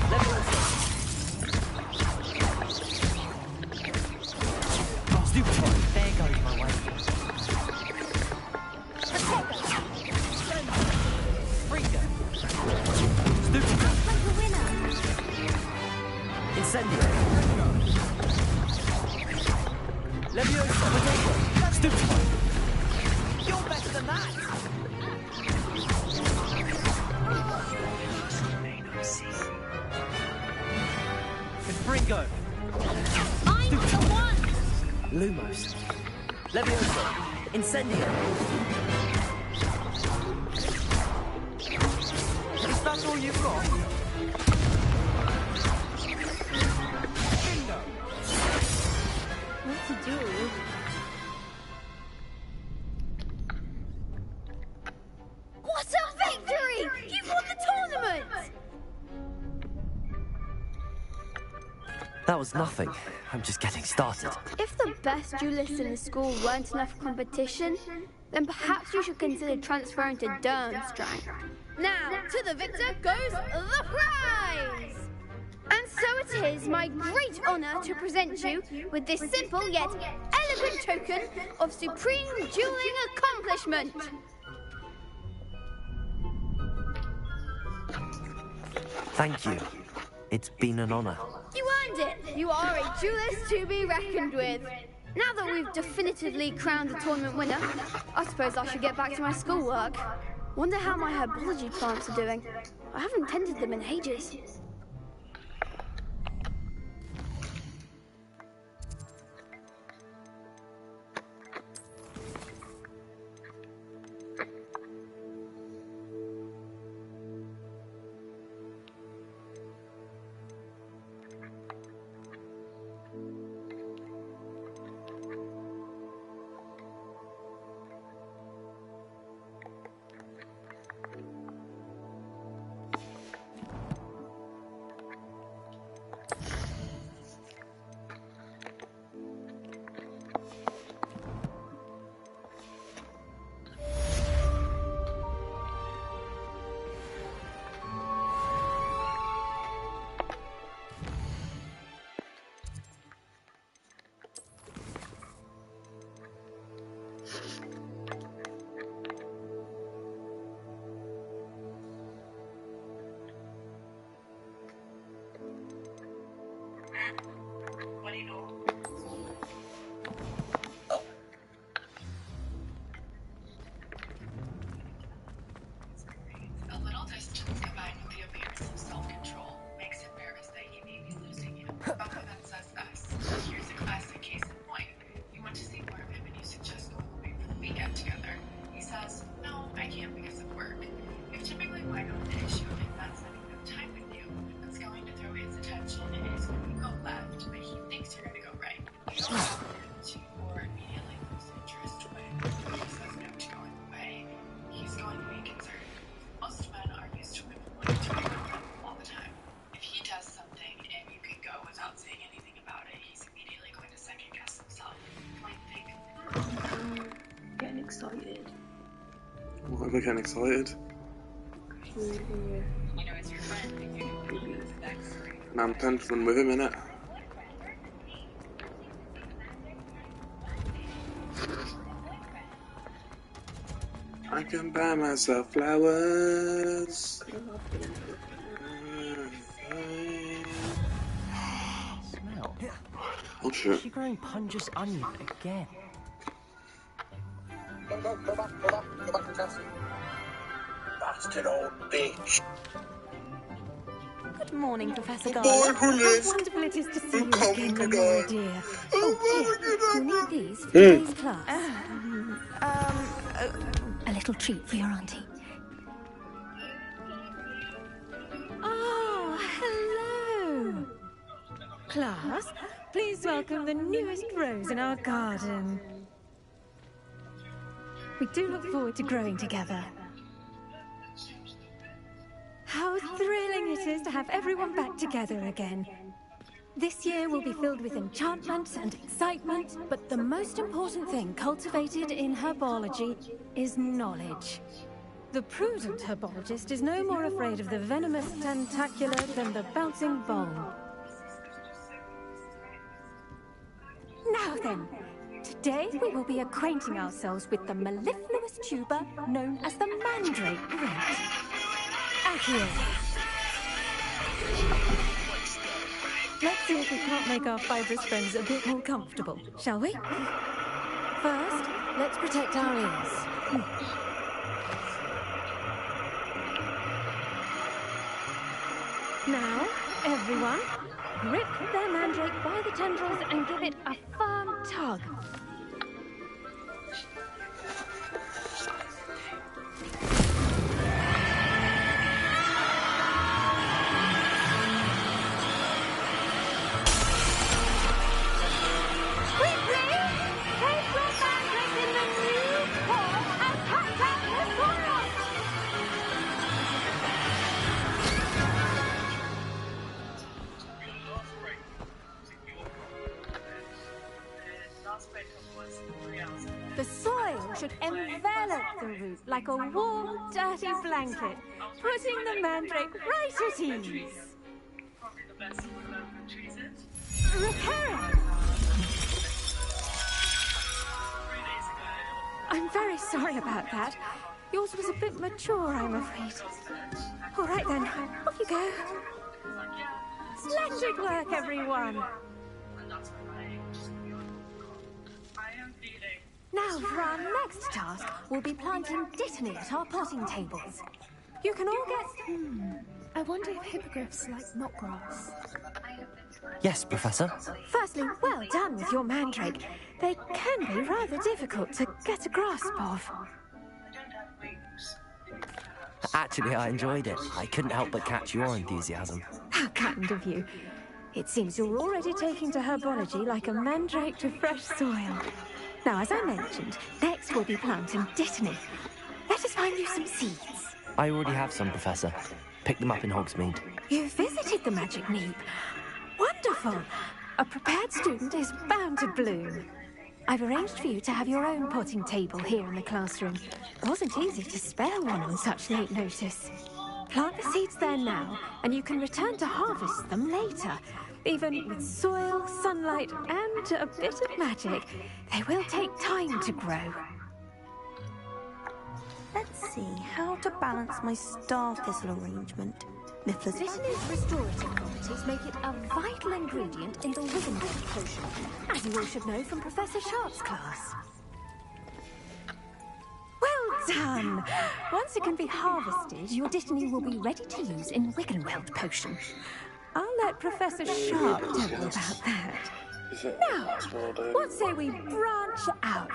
Leviosa! Stupid one! There goes my way. Incendio! Leviosa! Potato! Stupid one! You're better than that! Confringo! I'm the one! Lumos! Leviosa! Incendio! Is that all you've got? What to do? What a victory! You've won the tournament! That was nothing. I'm just getting started. If the best duelists in the school weren't enough for competition, then perhaps you should consider transferring to Durmstrang. Now, to the victor goes the prize! And so it is my great honour to present you with this simple yet elegant token of supreme dueling accomplishment. Thank you. It's been an honour. You earned it! You are a duelist to be reckoned with. Now that we've definitively crowned the tournament winner, I suppose I should get back to my schoolwork. Wonder how my herbology plants are doing. I haven't tended them in ages. I'm getting excited. And I'm planning to run with him, innit? I can buy myself flowers. Smell. Oh shit. Is she growing Punja's onion again? Go back to Cassie. Bastard old bitch. Good morning, Professor Boy, Garland. who lives? How wonderful it is to see you Come again, to my God. dear. Oh, here, you'll need these for today's class. A little treat for your auntie. Oh, hello. Class, please welcome the newest rose in our garden. We do look forward to growing together. How thrilling it is to have everyone back together again. This year will be filled with enchantment and excitement, but the most important thing cultivated in herbology is knowledge. The prudent herbologist is no more afraid of the venomous tentacular than the bouncing bulb. Now then, today we will be acquainting ourselves with the mellifluous tuber known as the mandrake root. Accio. Let's see if we can't make our fibrous friends a bit more comfortable, shall we? First, let's protect our ears. Now, everyone, grip their mandrake by the tendrils and give it a firm tug. The soil should envelop the root like a warm, dirty blanket, putting the mandrake right at ease. Repairing! I'm very sorry about that. Yours was a bit mature, I'm afraid. All right then, off you go. Splendid work, everyone. Now, for our next task, we'll be planting dittany at our potting tables. You can all get... I wonder if hippogriffs like knotgrass. Yes, Professor. Firstly, well done with your mandrake. They can be rather difficult to get a grasp of. Actually, I enjoyed it. I couldn't help but catch your enthusiasm. How kind of you. It seems you're already taking to herbology like a mandrake to fresh soil. Now, as I mentioned, next we'll be planting dittany. Let us find you some seeds. I already have some, Professor. Picked them up in Hogsmeade. You visited the Magic Neep. Wonderful. A prepared student is bound to bloom. I've arranged for you to have your own potting table here in the classroom. It wasn't easy to spare one on such late notice. Plant the seeds there now, and you can return to harvest them later. Even with soil, sunlight, and a bit of magic, they will take time to grow. Let's see how to balance my star thistle arrangement. Mifflin's Dittany's restorative qualities make it a vital ingredient in the Wiggenweld potion, as you all should know from Professor Sharp's class. Well done! Once it can be harvested, your dittany will be ready to use in Wiggenweld potion. I'll let Professor Sharp tell you about that. Now, what say we branch out?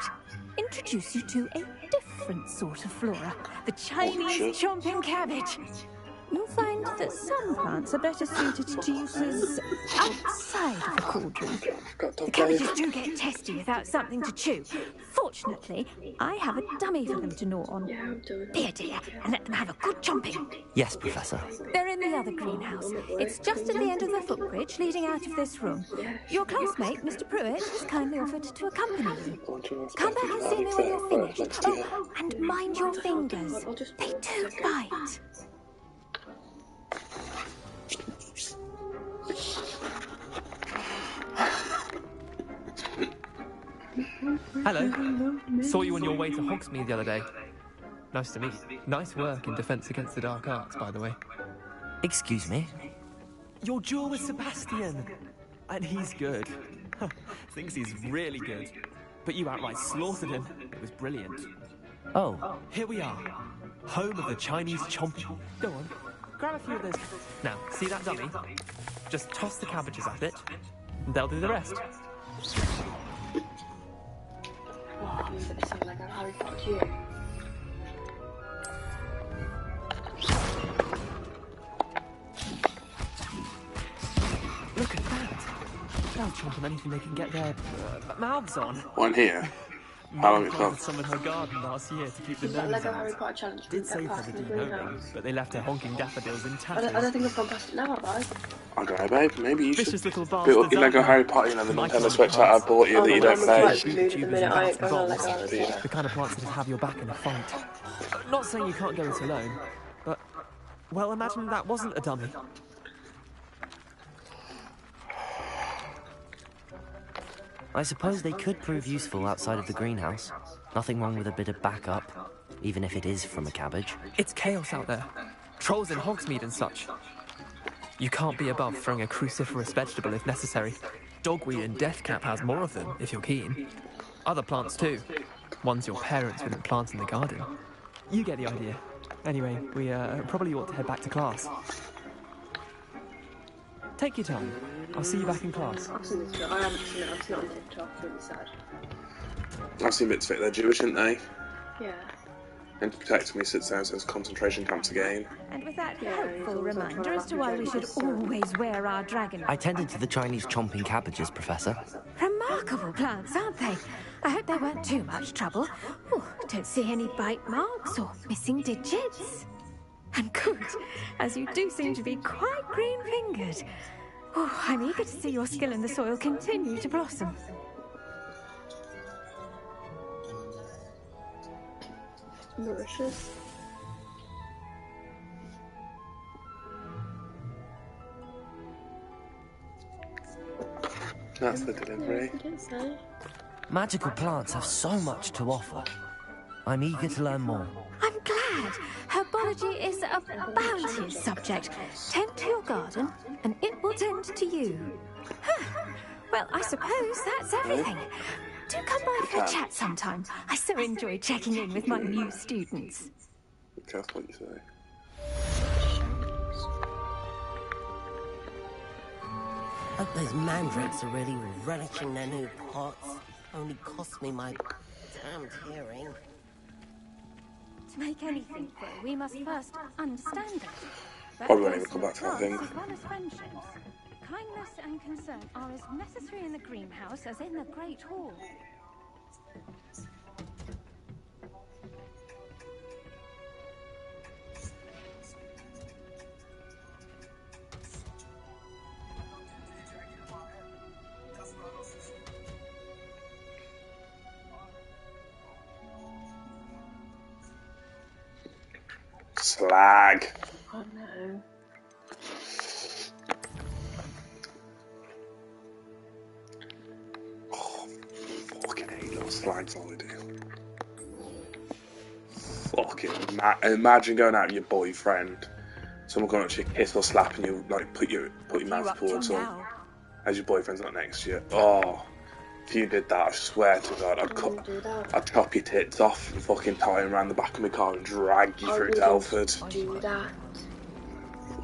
Introduce you to a different sort of flora, the Chinese chomping cabbage. you'll find that some plants are better suited to uses outside of the cauldron. The cabbages do get testy without something to chew. Fortunately, I have a dummy for them to gnaw on. There, dear, and let them have a good chomping. Yes, Professor. They're in the other greenhouse. It's just at the end of the footbridge leading out of this room. Your classmate, Mr. Pruitt, has kindly offered to accompany you. Come back and see me when you're finished. Oh, and mind your fingers. They do bite. Hello. Saw you on your way to Hogsmeade the other day. Nice to meet you. Nice work in Defense Against the Dark Arts, by the way. Excuse me? Your duel with Sebastian. And he's good. Thinks he's really good. But you outright slaughtered him. It was brilliant. Oh. Here we are. Home of the Chinese chomping. Go on. Grab a few of those. Now, see that dummy? Just toss the cabbages at it. And they'll do the rest. Wow, it sounds like a Harry Potter too. Look at that. They'll chomp on anything they can get their mouths on. One here. How long it took? Some in her garden last year to keep the That gnomes Lego out. Harry Potter challenge Did save her past the in the dehoming, greenhouse. but they left her honking daffodils in I tatters. don't think I've gone past it now, have I? I don't know, babe. Maybe you Vicious should little build up bastards, your Lego aren't Harry they? Potter, you know, the Michael Nintendo Switch that I bought you that you don't play. The minute I ain't going on Lego Harry Potter. The kind of plants that have your back in a fight. Not saying you can't go it alone, but, well, imagine that wasn't a dummy. I suppose they could prove useful outside of the greenhouse. Nothing wrong with a bit of backup, even if it is from a cabbage. It's chaos out there. Trolls in Hogsmeade and such. You can't be above throwing a cruciferous vegetable if necessary. Dogweed and deathcap has more of them, if you're keen. Other plants too. Ones your parents wouldn't plant in the garden. You get the idea. Anyway, we probably ought to head back to class. Take your time. I'll see you back in class. I've seen this, but I haven't seen it. I've seen it on TikTok. It's really sad. I've seen bits of it. They're Jewish, aren't they? Yeah. And to protect me, sits down says concentration camps again. And with that helpful reminder as to why we should always wear our dragon. I tended to the Chinese chomping cabbages, Professor. Remarkable plants, aren't they? I hope they weren't too much trouble. Oh, don't see any bite marks or missing digits. And good, as you do seem to be quite green-fingered. Oh, I'm eager to see your skill in the soil continue to blossom. Mauritius. That's the delivery. Magical plants have so much to offer. I'm eager to learn more. I'm glad. Herbology is a bounteous subject. Tend to your garden, and it will tend to you. Well, I suppose that's everything. Do come by for a chat sometime. I so enjoy checking in with my new students. That's what you say. Hope those mandrakes are really relishing their new pots. Only cost me my damned hearing. To make anything grow, we must first understand it. Probably won't even come back to that thing. As well as friendships, kindness and concern are as necessary in the greenhouse as in the Great Hall. Slag. Oh no. Oh, fucking hate those slags all they do. Fucking imagine going out with your boyfriend, someone going up to you, kiss or slapping you, like put your mouth towards them as your boyfriend's not next to you. Oh, if you did that, I swear to God, I'd chop your tits off and fucking tie them around the back of my car and drag you through to Telford. Do that.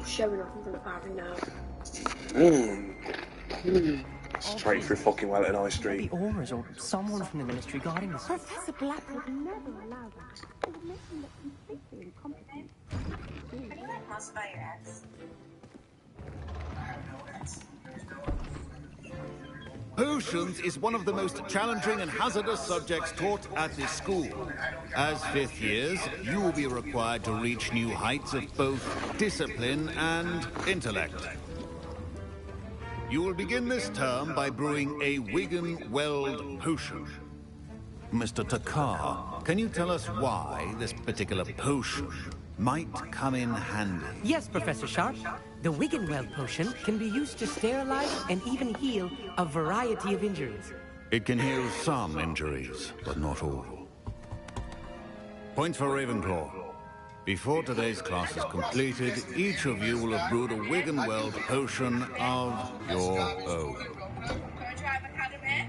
Showing off in front of Harry now. Straight through fucking Wellington High Street. The Aurors or someone from the ministry guarding this. Professor Black would never allow that. It would make him look completely incompetent. most about your ex? Potions is one of the most challenging and hazardous subjects taught at this school. As fifth years, you will be required to reach new heights of both discipline and intellect. You will begin this term by brewing a Wigan-Weld potion. Mr. Takar, can you tell us why this particular potion might come in handy? Yes, Professor Sharp. The Wigan-Weld potion can be used to sterilize and even heal a variety of injuries. It can heal some injuries, but not all. Points for Ravenclaw. Before today's class is completed, each of you will have brewed a Wigan-Weld potion of your own.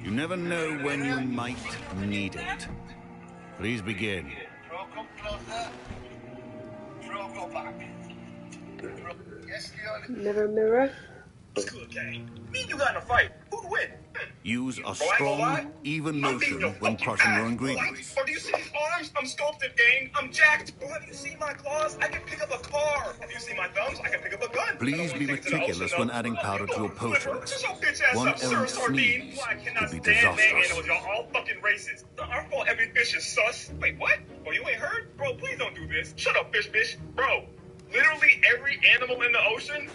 You never know when you might need it. Please begin. Mirror, mirror. Okay. Me and you got in a fight. Who'd win? Use a strong, even motion when crushing your ingredients. Bro, do you see these arms? I'm sculpted, gang. I'm jacked. Bro, have you seen my claws? I can pick up a car. Have you seen my thumbs? I can pick up a gun. Please be meticulous when adding powder to your potions. One errant sneeze could be disastrous. Y'all all fucking racist. Our fault every fish is sus. Wait, what? Oh, you ain't heard? Bro, please don't do this. Shut up, fish bitch. Bro, literally every animal in the ocean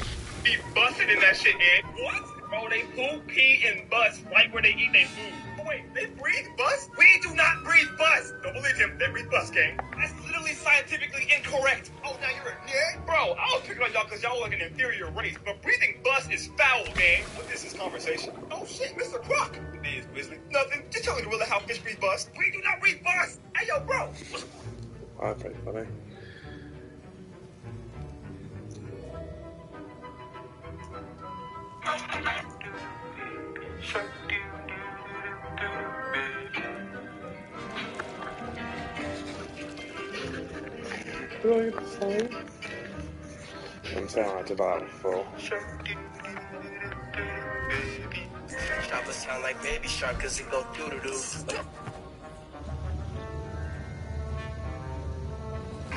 be busted in that shit, man. What? Bro, they poop, pee, and bust right where they eat their food. Wait, they breathe bust? We do not breathe bust. Don't believe him. They breathe bust, gang. That's literally scientifically incorrect. Oh, now you're a nerd? Bro, I was picking on y'all because y'all like an inferior race, but breathing bust is foul, gang. What is this conversation? Oh, shit, Mr. Croc. What is Weasley? Nothing. Just tell the gorilla how fish breathe bust. We do not breathe bust. Hey, yo, bro. That's pretty funny. I'm saying I did that before. Stop us sound like Baby Shark cause it go doo-doo-doo.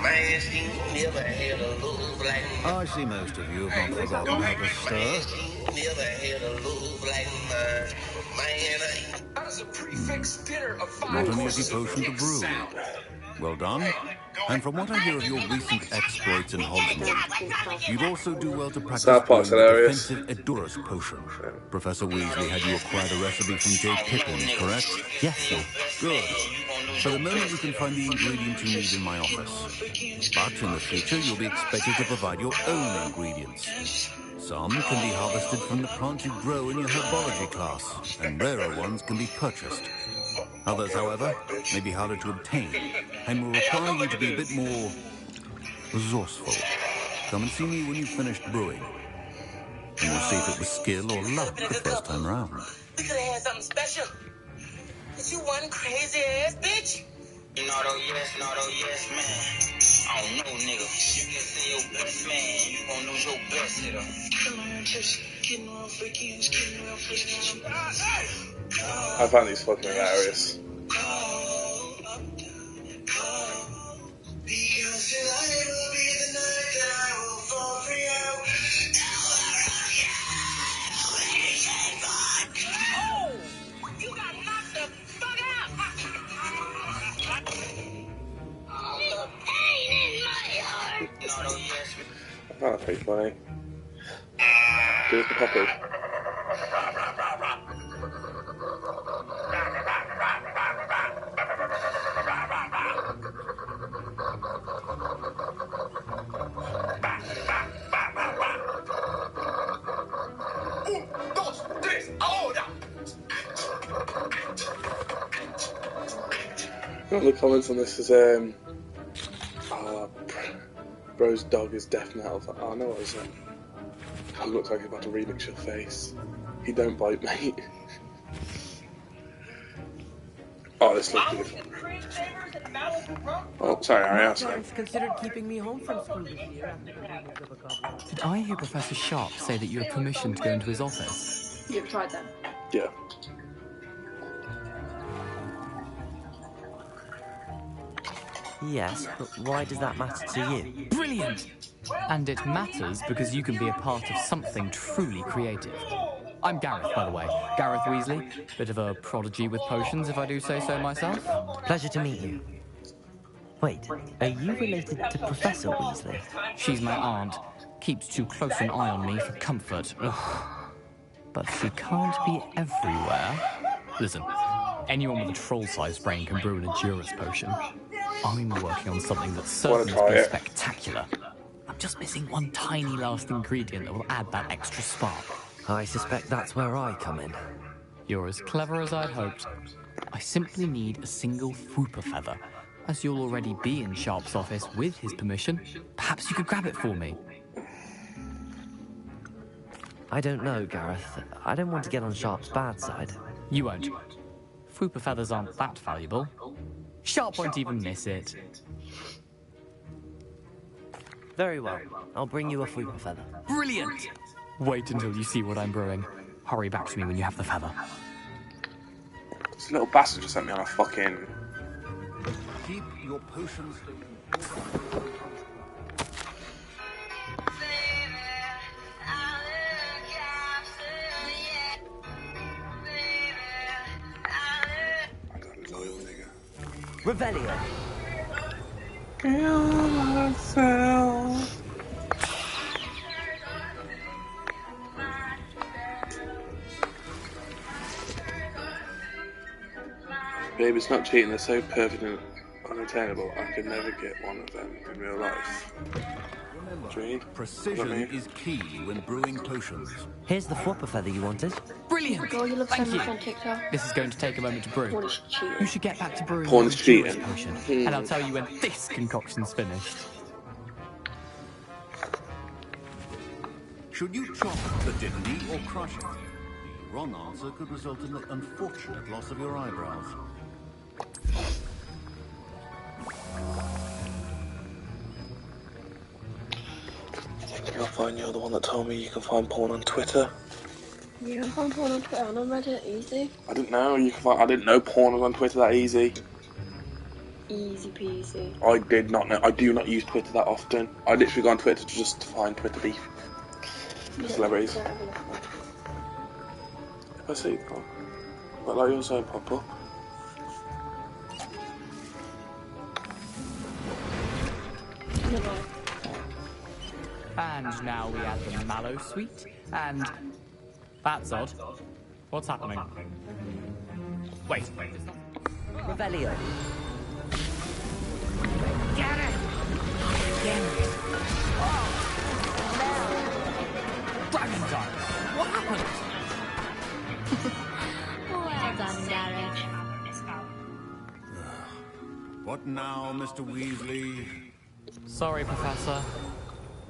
Man, she never had a love like mine. I see most of you have not forgotten how to stir. Never had a love like mine. Man, As a prefix dinner of 5 Not an courses easy of potion to dick brew. sound. Well done. And from what I hear of your recent exploits in Hogsmeade, you'd also do well to practice South Park's brewing the hilarious. defensive Edurus potion. Professor Weasley had you acquire the recipe from Jake Pippin, correct? Yes, sir. Good. For the moment, you can find the ingredients you need in my office. But in the future, you'll be expected to provide your own ingredients. Some can be harvested from the plants you grow in your herbology class, and rarer ones can be purchased. Others, however, may be harder to obtain, and will require you to be a bit more resourceful. Come and see me when you've finished brewing, and we'll see if it was skill or luck the first time round. we could have had something special. But you one crazy ass bitch. Not oh yes, man. I don't know, nigga. You can say your best man, you gon' lose your best hitter. I find these fucking hilarious. You got knocked the fuck out. Pain in my heart. I find that pretty funny. Do it for Poppy. One of the comments on this is, bro's dog is deaf metal. Oh, I know what I said. It looks like he's about to remix your face. He don't bite, mate. Oh, this looks beautiful. Oh, sorry, Harry, asked me. Considered keeping me home from school this year. Did I hear Professor Sharp say that you had permission to go into his office? You've tried that. Yeah. Yes, but why does that matter to you? Brilliant! And it matters because you can be a part of something truly creative. I'm Gareth, by the way. Gareth Weasley. Bit of a prodigy with potions, if I do say so myself. Pleasure to meet you. Wait, are you related to Professor Weasley? She's my aunt. Keeps too close an eye on me for comfort. Ugh. But she can't be everywhere. Listen, anyone with a troll-sized brain can brew an Endurus potion. I'm working on something that's certain to be spectacular. I'm just missing one tiny last ingredient that will add that extra spark. I suspect that's where I come in. You're as clever as I'd hoped. I simply need a single Fwooper feather. As you'll already be in Sharp's office with his permission, perhaps you could grab it for me. I don't know, Gareth. I don't want to get on Sharp's bad side. You won't. Fwooper feathers aren't that valuable. Sharp won't even miss it. Very well. I'll bring you a Fwooper feather. Brilliant! Wait until you see what I'm brewing. Hurry back to me when you have the feather. This little bastard just sent me on a fucking... Keep your potions... Revelio. Kill myself. Babe, it's not cheating. They're so perfect and unattainable. I could never get one of them in real life. Remember, precision is key when brewing potions. Here's the Fwooper feather you wanted. Brilliant! Thank you. This is going to take a moment to brew. You should get back to brewing your Endurus potion, and I'll tell you when this concoction's finished. Should you chop the divinity or crush it? The wrong answer could result in the unfortunate loss of your eyebrows. You'll find you're the one that told me you can find porn on Twitter. You can find porn on Twitter and on Reddit easy. I didn't know you can find. I didn't know porn was on Twitter that easy. Easy peasy. I did not know. I do not use Twitter that often. I literally go on Twitter to just find Twitter beef. Celebrities. If I see that, but like you're saying, pop up. And now we add the mallow sweet, and... That's odd. What's happening? Wait. Revelio. Get it! Damn it! Oh. Dragon time! What happened? Well done, Gareth. What now, Mr. Weasley? Sorry, Professor.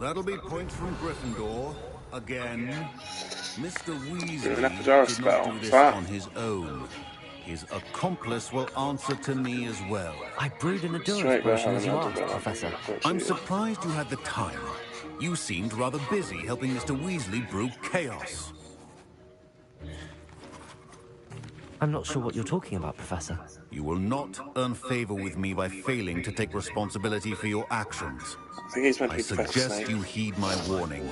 That'll be points from Gryffindor. Again. Mr. Weasley did not do this on his own. His accomplice will answer to me as well. I brewed an Endurus potion as you asked, Professor. I'm surprised you had the time. You seemed rather busy helping Mr. Weasley brew chaos. I'm not sure what you're talking about, Professor. You will not earn favor with me by failing to take responsibility for your actions. I suggest you heed my warning.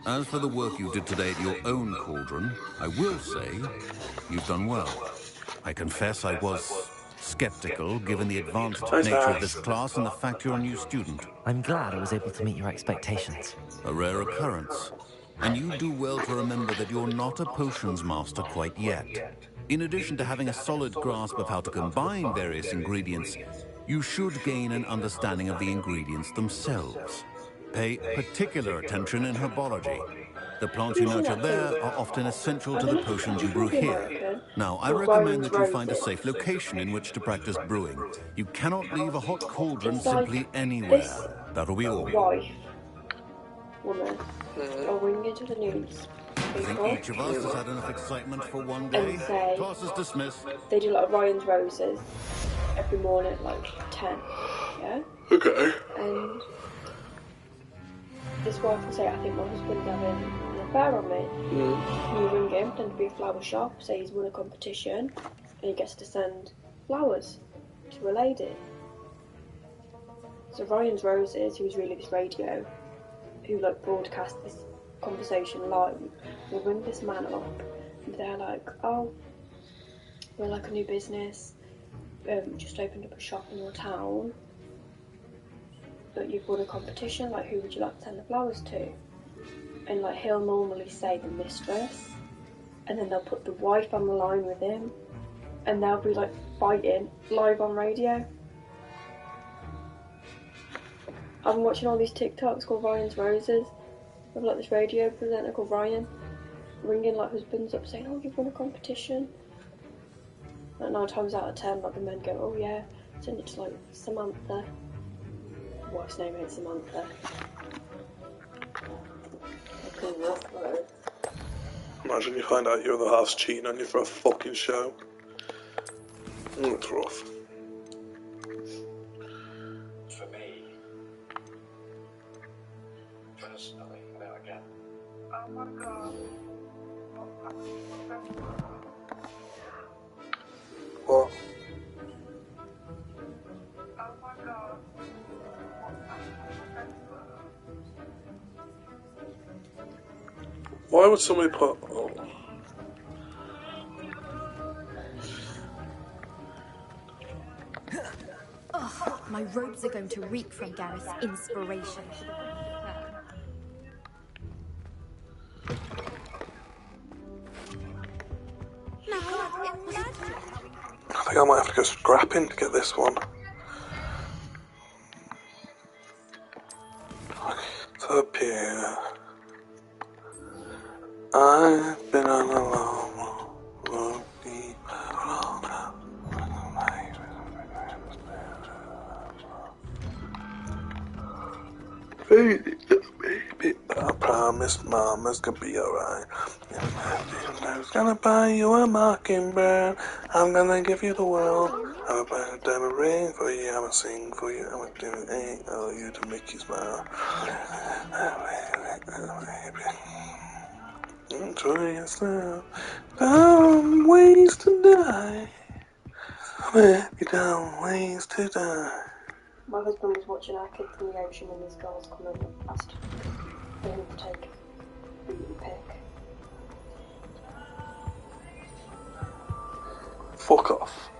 As for the work you did today at your own cauldron, I will say you've done well. I confess I was skeptical, given the advanced nature of this class and the fact you're a new student. I'm glad I was able to meet your expectations. A rare occurrence. And you do well to remember that you're not a potions master quite yet. In addition to having a solid grasp of how to combine various ingredients, you should gain an understanding of the ingredients themselves. Pay particular attention in herbology. The plants you nurture there are often essential to the potions you brew here. Now, I recommend that you find a safe location in which to practice brewing. You cannot leave a hot cauldron simply anywhere. That'll be all. Wife, woman, I'll ring you to the news. I think each of us has had enough excitement for one day. And say, Class is dismissed. They do like Ryan's Roses every morning at like 10. Yeah? Okay. And this wife will say, I think my husband's having an affair on me. You ring him, pretend to be a flower shop, say he's won a competition, and he gets to send flowers to a lady. So Ryan's Roses, who's really this radio, who like broadcast this conversation live, will ring this man up, and they're like, "Oh, we're like a new business, just opened up a shop in your town, but you've won a competition. Like, who would you like to send the flowers to?" And like he'll normally say the mistress, and then they'll put the wife on the line with him, and they'll be like fighting live on radio. I've been watching all these TikToks called Ryan's Roses of like this radio presenter called Ryan ringing like husbands up saying, "Oh, you've won a competition." Like 9 times out of 10, like the men go, "Oh yeah, send it to like Samantha." The wife's name ain't Samantha. Imagine you find out your other half's cheating on you for a fucking show. It's rough. For me, personally, now again. Oh my god. What? Oh my god. Why would somebody put... Oh. Oh, my robes are going to reek from Gareth's inspiration. I think I might have to go scrapping to get this one. It's up here. I've been on a long road, deep baby, I promised Mama's gonna be alright. I was gonna buy you a mockingbird. I'm gonna give you the world. I'm gonna buy a diamond ring for you. I'm gonna sing for you. I'm gonna do anything for you to make you smile. Enjoy yourself. Don't ways to die. You don't ways to die. My husband was watching our kids in the ocean and these girls come in and asked for him to take a beauty pic. Fuck off.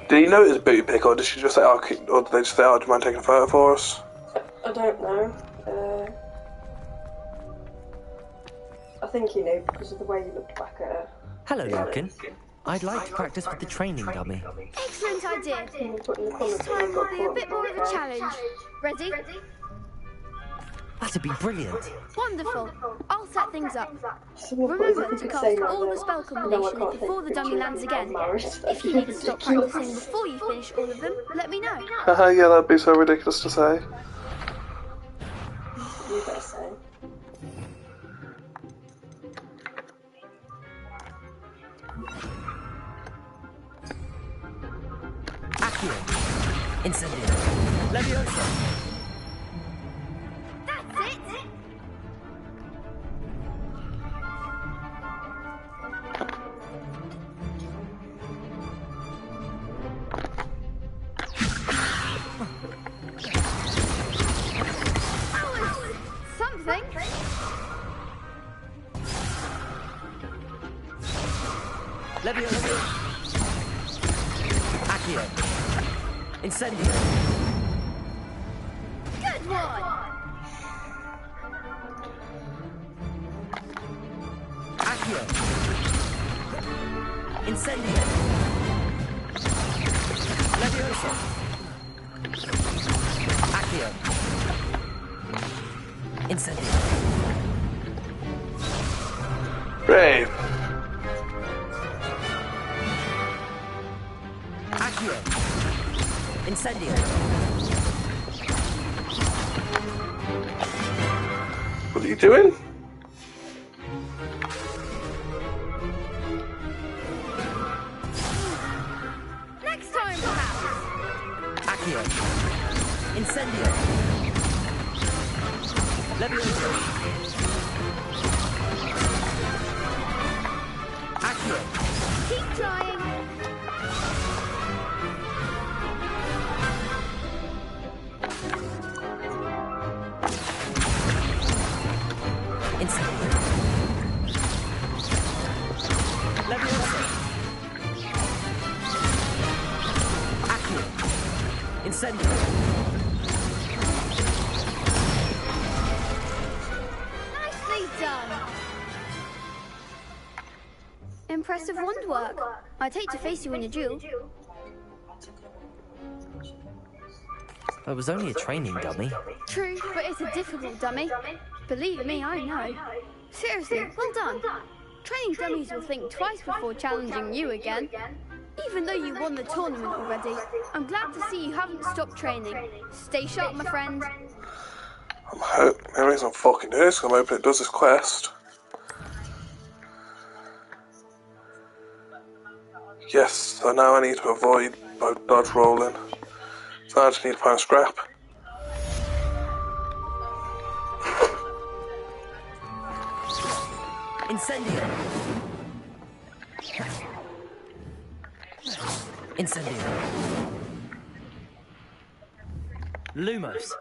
Did he know it was a beauty pic, or did she just say, "Oh," or did they just say, "Oh, do you mind taking a photo for us?" I don't know. I think he knew because of the way he looked back at her. Hello, Lucan. I'd like to practice with the training dummy. Excellent idea. This time will be a bit more of a challenge. Ready? That'd be brilliant. Wonderful. I'll set things up. Remember to cast all the spell combinations before the dummy lands again. If you need to stop practicing before you finish all of them, let me know. Haha, yeah, that'd be so ridiculous to say. You better say. Accio. Incendio. Leviosa. That's it! Something! Leviosa. Accio. Incendio. Good one! Accio. Incendio. Leviosa. Accio. Incendio. Brave. Accio. Incendio. What are you doing? Next time, perhaps! Accio. Incendio. Leviosa. Keep trying. Incendio. Nicely done. Impressive wand work. I'd hate to face you in a duel. I was only a training dummy. True, but it's a difficult dummy. Believe me, I know. Seriously, well done. Training dummies will think twice before challenging you again. Even though you won the tournament already, I'm glad to see you haven't stopped training. Stay sharp, my friend. The reason I'm fucking doing this is I'm hoping it does this quest. Yes, so now I need to avoid both dodge rolling. So I just need to find a scrap. Incendio. Incendio. Lumos.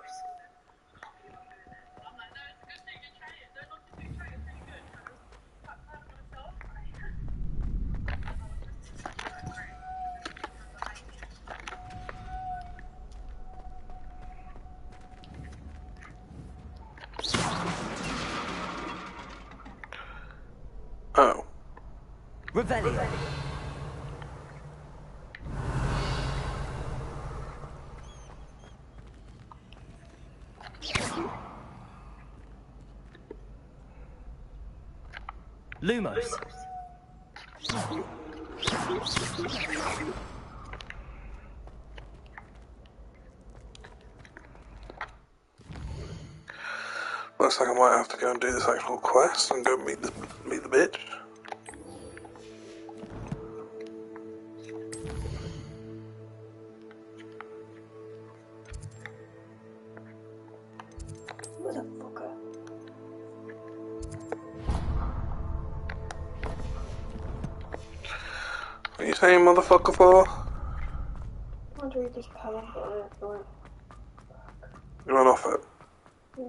Oh. Revelio. Lumos. Looks like I might have to go and do this actual quest and go meet the bitch. What are you saying, motherfucker, for? I want to read this poem, but I don't. You run off it? Yeah.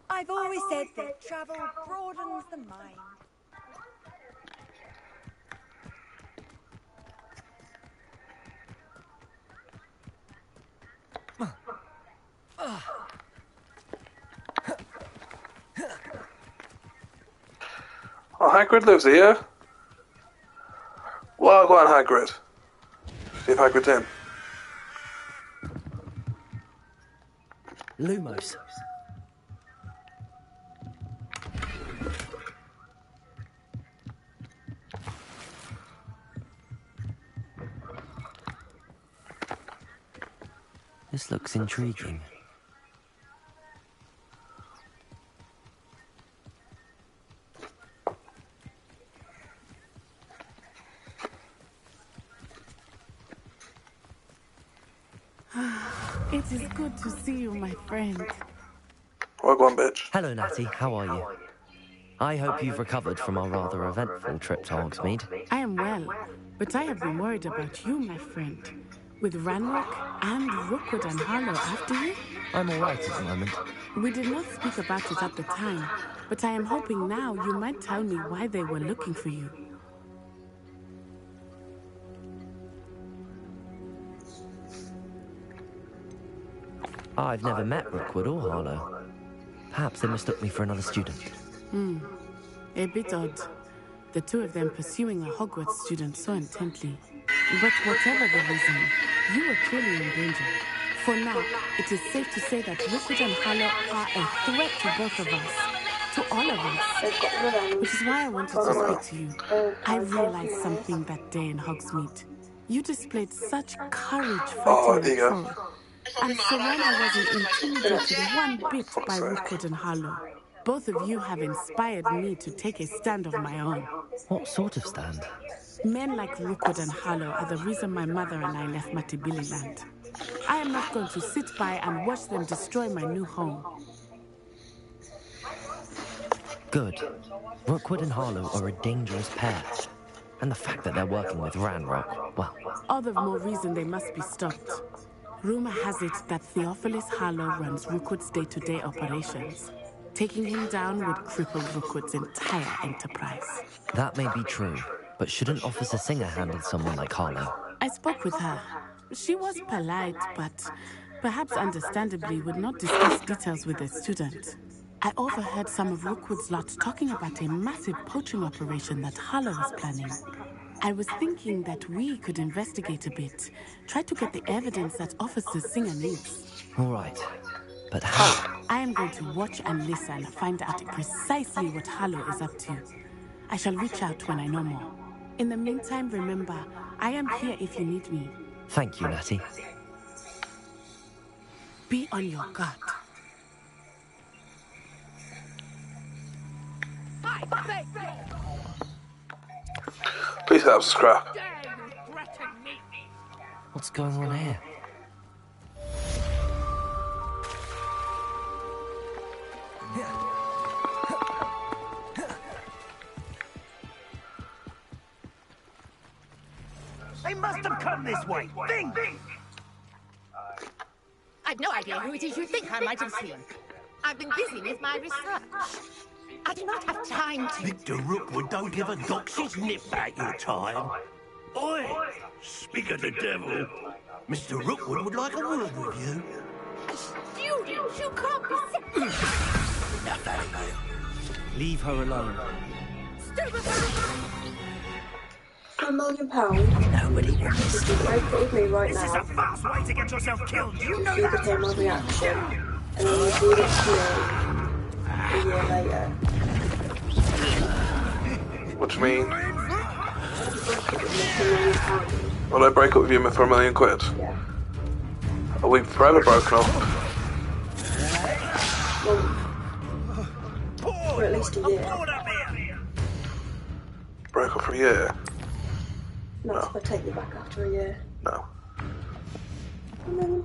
I've always said that travel broadens the mind. Oh, Hagrid lives here. Well, go on, Hagrid. See if Hagrid's in. Lumos. This looks intriguing. It is good to see you, my friend. Well, go on, bitch. Hello, Natty. How are you? I hope you've recovered from our rather eventful trip to Hogsmeade. I am well, but I have been worried about you, my friend. With Ranrock and Rookwood and Harlow after you? I'm alright at the moment. We did not speak about it at the time, but I am hoping now you might tell me why they were looking for you. I've never met Rookwood or Harlow. Perhaps they mistook me for another student. A bit odd. The two of them pursuing a Hogwarts student so intently. But whatever the reason, you were clearly in danger. For now, it is safe to say that Rookwood and Harlow are a threat to both of us. To all of us. Which is why I wanted to speak to you. I realized something that day in Hogsmeade. You displayed such courage fighting the troll. And so when I wasn't intimidated one bit by Rookwood and Harlow. Both of you have inspired me to take a stand of my own. What sort of stand? Men like Rookwood and Harlow are the reason my mother and I left Matibili land. I am not going to sit by and watch them destroy my new home. Good. Rookwood and Harlow are a dangerous pair. And the fact that they're working with Ranrock, well... All the more reason they must be stopped. Rumor has it that Theophilus Harlow runs Rookwood's day-to-day operations. Taking him down would cripple Rookwood's entire enterprise. That may be true, but shouldn't Officer Singer handle someone like Harlow? I spoke with her. She was polite, but perhaps understandably would not discuss details with a student. I overheard some of Rookwood's lot talking about a massive poaching operation that Harlow was planning. I was thinking that we could investigate a bit, try to get the evidence that Officer Singer needs. All right, but how? I am going to watch and listen, find out precisely what Harlow is up to. I shall reach out when I know more. In the meantime, remember, I am here if you need me. Thank you, Natty. Be on your guard. Please have scrap. What's going on here? They must have come this way. Bing! I've no idea who it is you think I might have seen. I've been busy with my research. I do not have time to... Victor Rookwood don't give a doxy's nip about your time. Oi! Speak of the devil. Mr. Rookwood would like a word with you. Student, you can't be serious. Enough out of you. Leave her alone. £1 million? Nobody wants If you break it with me right now, This is a fast way to get yourself killed. You know you that. could hear my reaction, and then you do it to me a year later. What do you mean? Will I break up with you for £1 million? Yeah. Are we forever broken up? Well, for at least a year. Break up for a year? Not if I take you back after a year. No. £1 million?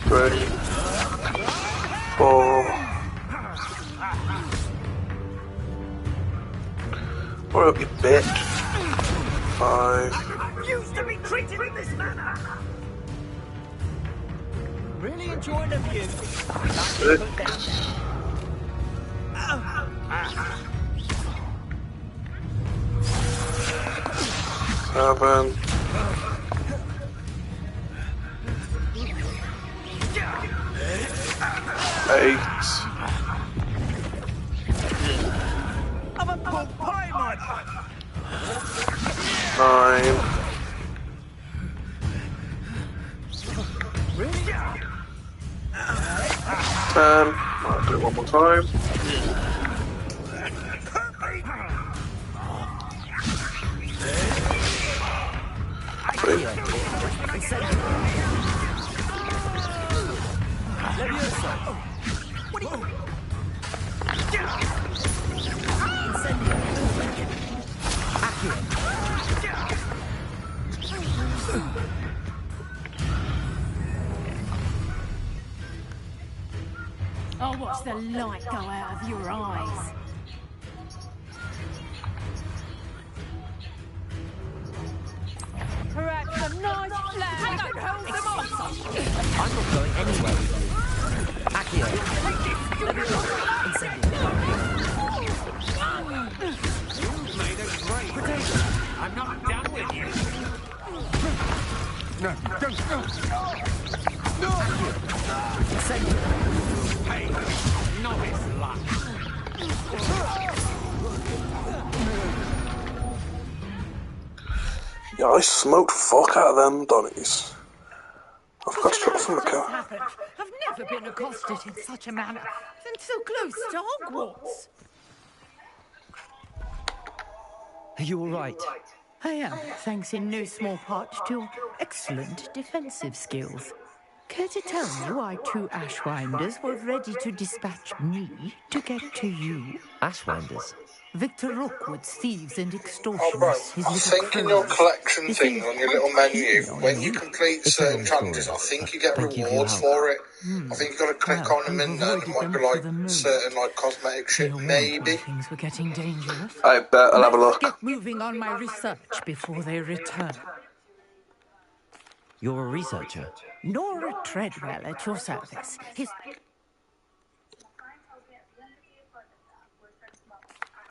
3, 4. What up, you bitch? 5. Used to be treated in this manner. Really enjoying the view. 6. 7. 8. I'm a pork pie, my 9. Really? 10. I'll do it one more time. I'll watch the light go out of your eyes. Perhaps a nice flag that holds them off. I'm not going anywhere with you. Accio. Let me go. You've made a great potato. I'm not done with you. No, don't go. No! Hey, novice luck. Yeah, I smoked fuck out of them Donnies. I've got to drop from the car. Happened. I've never been accosted in such a manner, and so close to Hogwarts. Are you all right? I am, thanks in no small part to your excellent defensive skills. Care to tell me why 2 Ashwinders were ready to dispatch me to get to you? Ashwinders? Victor Rookwood's thieves and Oh, extortioners. bro, His I little think in your crows. collection They thing seem on your quite little menu, keen on when you. you complete It's a certain long challenges, story, I think but you get thank you for your rewards help. for it. I think you got to click Well, on them you've and there avoided might them be for like the moment. certain like cosmetic shit, You warned maybe. me things were getting dangerous. I bet I'll have a Let's look. get moving on my research before they return. You're a researcher? Nora Treadwell at your service.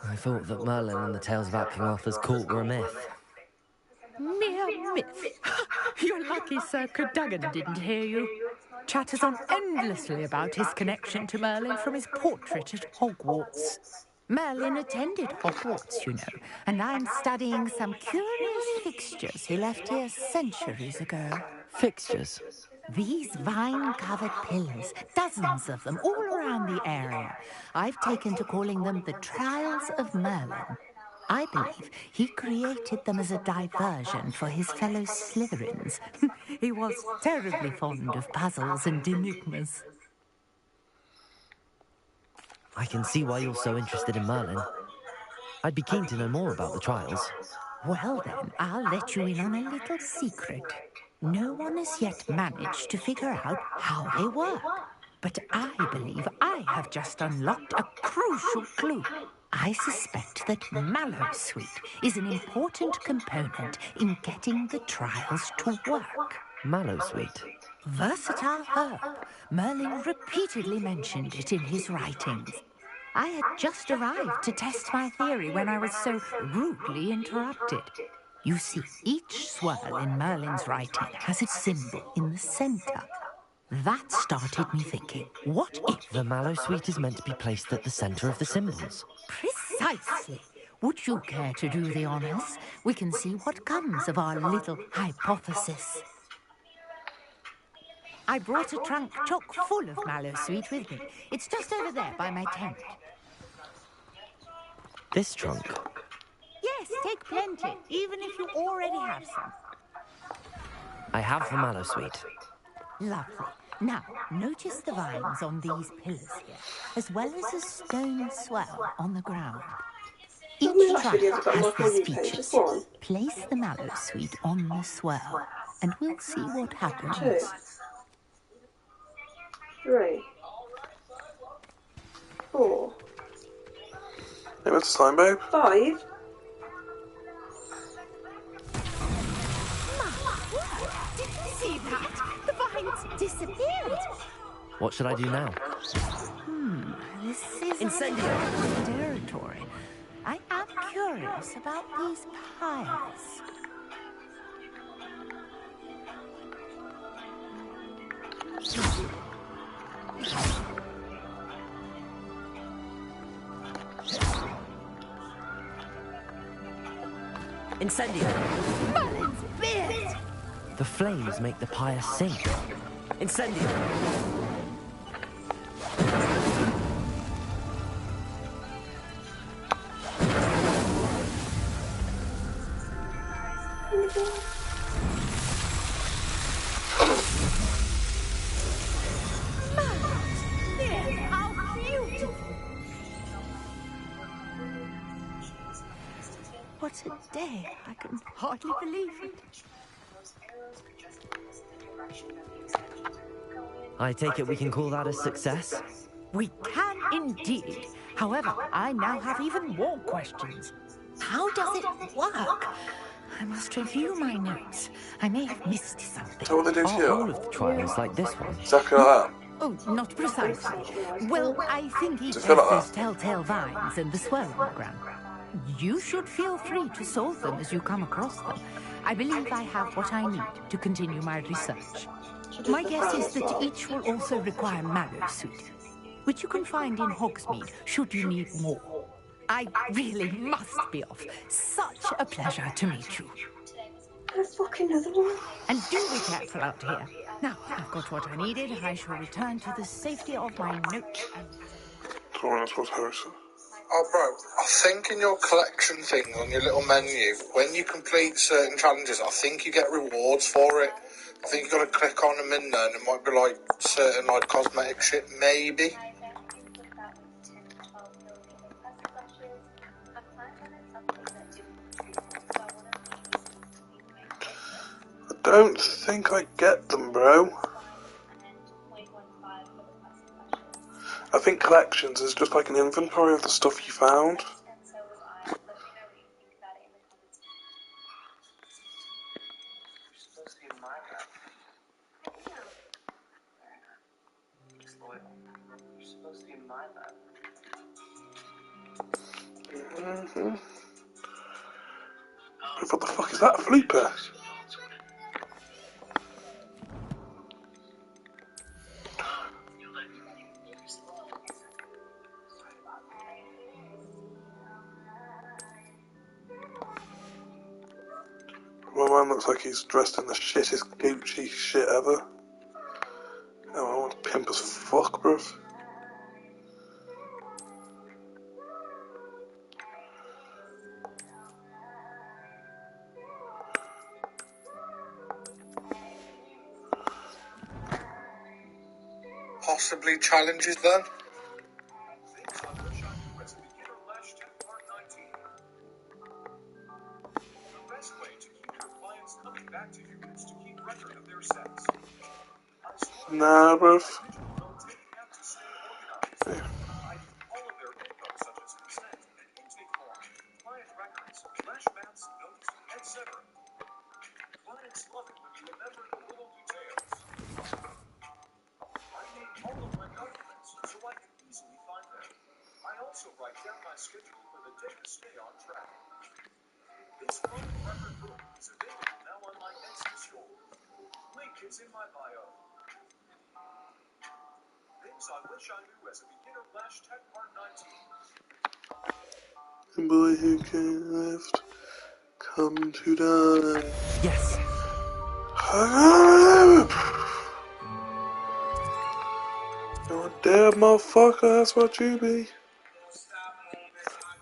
I thought that Merlin and the tales about King Arthur's court were a myth. Mere myth. You're lucky Sir Cadogan didn't hear you. Chatters on endlessly about his connection to Merlin from his portrait at Hogwarts. Merlin attended Hogwarts, you know, and I'm studying some curious fixtures he left here centuries ago. Fixtures? These vine-covered pillars, dozens of them, all around the area. I've taken to calling them the Trials of Merlin. I believe he created them as a diversion for his fellow Slytherins. He was terribly fond of puzzles and enigmas. I can see why you're so interested in Merlin. I'd be keen to know more about the trials. Well then, I'll let you in on a little secret. No one has yet managed to figure out how they work. But I believe I have just unlocked a crucial clue. I suspect that Mallowsweet is an important component in getting the trials to work. Mallowsweet? Versatile herb. Merlin repeatedly mentioned it in his writings. I had just arrived to test my theory when I was so rudely interrupted. You see, each swirl in Merlin's writing has its symbol in the center. That started me thinking, what if... The Mallowsweet is meant to be placed at the center of the symbols. Precisely. Would you care to do the honors? We can see what comes of our little hypothesis. I brought a trunk chock full of Mallowsweet with me. It's just over there by my tent. This trunk? Yes, take plenty, even if you already have some. I have the Mallowsweet. Lovely. Now, notice the vines on these pillars here, as well as a stone swell on the ground. Each trunk has these features. Place the Mallowsweet on the swell, and we'll see what happens. 2, 3, 4. Hey, what's the time, babe? 5. Did you see that? The vines disappeared. What should I do now? This is incendiary territory. I am curious about these piles. Incendiary. Merlin's beard. The flames make the pyre sink. Incendiary. How beautiful. What a day. I can hardly believe it. I take it we can call that a success? We can indeed. However, I now have even more questions. How does it work? I must review my notes. I may have missed something. So what they do to you? All of the trials like this one? Exactly like that. Oh, not precisely. Well, I think each Does has it feel like those that? telltale vines and the swirl on the ground. You should feel free to solve them as you come across them. I believe I have what I need to continue my research. My guess is that each will also require Mallowsweet, which you can find in Hogsmeade should you need more. I really must be off. Such a pleasure to meet you. There's fucking another one. And do be careful out here. Now, I've got what I needed. I shall return to the safety of my note and... Oh, bro, I think in your collection thing on your little menu, when you complete certain challenges, I think you get rewards for it. I think you've got to click on them in there, and it might be like certain like cosmetic shit, maybe. I don't think I get them, bro. I think collections is just like an inventory of the stuff you found. What the fuck is that, a flooper? My man looks like he's dressed in the shittest Gucci shit ever. Oh, I want to pimp as fuck, bruv. Possibly challenges then. Nah, bruv. It's in my bio. Things I wish I knew as a beginner #Tech Part 19. The boy who came left, come to die. Yes. You're a dead motherfucker, that's what you be.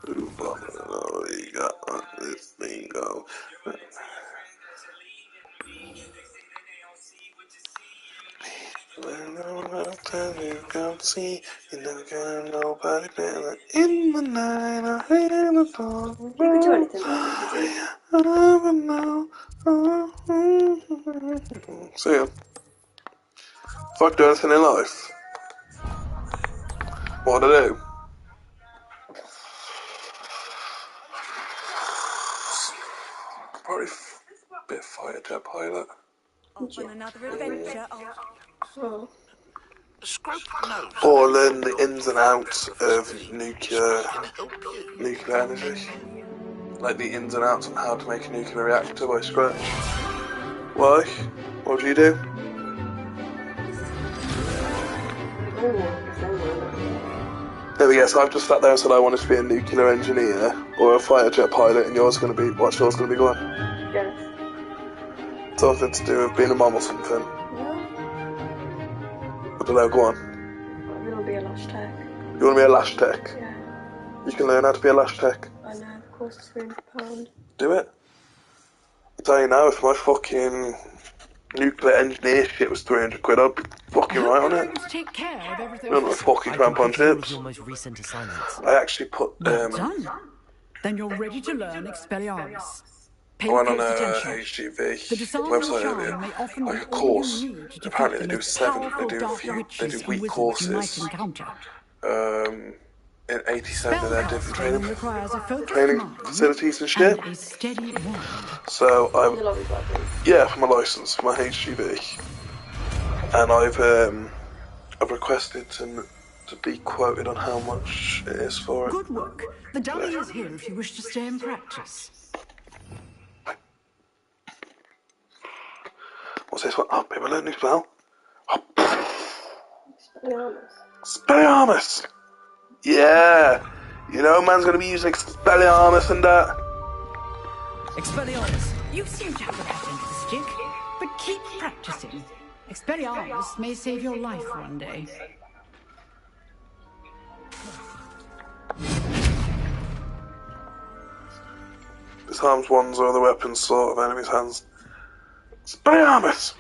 Ooh, oh, you got this thing go. You can't see, you never got nobody better. In the night, I hear the dawn. You could do anything about it, I never know. So yeah. If I could do anything in life, what would I do? Probably a bit of fighter jet pilot. Off on another adventure. Or learn the ins and outs of nuclear energy. Like the ins and outs on how to make a nuclear reactor by scratch. Why? What would you do? There we go, so I've just sat there and said I wanted to be a nuclear engineer or a fighter jet pilot, and yours going to be, what's yours going to be going? Yes. Something to do with being a mum or something. I don't know, go on. I'm going to be a lash tech. You want to be a lash tech? Yeah. You can learn how to be a lash tech. I know, of course it's £300. Do it. I tell you now, if my fucking nuclear engineer shit was 300 quid, I'd be fucking right on it. Take care of everything. I'm not fucking cramp on chips. Your most recent assignments. I actually put Done. Then you're ready to learn Expelliarmus. I went on a HGV website earlier, like a course. Apparently they do week courses. In 87 of their different training facilities and shit. So for my license, for my HGV, and I've requested to be quoted on how much it is for it. Good work. The dummy is here if you wish to stay and practice. What's this one? Oh, people learn new spell. Expelliarmus! Yeah! You know, man's gonna be using Expelliarmus and that. Expelliarmus. You seem to have the patent for stick, but keep practicing. Expelliarmus may save your life one day. Disarms one's or other weapons sort of enemy's hands. Expelliarmus!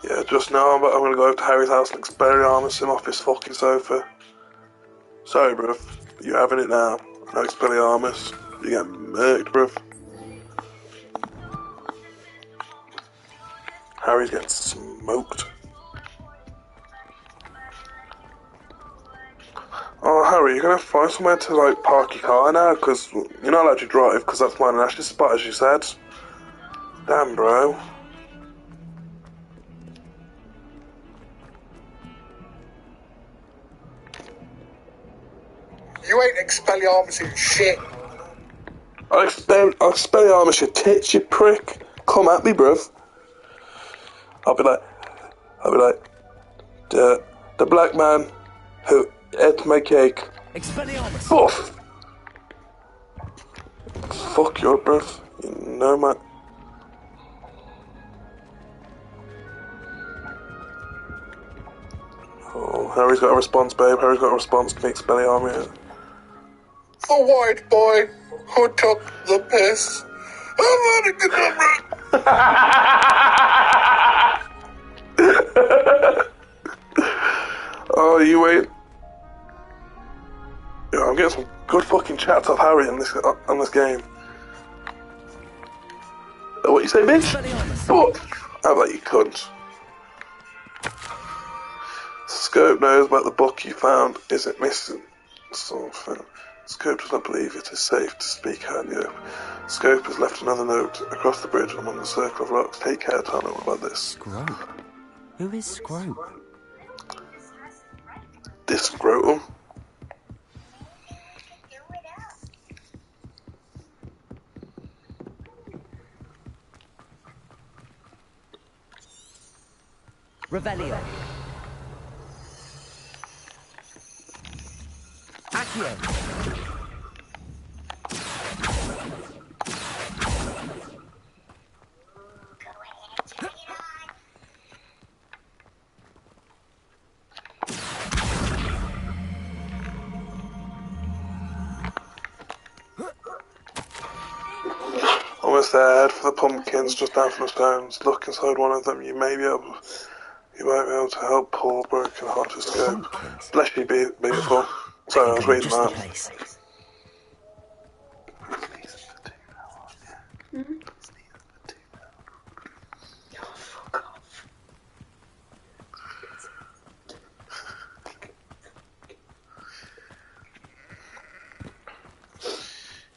Yeah, just now, but I'm gonna go over to Harry's house and Expelliarmus him off his fucking sofa. Sorry, bruv. You're having it now. No Expelliarmus. You get murked, bruv. Harry's getting smoked. Oh, Harry, you're gonna find somewhere to, like, park your car now, because you're not allowed to drive, because that's mine and Ash's spot, as you said. Damn, bro. You ain't Expelliarmus in shit. I'll Expelliarmus your tits, you prick. Come at me, bruv. I'll be like, the black man who ate my cake. Expelliarmus. Buff. Fuck your bruv. You know, man. Oh, Harry's got a response, babe. Harry's got a response to make Expelliarmus. The white boy who took the piss. I'm not a good number. Oh, you wait. Yeah, I'm getting some good fucking chats off Harry on this game. What you say, bitch? But how about you cunt? Scope knows about the book you found. Is it missing something? Scope does not believe it is safe to speak out in the open. Scope has left another note across the bridge among the circle of rocks. Take care, Tana, about this. Scrope? Who is Scrope? This scrotum. Revelio. Accio. Almost there. Head for the pumpkins just down from the stones. Look inside one of them. You might be able to help poor broken-hearted Scope. Bless you, beautiful. Sorry, I was reading that.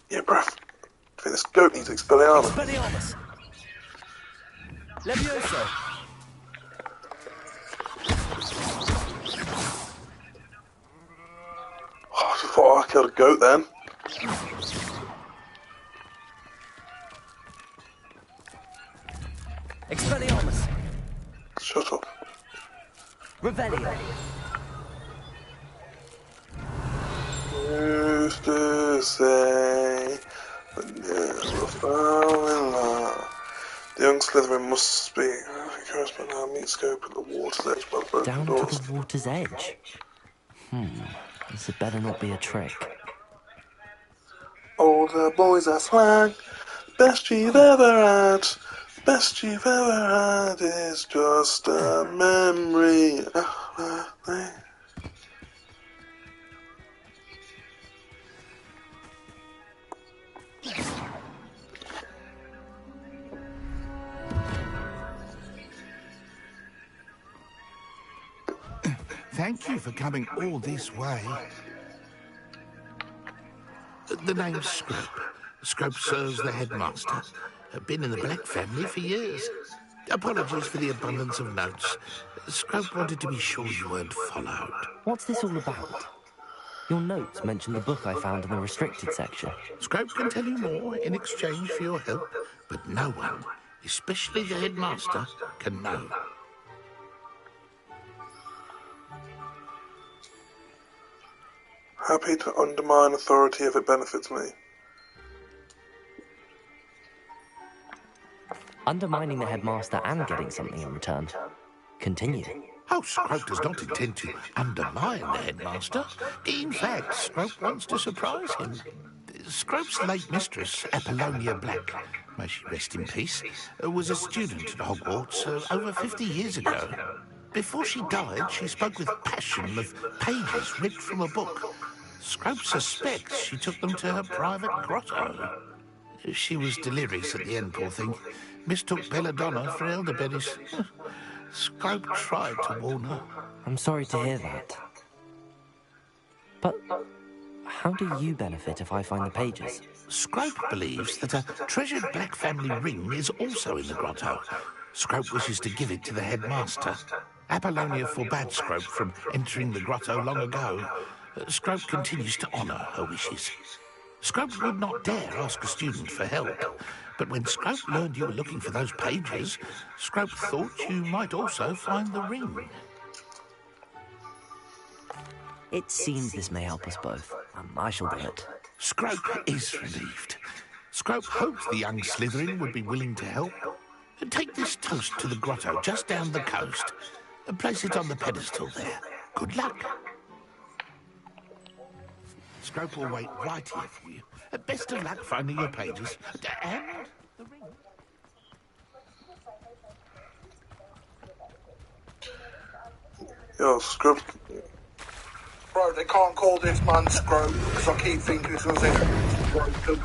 Yeah, bruv. I think this goat needs Expelliarmus. Expelliarmus. Levioso. Oh, I thought I killed a goat then. Expelliarmus. Shut up. Revelio. Used to say, but never fell in love. The young Slytherin must speak. Encouraged by now, meet Scope at the water's edge by broken Down doors. to the water's edge? This had better not be a trick. All the boys are swag. Best you've ever had. Best you've ever had is just a memory. Thank you for coming all this way. The name's Scrope. Scrope serves the headmaster. Been in the Black family for years. Apologies for the abundance of notes. Scrope wanted to be sure you weren't followed. What's this all about? Your notes mention the book I found in the restricted section. Scrope can tell you more in exchange for your help, but no one, especially the headmaster, can know. Happy to undermine authority if it benefits me. Undermining the headmaster and getting something in return. Continue. Oh, Scrope does not intend to undermine the headmaster. In fact, Scrope wants to surprise him. Scrope's late mistress, Apollonia Black, may she rest in peace, was a student at Hogwarts over 50 years ago. Before she died, she spoke with passion of pages ripped from a book. Scrope suspects she took them to her private grotto. She was delirious at the end, poor thing. Mistook belladonna for elderberries. Scrope tried to warn her. I'm sorry to hear that. But how do you benefit if I find the pages? Scrope believes that a treasured Black family ring is also in the grotto. Scrope wishes to give it to the headmaster. Apollonia forbade Scrope from entering the grotto long ago. Scrope continues to honour her wishes. Scrope would not dare ask a student for help, but when Scrope learned you were looking for those pages, Scrope thought you might also find the ring. It seems this may help us both. I shall do it. Scrope is relieved. Scrope hoped the young Slytherin would be willing to help. Take this toast to the grotto just down the coast and place it on the pedestal there. Good luck. Scrope will wait right here for you. Best of luck finding your pages. And the ring. Yo, Scrope. Bro, they can't call this man Scrope because I keep thinking it's going to say Scrope.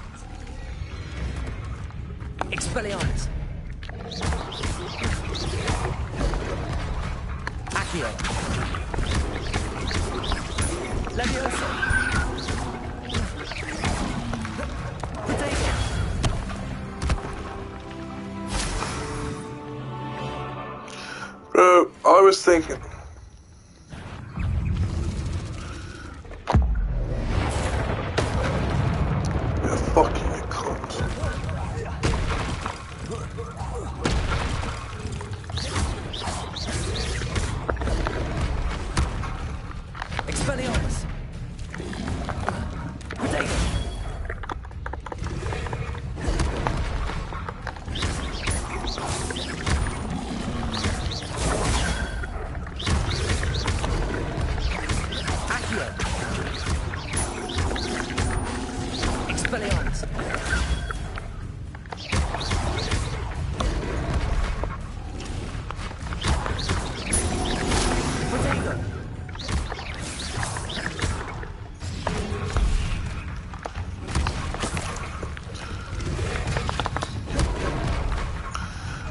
Expelliarmus. Accio. Leviosa. Bro, I was thinking... Yeah, fuck you, cunt. Expelliarmus. Protego.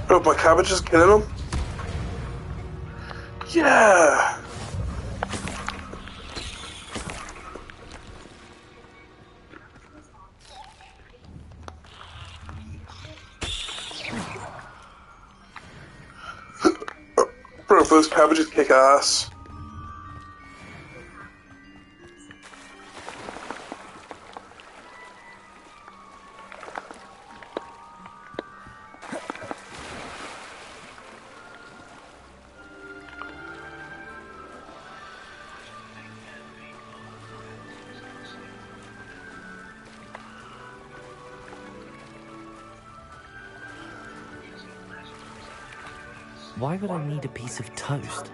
Bro, my cabbage is killing him. Yeah. Bro, those cabbages kick ass. Why would I need a piece of toast?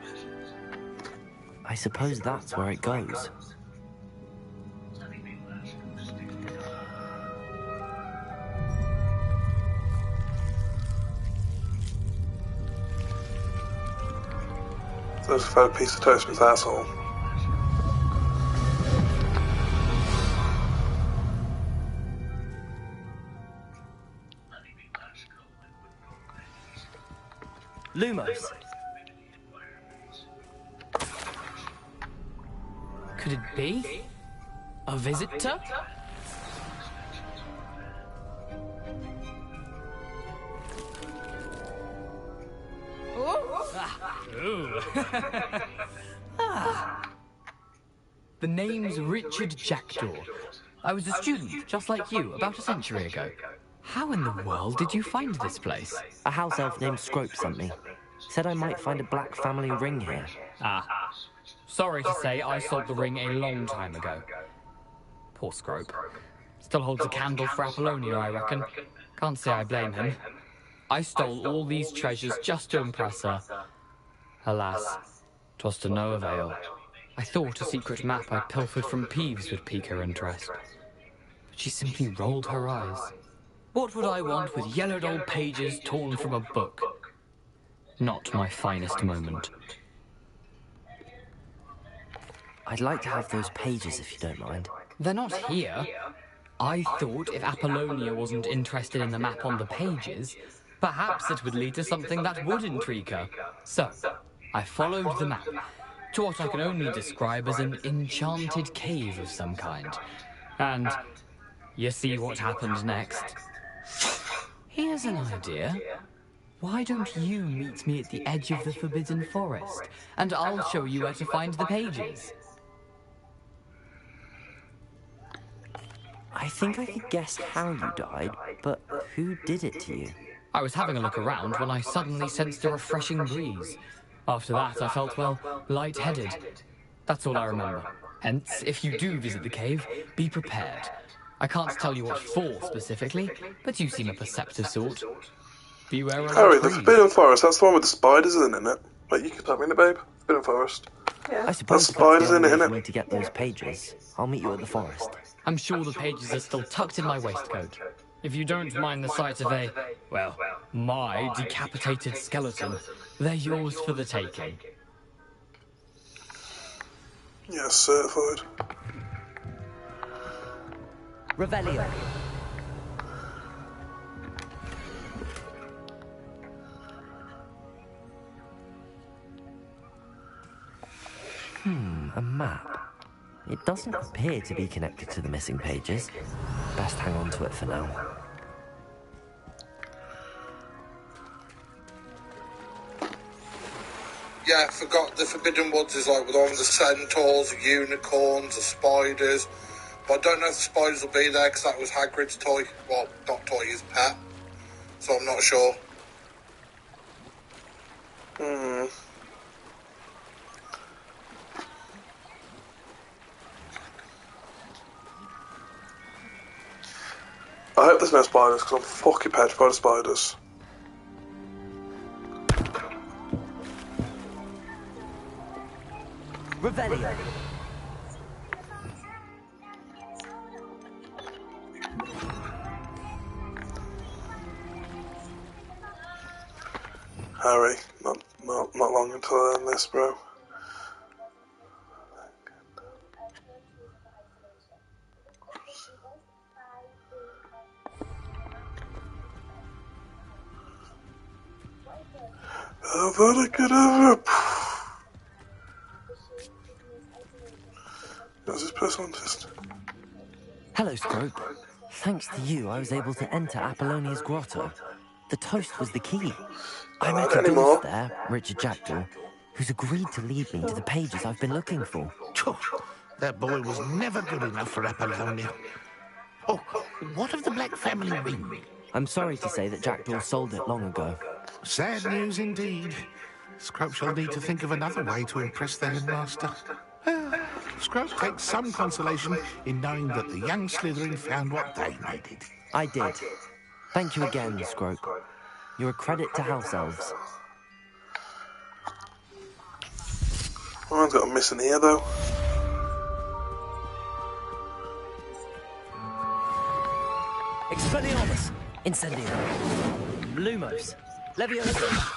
I suppose that's where it goes. There's a piece of toast with asshole. Lumos. Could it be? A visitor? Ooh. The name's Richard Jackdaw. I was a student, just like you, about a century ago. How in the world did you find this place? A house elf named Scrope sent me. Said I might find a Black family ring here. Ah. Sorry to say, I sold the ring a long time ago. Poor Scrope. Still holds a candle for Apollonia, I reckon. Can't say I blame him. I stole all these treasures just to impress her. Alas, 'twas to no avail. I thought a secret map I pilfered from Peeves would pique her interest. But she simply rolled her eyes. What would I want with yellowed old pages torn from a book? Not my finest moment. I'd like to have those pages if you don't mind. They're not here. I thought if Apollonia wasn't interested in the map on the pages, perhaps it would lead to something that would intrigue her. So, I followed the map to what I can only describe as an enchanted cave of some kind. And you see what happened next. Here's an idea. Why don't you meet me at the edge of the Forbidden Forest, and I'll show you where to find the pages? I think I could guess how you died, but who did it to you? I was having a look around when I suddenly sensed a refreshing breeze. After that, I felt, well, lightheaded. That's all I remember. Hence, if you do visit the cave, be prepared. I can't tell you what for specifically, but you seem a perceptive sort. Beware of Harry, the Forbidden Forest, that's the one with the spiders in it. Wait, you can tell me in it, babe. Forbidden Forest. Yeah. I suppose that's spiders in it, for me to get those pages. I'll meet you at the forest. I'm sure the pages are still tucked in my waistcoat. If you don't mind the sight of a, well, my decapitated skeleton, they're yours for the taking. Yes, certified. Revelio. A map. It doesn't appear to be connected to the missing pages. Best hang on to it for now. Yeah, I forgot the Forbidden Woods is like with all the centaurs, the unicorns, the spiders. But I don't know if the spiders will be there because that was Hagrid's toy. Well, not toy, his pet. So I'm not sure. I hope there's no spiders because I'm fucking petrified of spiders. Revelio. Harry, not long until I learn this, bro. How about I get over? Is this person just... Hello, Scrope. Thanks to you, I was able to enter Apollonia's grotto. The toast was the key. I met a dwarf there, Richard Jackdaw, who's agreed to lead me to the pages I've been looking for. That boy was never good enough for Apollonia. Oh, what of the Black family ring? I'm sorry to say that Jackdaw sold it long ago. Sad news indeed. Scrope shall need to think of another way to impress the headmaster. Scrope takes some consolation in knowing that the young Slytherin found what they needed. I did. Thank you again, Scrope. You're a credit to House Elves. I've got a missing ear, though. Expelliarmus! Incendio! Lumos! Leviosa!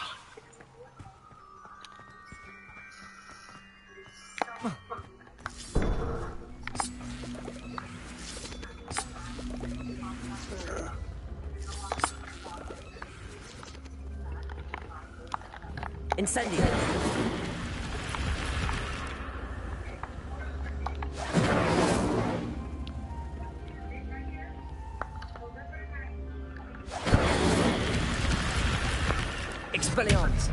Incendio! Expelliarmus!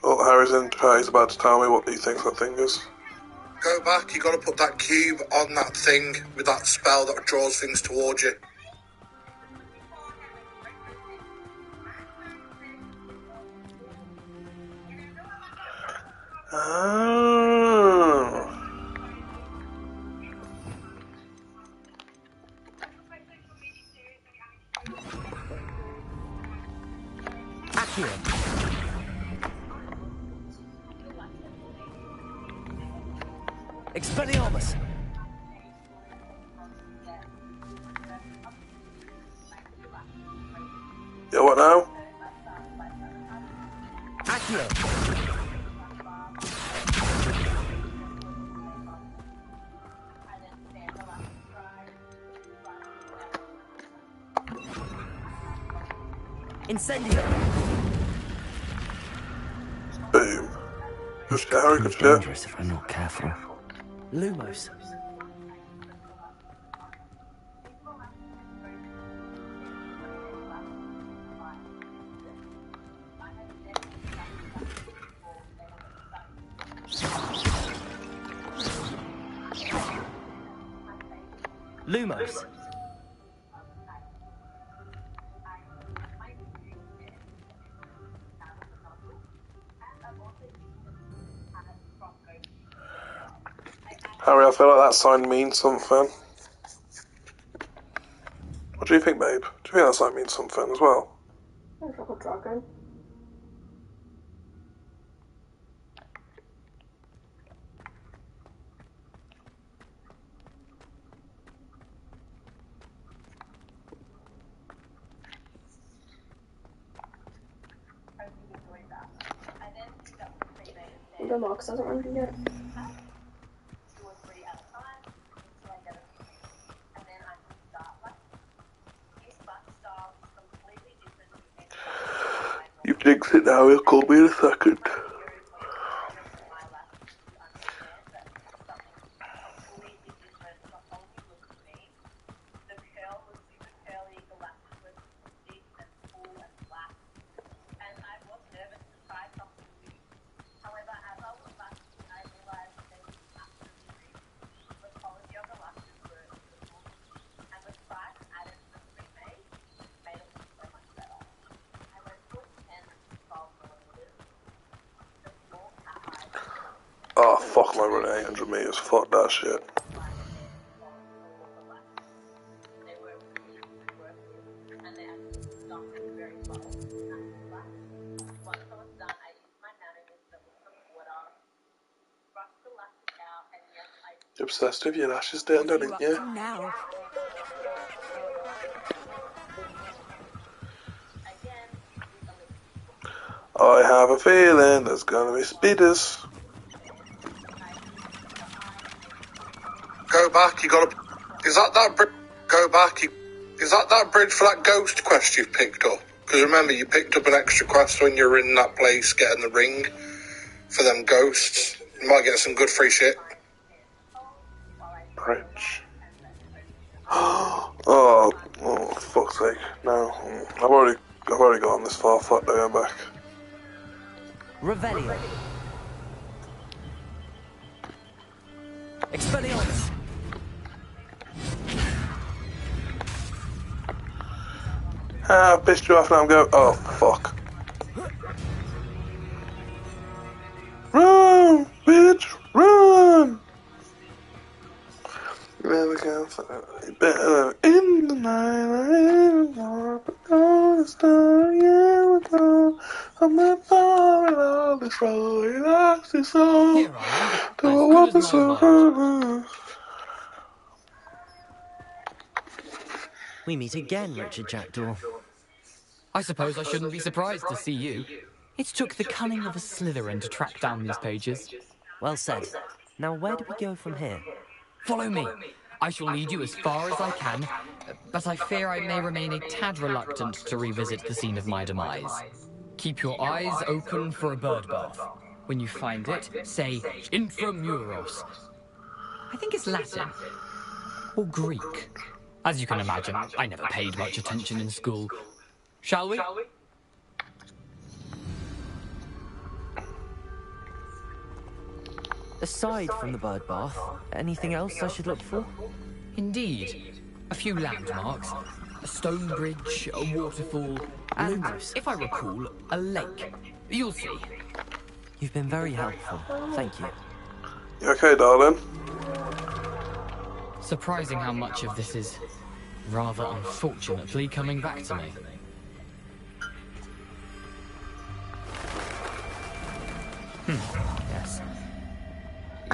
Oh, Harry's he's about to tell me what he thinks that thing is. Go back, you got to put that cube on that thing with that spell that draws things towards you. Accio. Expelliarmus. Yeah, what now? Accio. Incendio. Boom. This Harry, could good be dangerous if I'm not careful. Lumos. Lumos. Harry, I feel like that sign means something. What do you think, babe? Do you think that sign means something as well? Looks like a dragon. The Marcus hasn't run yet. You jinxed it now, he'll call me in a second. Oh, fuck my run 800 meters, fuck that shit. You're obsessed with your lashes down, don't you? Now. I have a feeling there's gonna be speeders. Go back, you gotta... Is that bridge... Go back, is that bridge for that ghost quest you've picked up? Because remember, you picked up an extra quest when you were in that place getting the ring for them ghosts. You might get some good free shit. Bridge. Oh, fuck's sake. No, I've already gone this far, fuck, no going back. Revelio. Expelliarmus. Ah, pissed you off now, I'm going. Oh, fuck. Run, bitch, run! Never can find better in the night. But on the star, yeah, we're gone. I'm not falling on this road. It lost its soul. To a walk so. We meet again, Richard Jackdaw. I suppose I shouldn't be surprised to see you. It took the cunning of a Slytherin to track down these pages. Well said. Now where do we go from here? Follow me. I shall lead you as far as I can, but I fear I may remain a tad reluctant to revisit the scene of my demise. Keep your eyes open for a bird bath. When you find it, say Intramuros. I think it's Latin. Or Greek. As you can imagine, I never paid much attention in school. Shall we? Aside from the bird bath, anything else I should look for? Indeed. A few landmarks. A stone bridge, a waterfall, and, if I recall, a lake. You'll see. You've been very helpful. Thank you. You okay, darling? Surprising how much of this is, rather unfortunately, coming back to me.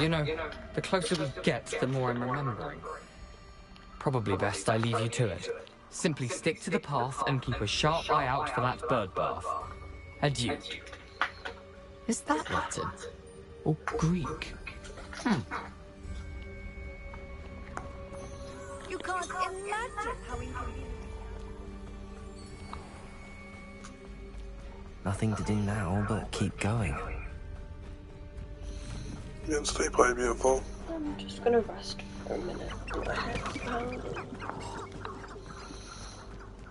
You know, the closer we get, the more I'm remembering. Probably best I leave you to it. Simply stick to the path and keep a sharp eye out for that bird bath. Adieu. Is that Latin? Or Greek? You can't imagine how inconvenient. Nothing to do now but keep going. You can stay by, beautiful. I'm just gonna rest for a minute. My head's pounding.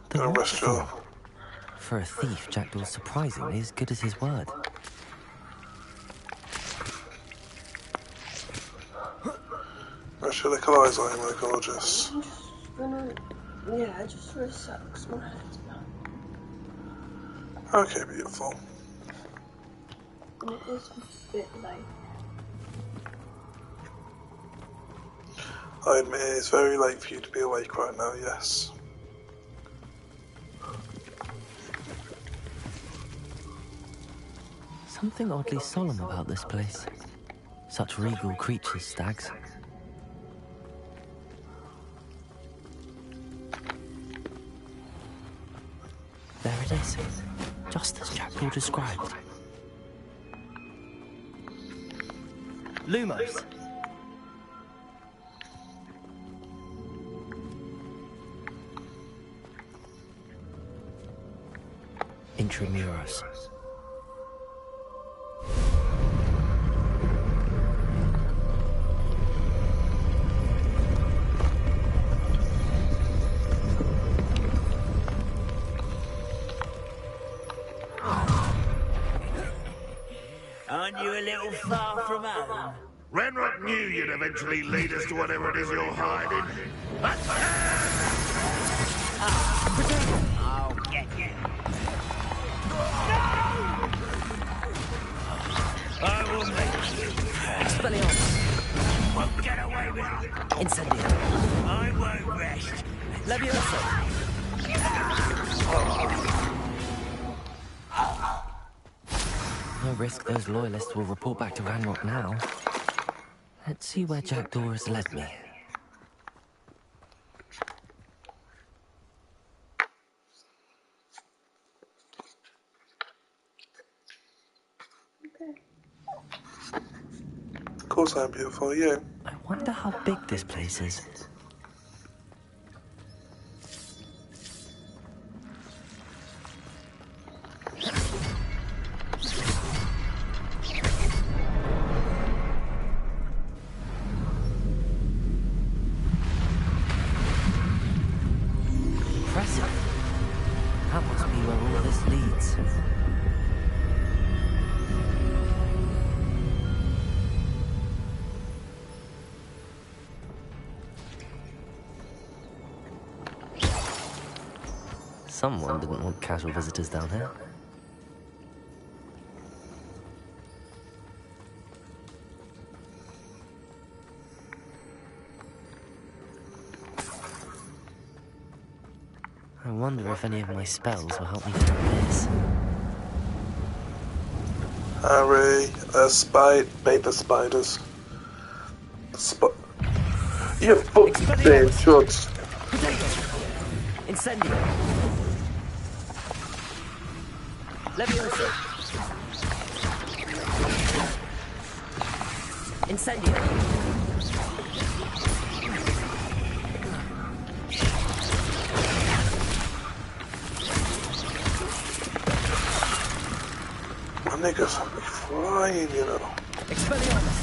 Gonna rest you. For a thief, Jackdaw's surprisingly as good as his word. Actually, the eyes on him are gorgeous. I'm just gonna... Yeah, just for a sec, 'cause my head's pounding. Okay, beautiful. And it is a bit late. I admit it's very late for you to be awake right now, yes. Something oddly solemn about this place. Such regal creatures, stags. There it is, just as Jackdaw described. Lumos. Intramuros. Aren't you a little far from home? Ranrock knew you'd eventually lead us to whatever it is you're hiding. I'll get you. I will make you. Expelliarmus. Won't get away with it. Incendio. I won't rest. Leviosa. No risk those loyalists will report back to Ranrock now. Let's see where Jackdaw has led me. Of course I'm beautiful, you. I wonder how big this place is. Impressive. That must be where all this leads. Someone didn't want casual visitors down here. I wonder if any of my spells will help me through this. Harry, paper spiders. You fucking shorts. Incendio. Leviosa. Incendio. My niggas are flying, you know. Expelliarmus.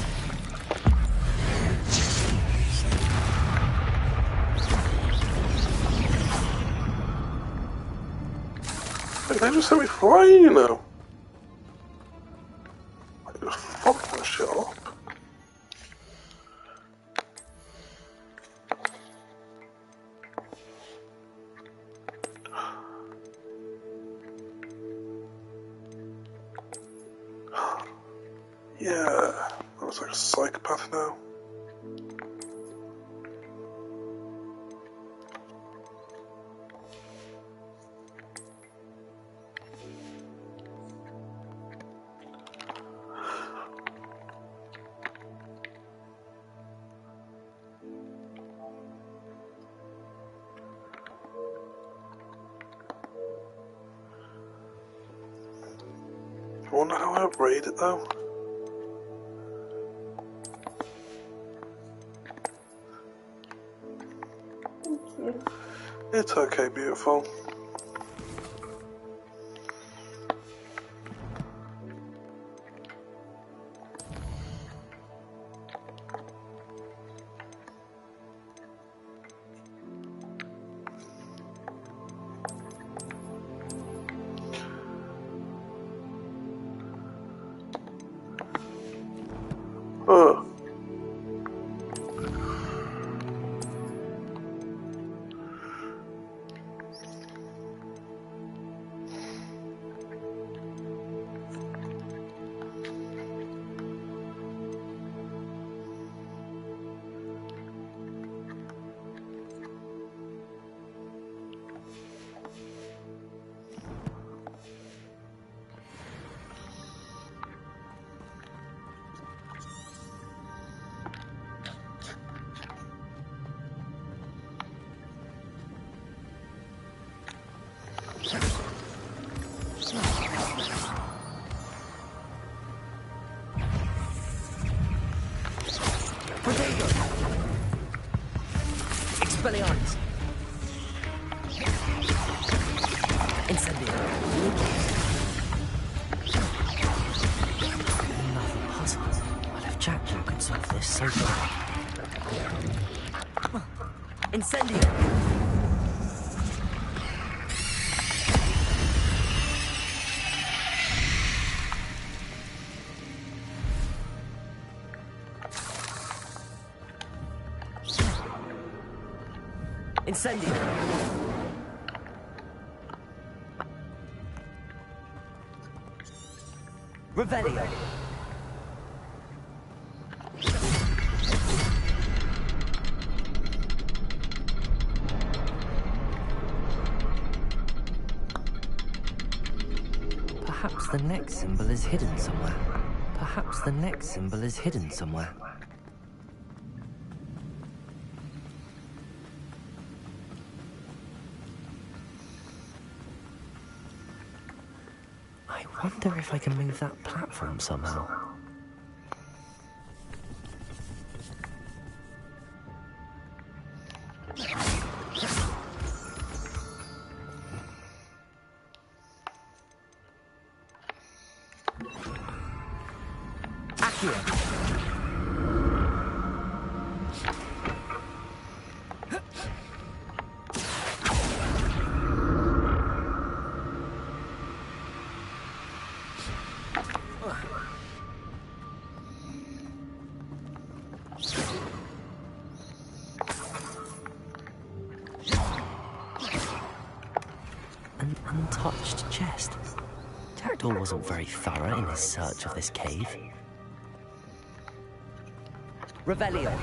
They just had me flying, you know. I just fucked that shit up. Yeah, I was like a psychopath now. wonder how I upgrade it though. Thank you. It's okay, beautiful. Expelliarmus! Incendio! Another puzzle. But if Jackdaw could solve this so far. Incendio! Incendio! Revelio! Perhaps the next symbol is hidden somewhere. Perhaps the next symbol is hidden somewhere. I wonder if I can move that platform somehow. Accio! An untouched chest. Jackdaw wasn't very thorough in his search of this cave. Revelio.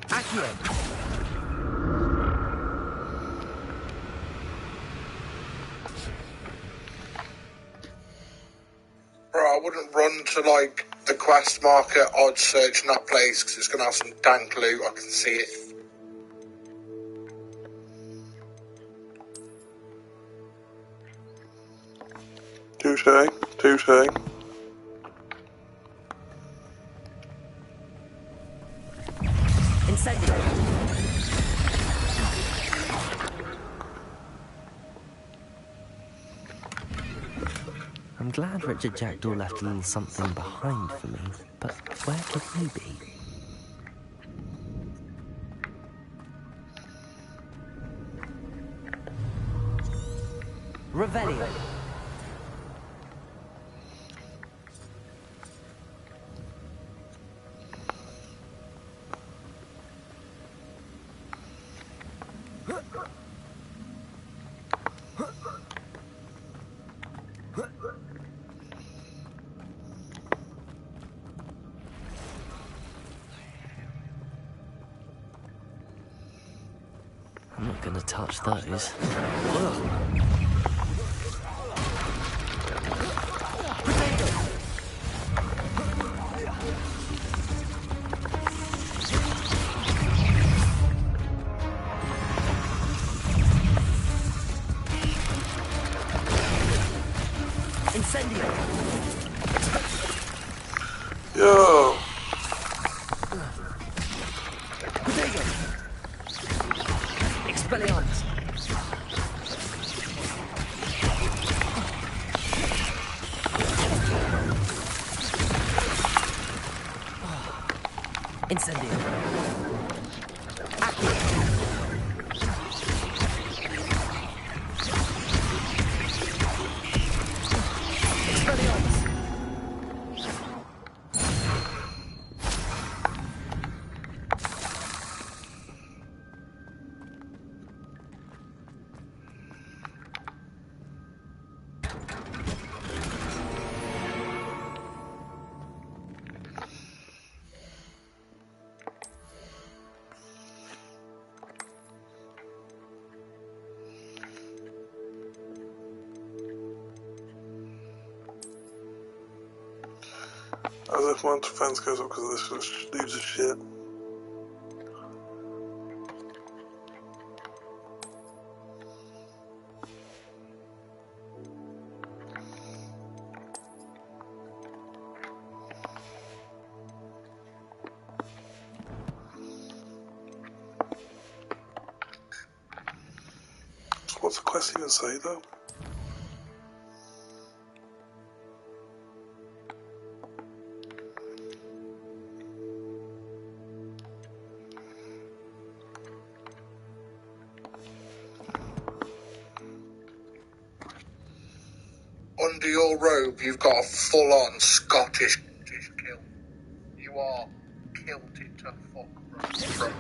Accio. Bro, I wouldn't run to, like, the quest marker odd search in that place, because it's going to have some dank loot, I can see it. Touche, touche. Incendio. I'm glad Richard Jackdaw left a little something behind for me, but where could he be? Revelio. I'm not gonna touch those. Ugh. Incendio! Yo! Potato! Expelliarmus! Incendio! As if my defense goes up because of this leaves of shit. So what's the quest even say though? Under your robe, you've got a full-on Scottish kilt. You are kilted to fuck, bro.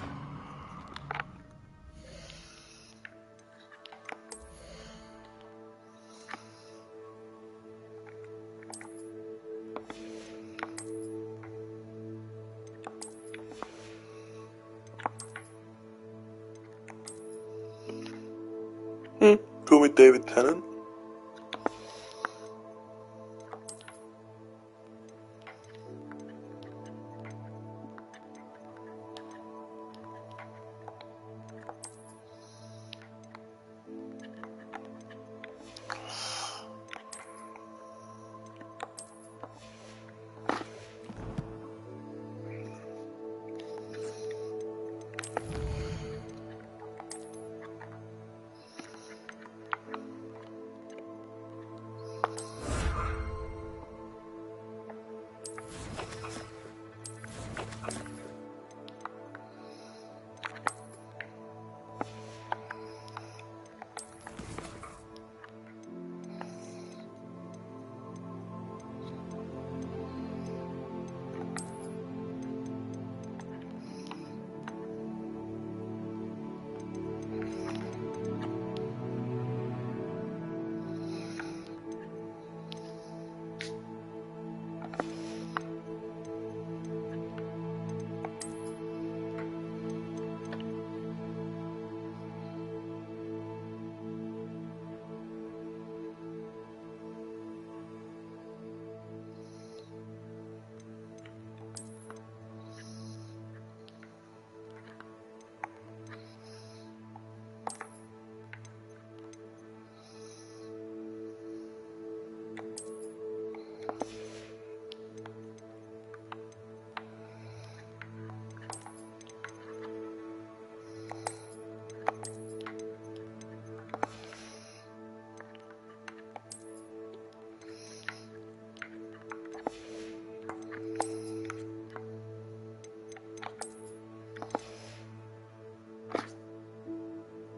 Call me David Tennant.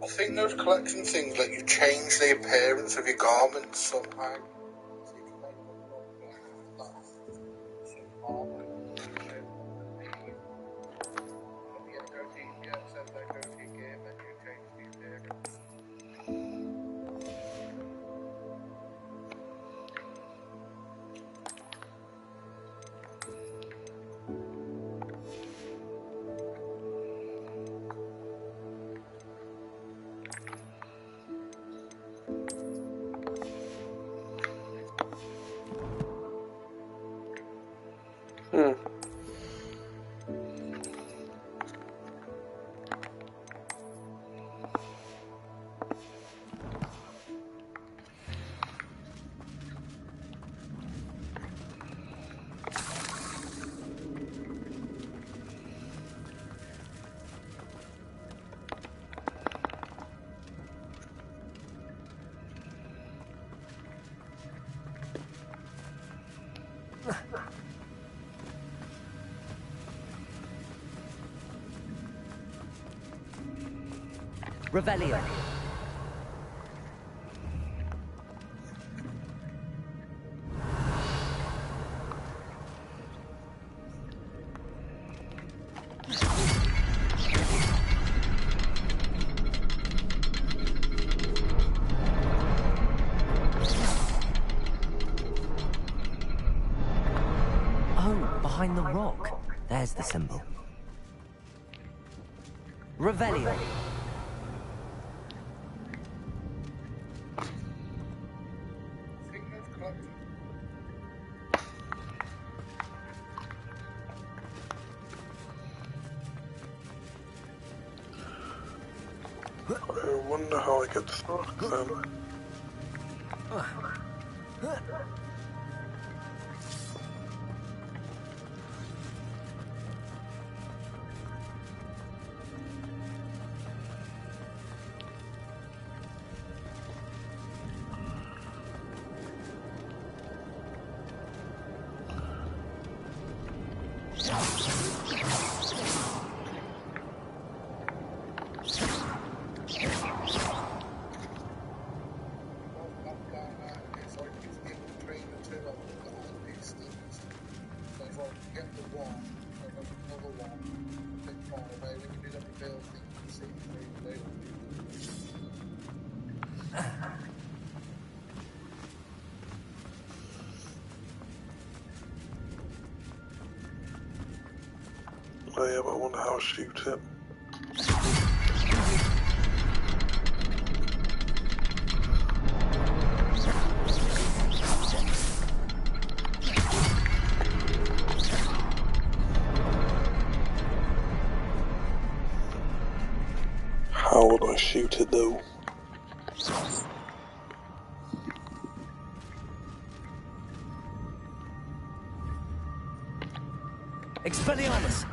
I think those collection things let you change the appearance of your garments somehow. Revelio. Oh, behind the rock. There's the symbol. Revelio. I wonder how I get stuck then. Oh yeah, but I wonder how I shoot it. How would I shoot it though? Expelliarmus!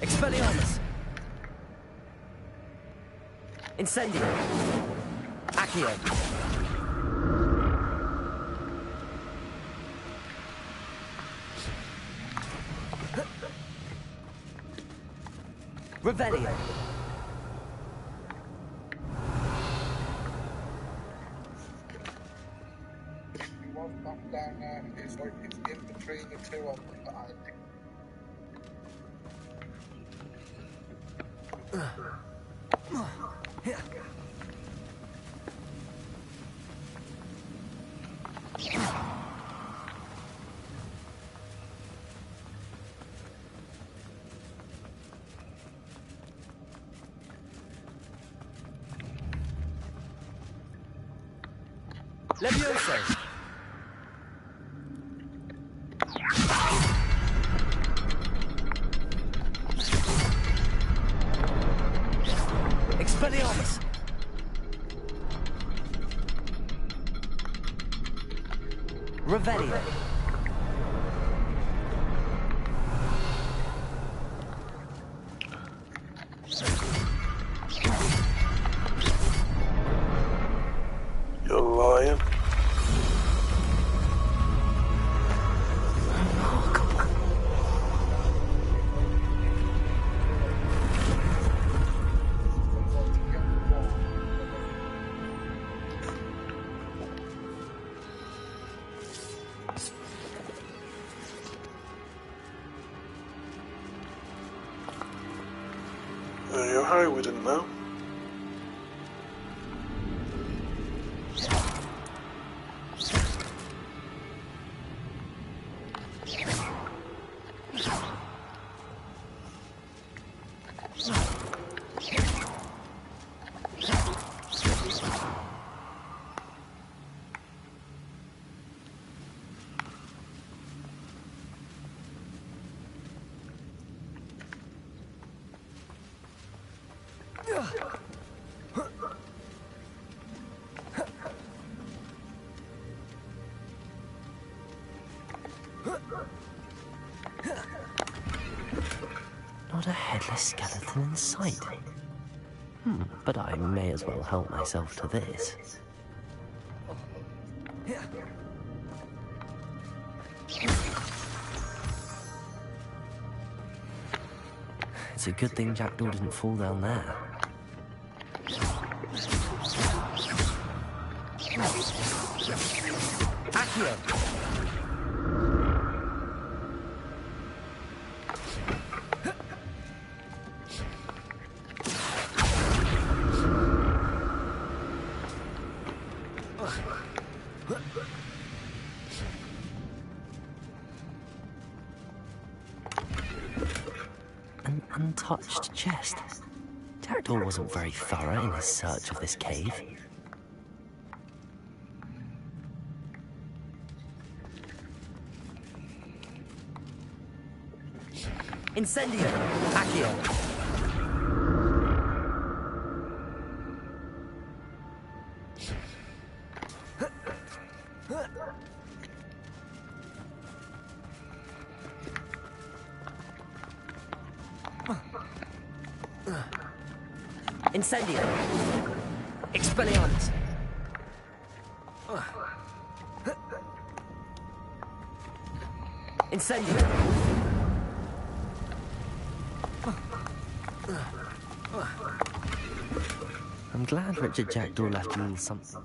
Expelliarmus! Incendio! Accio! Revelio! One back down there, it's like it's in between the two of them behind it. Levioso! Expelliarmus! Revelio! You're lying. You're Harry, we didn't know. Not a headless skeleton in sight. But I may as well help myself to this. It's a good thing Jackdaw didn't fall down there. Accio! An untouched chest. Jackdaw wasn't very thorough in his search of this cave. Incendio! Accio! Incendio! Expelliarmus! Incendio! I'm glad Richard Jackdaw left a little something.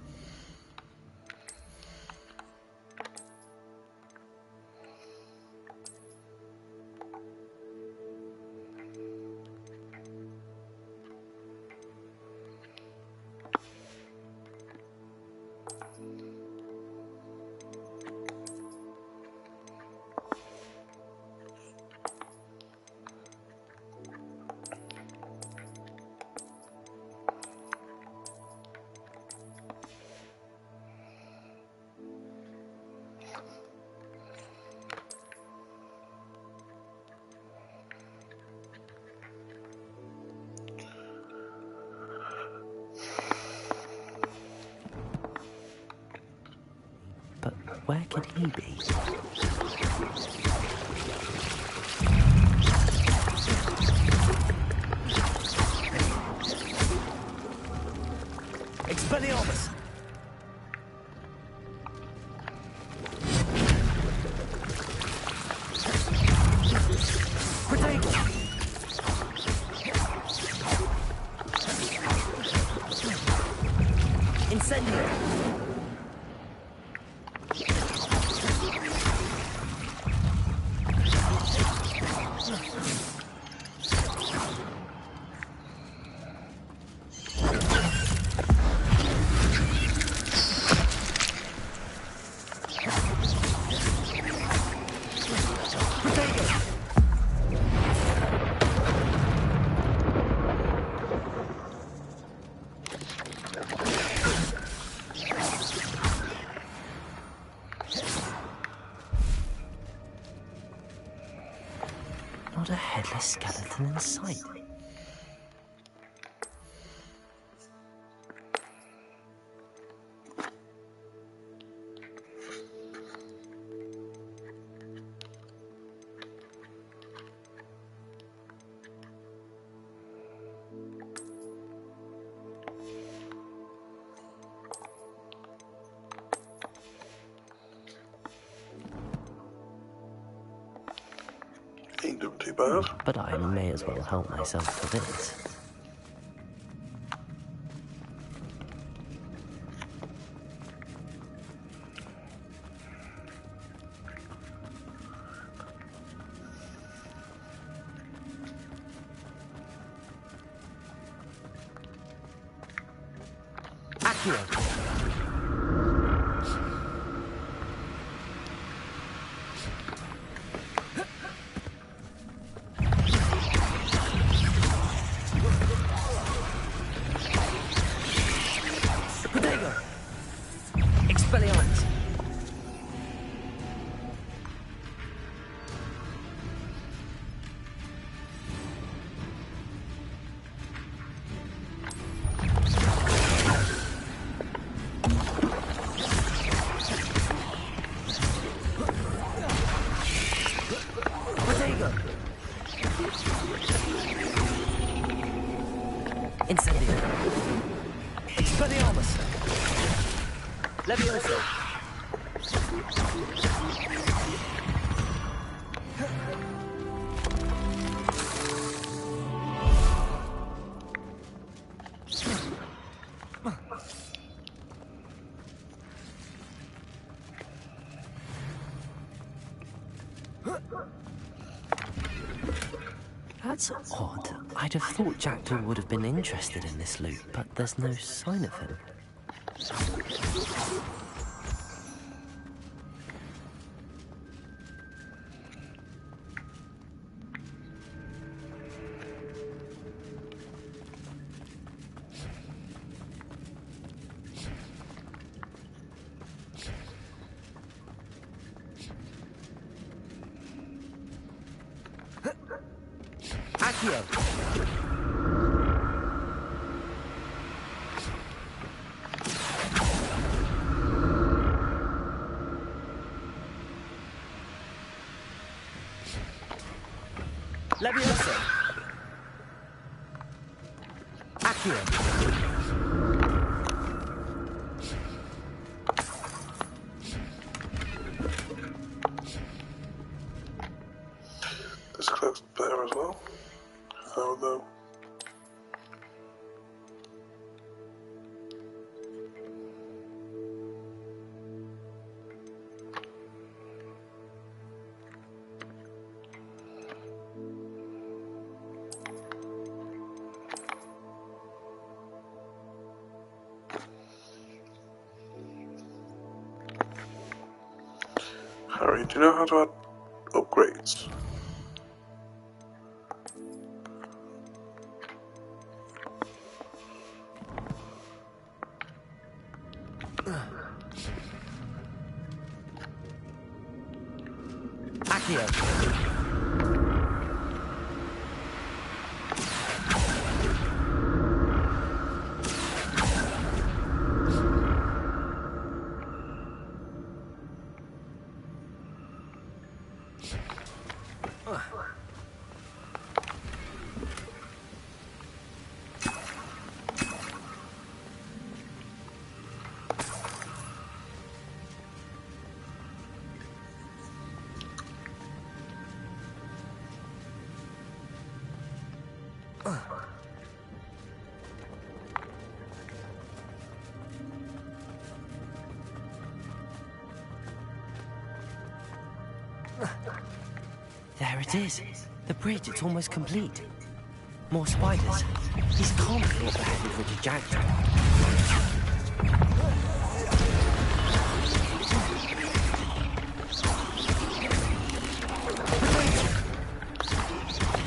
But where could he be? Expelliarmus! Protego! Incendio! Not a headless skeleton in sight. Ain't doing too bad. But I may as well help myself to this. Accio! Expelliarmus! Incendio. Expelliarmus. Levioso. That's odd. I'd have thought Jackdaw would have been interested in this loot, but there's no sign of him. Accio. Levioso. Accio. This cloak's better as well. How though? Harry, do you know how to add upgrades? Accio. There it is. The bridge, it's almost complete. More spiders. These can't be what beheaded Richard Jackdaw.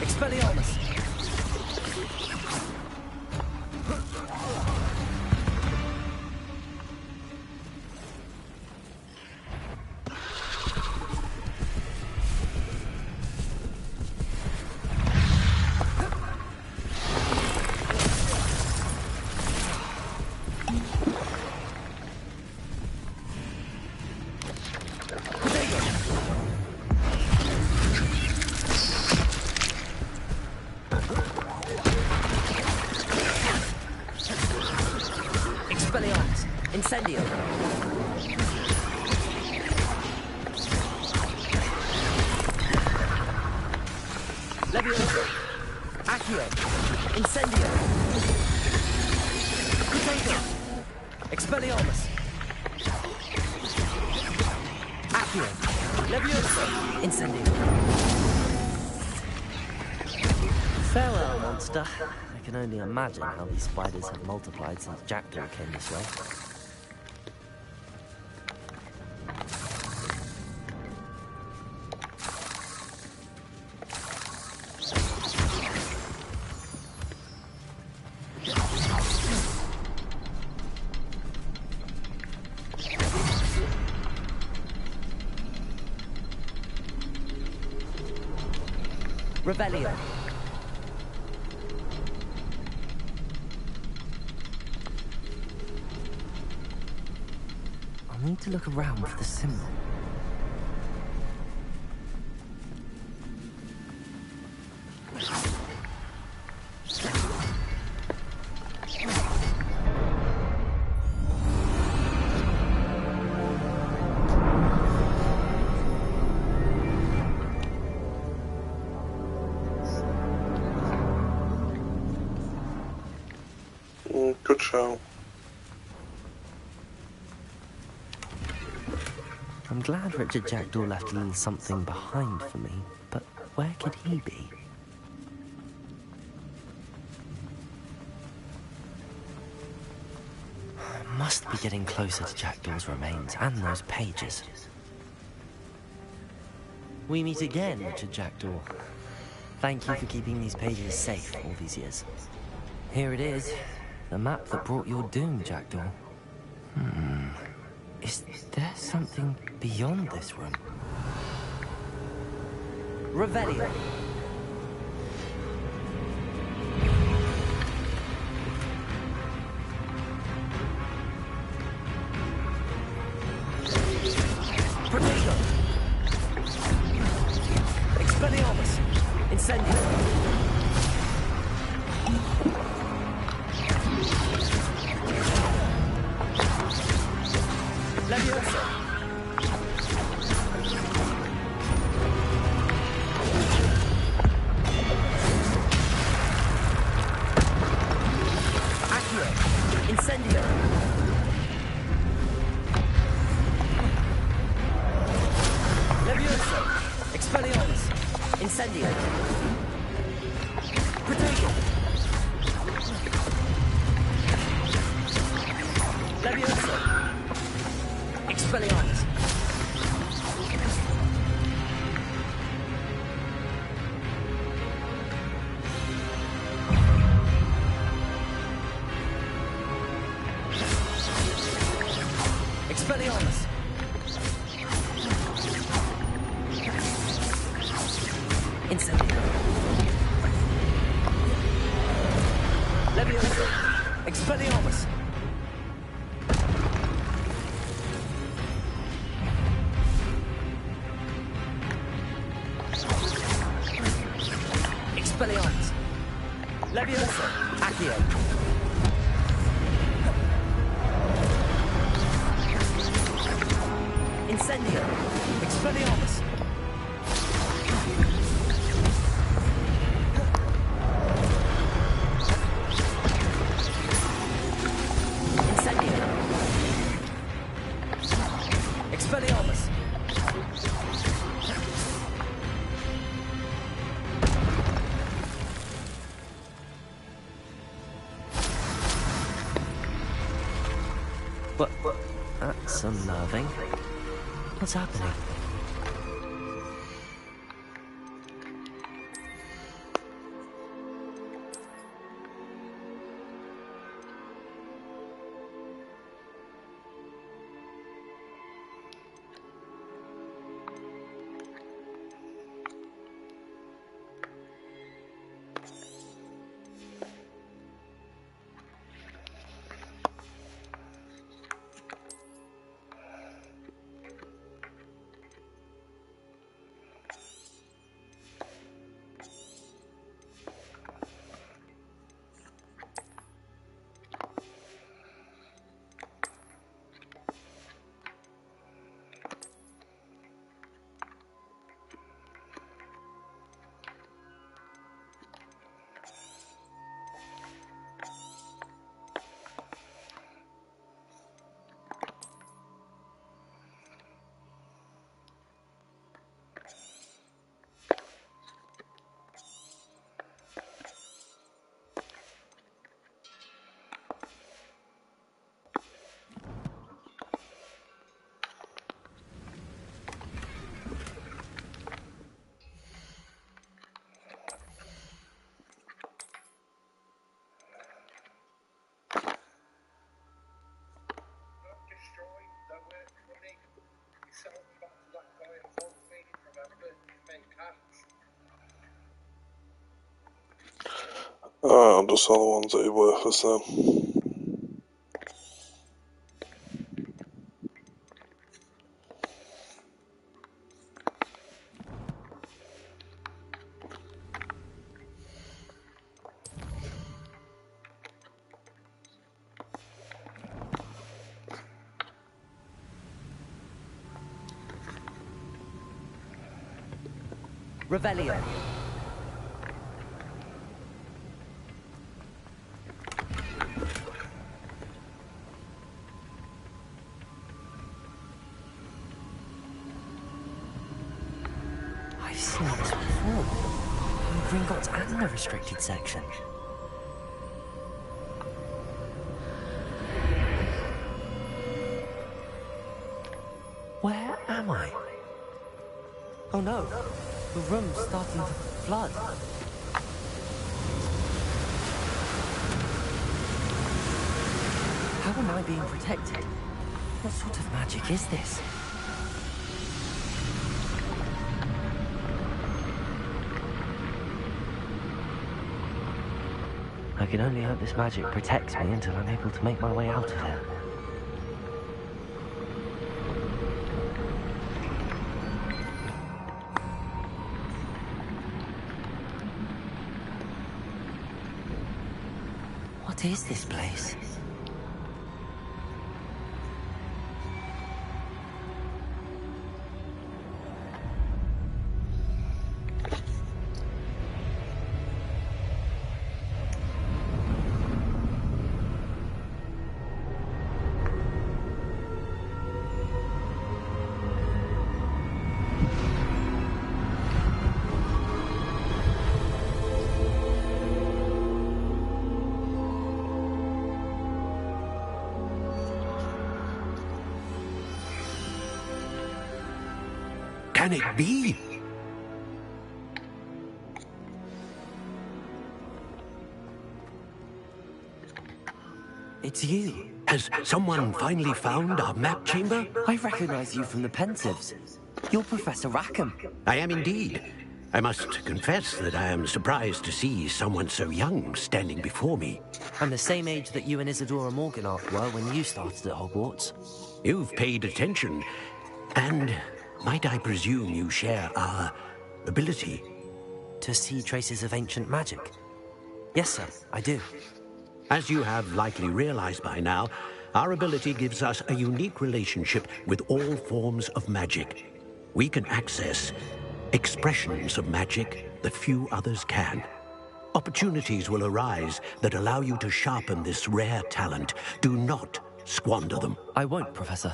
Expelliarmus. Expelliarmus. Incendio. Levioso. Accio. Incendio. Potato. Expelliarmus. Accio. Levioso. Incendio. Farewell, monster. I can only imagine how these spiders have multiplied since Jackdaw came this way. Revelio. I'll need to look around for the symbol. Good show. I'm glad Richard Jackdaw left a little something behind for me, but where could he be? I must be getting closer to Jackdaw's remains and those pages. We meet again, Richard Jackdaw. Thank you for keeping these pages safe all these years. Here it is, the map that brought your doom, Jackdaw. Is there something beyond this room? Revelio. Protego. Expelliarmus. Incendio. Leviosa. Accio. Incendio. Leviosa. Expelliarmus. Incendio. Protego. Leviosa. Expelliarmus. Expelliarmus. Incendio. Leviosa. Expelliarmus. Expelliarmus. Leviosa. Accio. Incendio. Expelliarmus. Incendio. Expelliarmus. What? That's unnerving. What's happening? I'll just sell the ones that are worthless then. Revelio. seen this before. In Gringotts and the restricted section. Where am I? Oh no, the room's starting to flood. How am I being protected? What sort of magic is this? I can only hope this magic protects me until I'm able to make my way out of here. What is this place? Can it be? It's you. Has someone finally found our map chamber? I recognize you from the Pensieves. You're Professor Rackham. I am indeed. I must confess that I am surprised to see someone so young standing before me. I'm the same age that you and Isadora Morganach were when you started at Hogwarts. You've paid attention, and might I presume you share our ability? To see traces of ancient magic? Yes, sir, I do. As you have likely realized by now, our ability gives us a unique relationship with all forms of magic. We can access expressions of magic that few others can. Opportunities will arise that allow you to sharpen this rare talent. Do not squander them. I won't, Professor.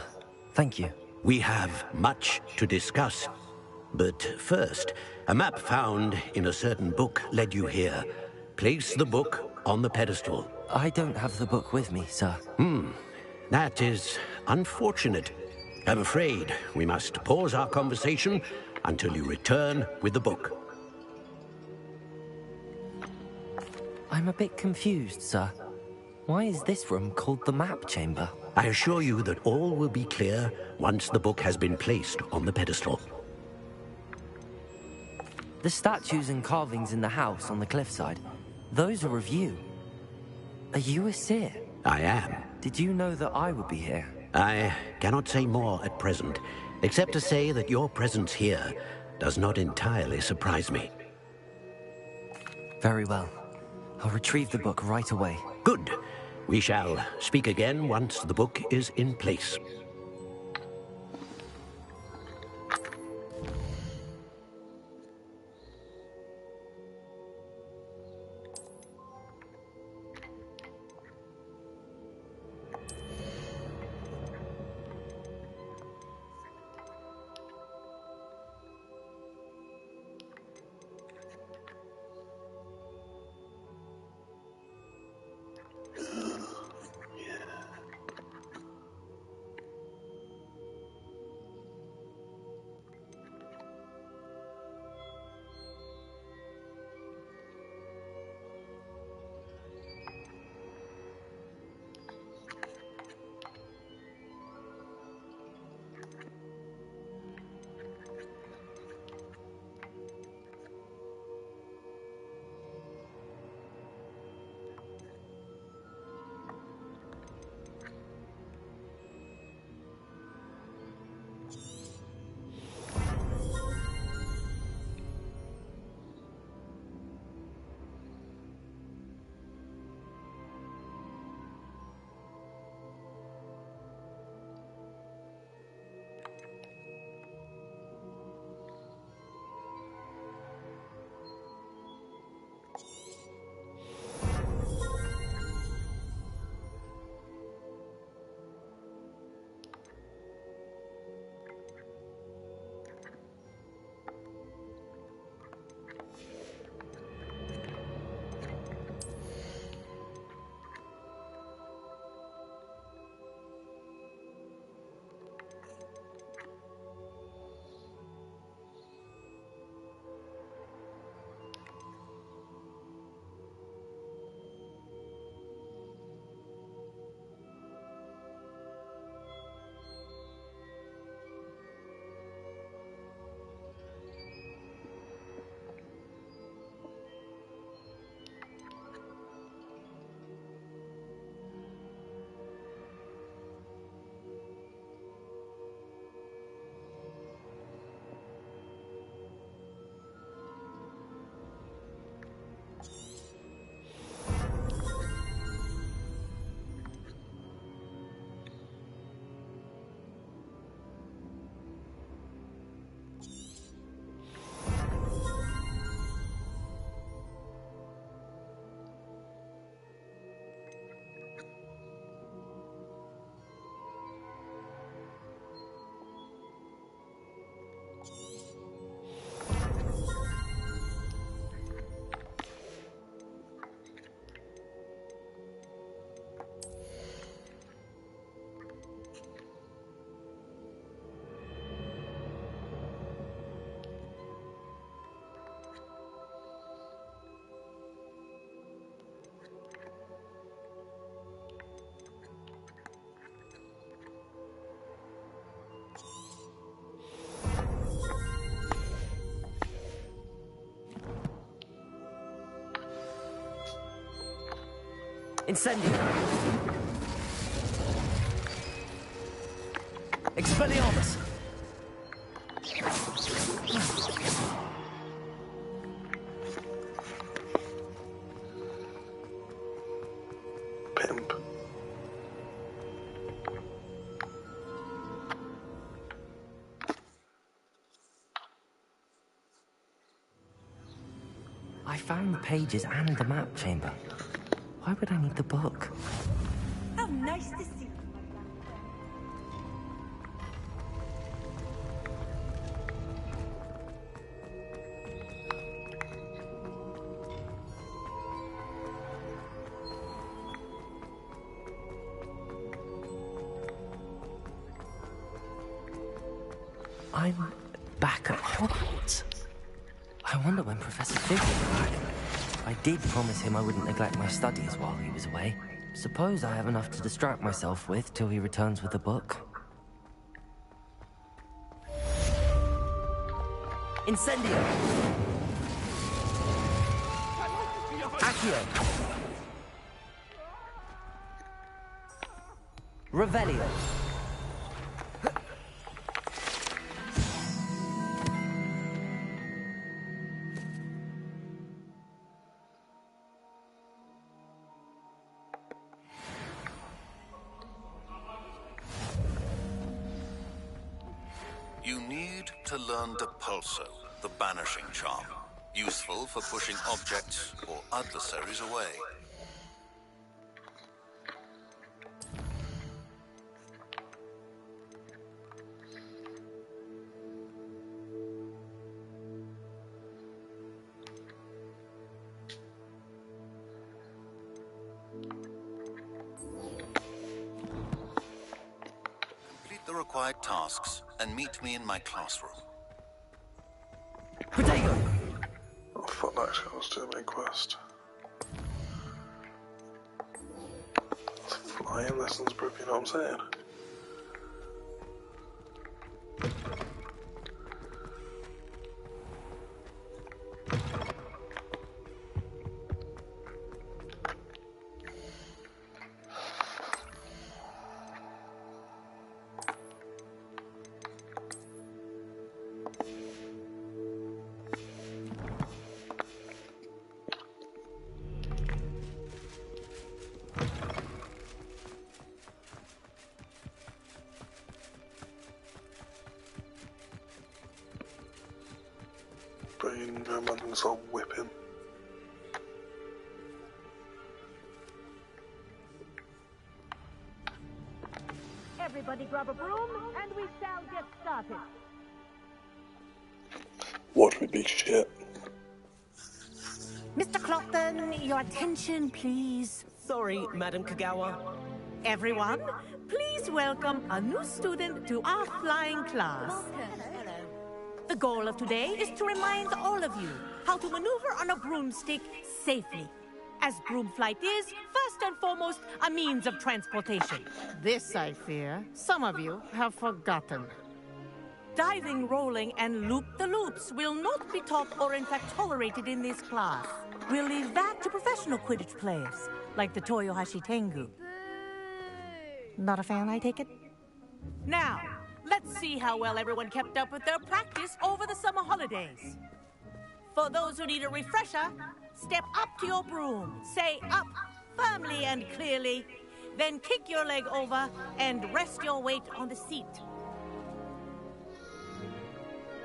Thank you. We have much to discuss. But first, a map found in a certain book led you here. Place the book on the pedestal. I don't have the book with me, sir. That is unfortunate. I'm afraid we must pause our conversation until you return with the book. I'm a bit confused, sir. Why is this room called the map chamber? I assure you that all will be clear once the book has been placed on the pedestal. The statues and carvings in the house on the cliffside, those are of you. Are you a seer? I am. Did you know that I would be here? I cannot say more at present, except to say that your presence here does not entirely surprise me. Very well. I'll retrieve the book right away. Good. We shall speak again once the book is in place. Incendio! Expelliarmus! Pimp. I found the pages and the map chamber. Why would I need the book? How nice to see you. I'm back at Hogwarts. I wonder when Professor Fig will be back. I did promise him I wouldn't neglect my studies while he was away. Suppose I have enough to distract myself with till he returns with the book. Incendio! Accio! Revelio! You need to learn Depulso, the banishing charm, useful for pushing objects or adversaries away. Complete the required tasks and meet me in my classroom. Protego! Oh, fuck that, I was doing my quest. Flying lessons, bro, you know what I'm saying? Brain, Germans, I'll whip him. Everybody grab a broom, and we shall get started. Watch me be shit. Mr. Clopton, your attention, please. Sorry, Madam Kagawa. Everyone, please welcome a new student to our flying class. The goal of today is to remind all of you how to maneuver on a broomstick safely, as broom flight is, first and foremost, a means of transportation. This, I fear, some of you have forgotten. Diving, rolling, and loop-the-loops will not be taught or in fact tolerated in this class. We'll leave that to professional Quidditch players, like the Toyohashi Tengu. Not a fan, I take it? Now, let's see how well everyone kept up with their practice over the summer holidays. For those who need a refresher, step up to your broom, say up firmly and clearly, then kick your leg over and rest your weight on the seat.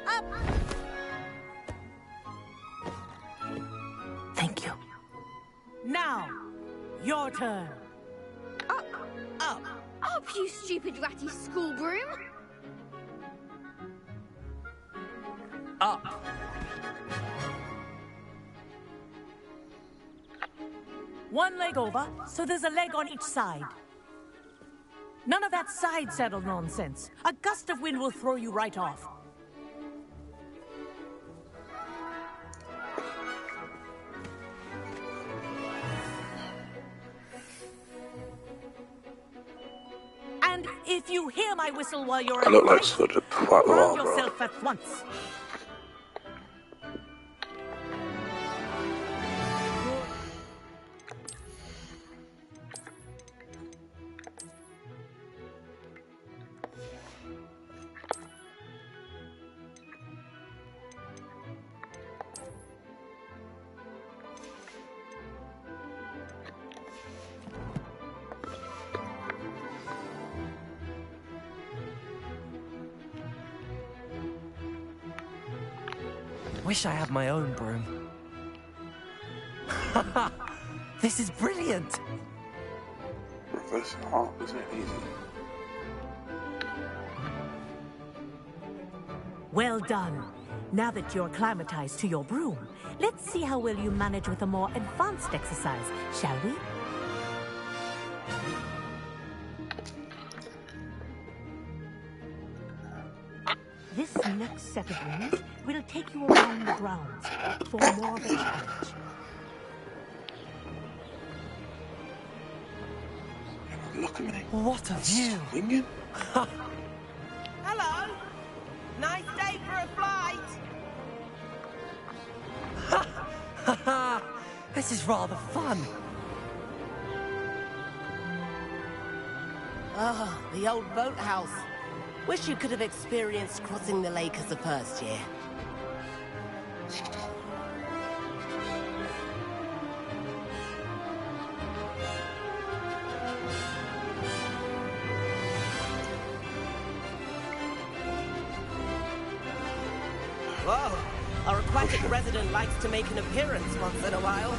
Up! Thank you. Now, your turn. Up! Up! Up, you stupid ratty school broom! Up! One leg over, so there's a leg on each side. None of that side saddle nonsense. A gust of wind will throw you right off. And if you hear my whistle while you're I look like such a twat, ground bro. yourself at once. Wish I had my own broom. This is brilliant! Reverse art, isn't it easy? Well done. Now that you're acclimatized to your broom, let's see how well you manage with a more advanced exercise, shall we? This next set of rings will take you around the grounds for more of a challenge. Look at me. What a view! Swinging? Hello! Nice day for a flight! This is rather fun. Ah, the old boathouse. Wish you could have experienced crossing the lake as a first year. Whoa! Our aquatic resident likes to make an appearance once in a while.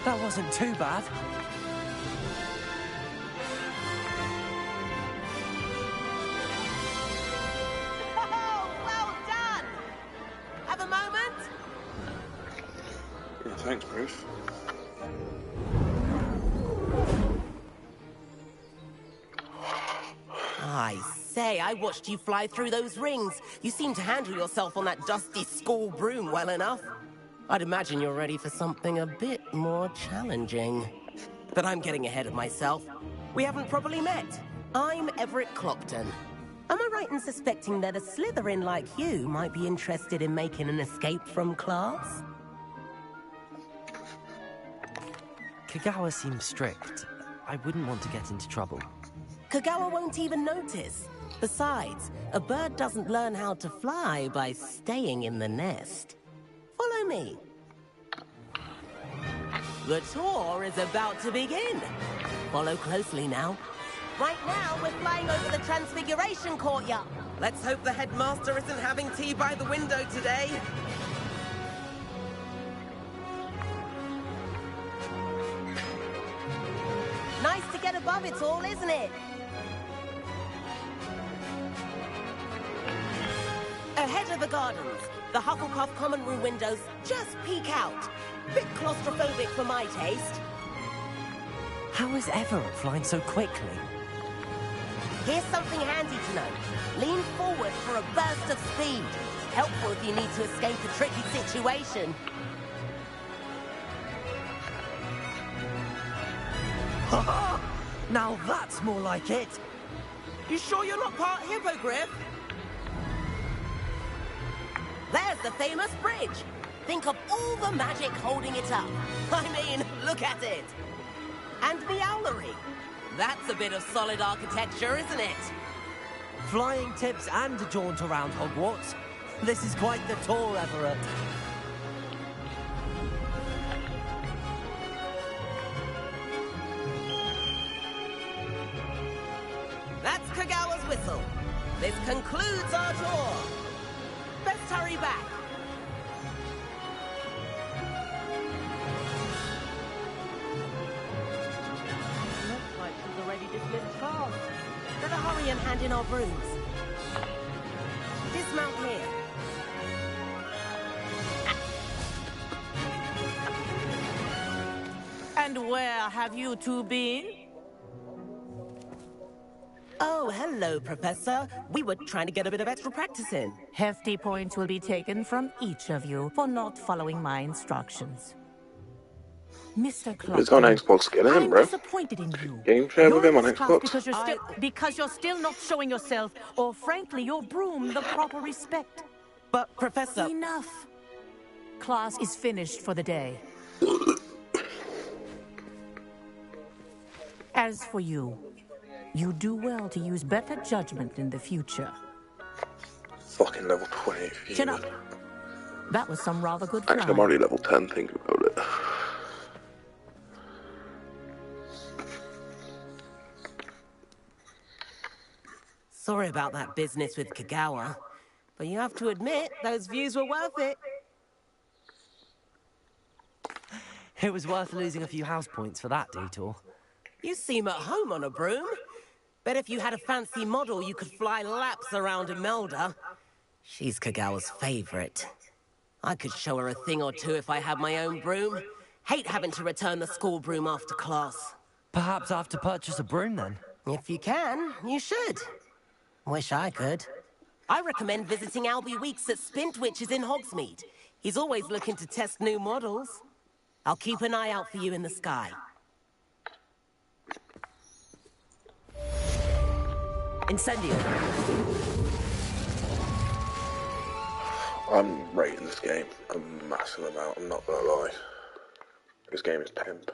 That wasn't too bad. Well done! Have a moment? Yeah, thanks, Bruce. I say, I watched you fly through those rings. You seem to handle yourself on that dusty school broom well enough. I'd imagine you're ready for something a bit more challenging. But I'm getting ahead of myself. We haven't properly met. I'm Everett Clopton. Am I right in suspecting that a Slytherin like you might be interested in making an escape from class? Kagawa seems strict. I wouldn't want to get into trouble. Kagawa won't even notice. Besides, a bird doesn't learn how to fly by staying in the nest. Follow me. The tour is about to begin. Follow closely now. Right now, we're flying over the Transfiguration Courtyard. Let's hope the headmaster isn't having tea by the window today. Nice to get above it all, isn't it? Ahead of the gardens, the Hufflepuff common room windows just peek out. Bit claustrophobic for my taste. How is Everett flying so quickly? Here's something handy to know. Lean forward for a burst of speed. Helpful if you need to escape a tricky situation. Now that's more like it. You sure you're not part hippogriff? There's the famous bridge. Think of all the magic holding it up. I mean, look at it. And the owlery. That's a bit of solid architecture, isn't it? Flying tips and a jaunt around Hogwarts. This is quite the tour, Everett. That's Kagawa's whistle. This concludes our tour. Best hurry back. Looks like she's already dismissed class. Better hurry and hand in our brooms. Dismount here. And where have you two been? Oh, hello, Professor. We were trying to get a bit of extra practice in. Hefty points will be taken from each of you for not following my instructions. Mr. Clark, It's on Xbox, get in, I'm bro. disappointed in you. Game share with him on You're in this class Xbox. because you're still not showing yourself, or frankly, your broom the proper respect. But, Professor... Enough. Class is finished for the day. As for you, you do well to use better judgment in the future. Fucking level 20. Chin up. That was some rather good Actually, I'm flying. already level 10, think about it. Sorry about that business with Kagawa, but you have to admit, those views were worth it. It was worth losing a few house points for that detour. You seem at home on a broom. Bet if you had a fancy model, you could fly laps around Imelda. She's Kagawa's favorite. I could show her a thing or two if I had my own broom. Hate having to return the school broom after class. Perhaps I have to purchase a broom then? If you can, you should. Wish I could. I recommend visiting Albie Weeks at Spint Witches in Hogsmeade. He's always looking to test new models. I'll keep an eye out for you in the sky. Incendio. I'm rating this game a massive amount, I'm not gonna lie. This game is pimp.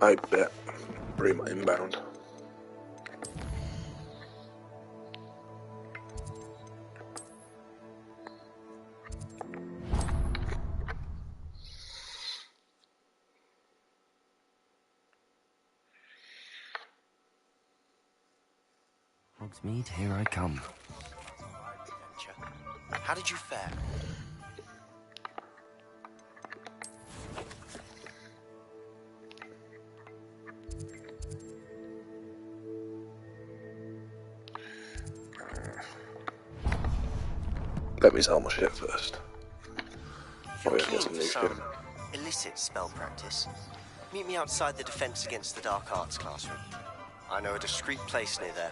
I bet. Broom inbound. Hogsmeade, here I come. How did you fare? Let me sell my shit first. You're Get keen some for new some shit. illicit spell practice? Meet me outside the Defense Against the Dark Arts classroom. I know a discreet place near there.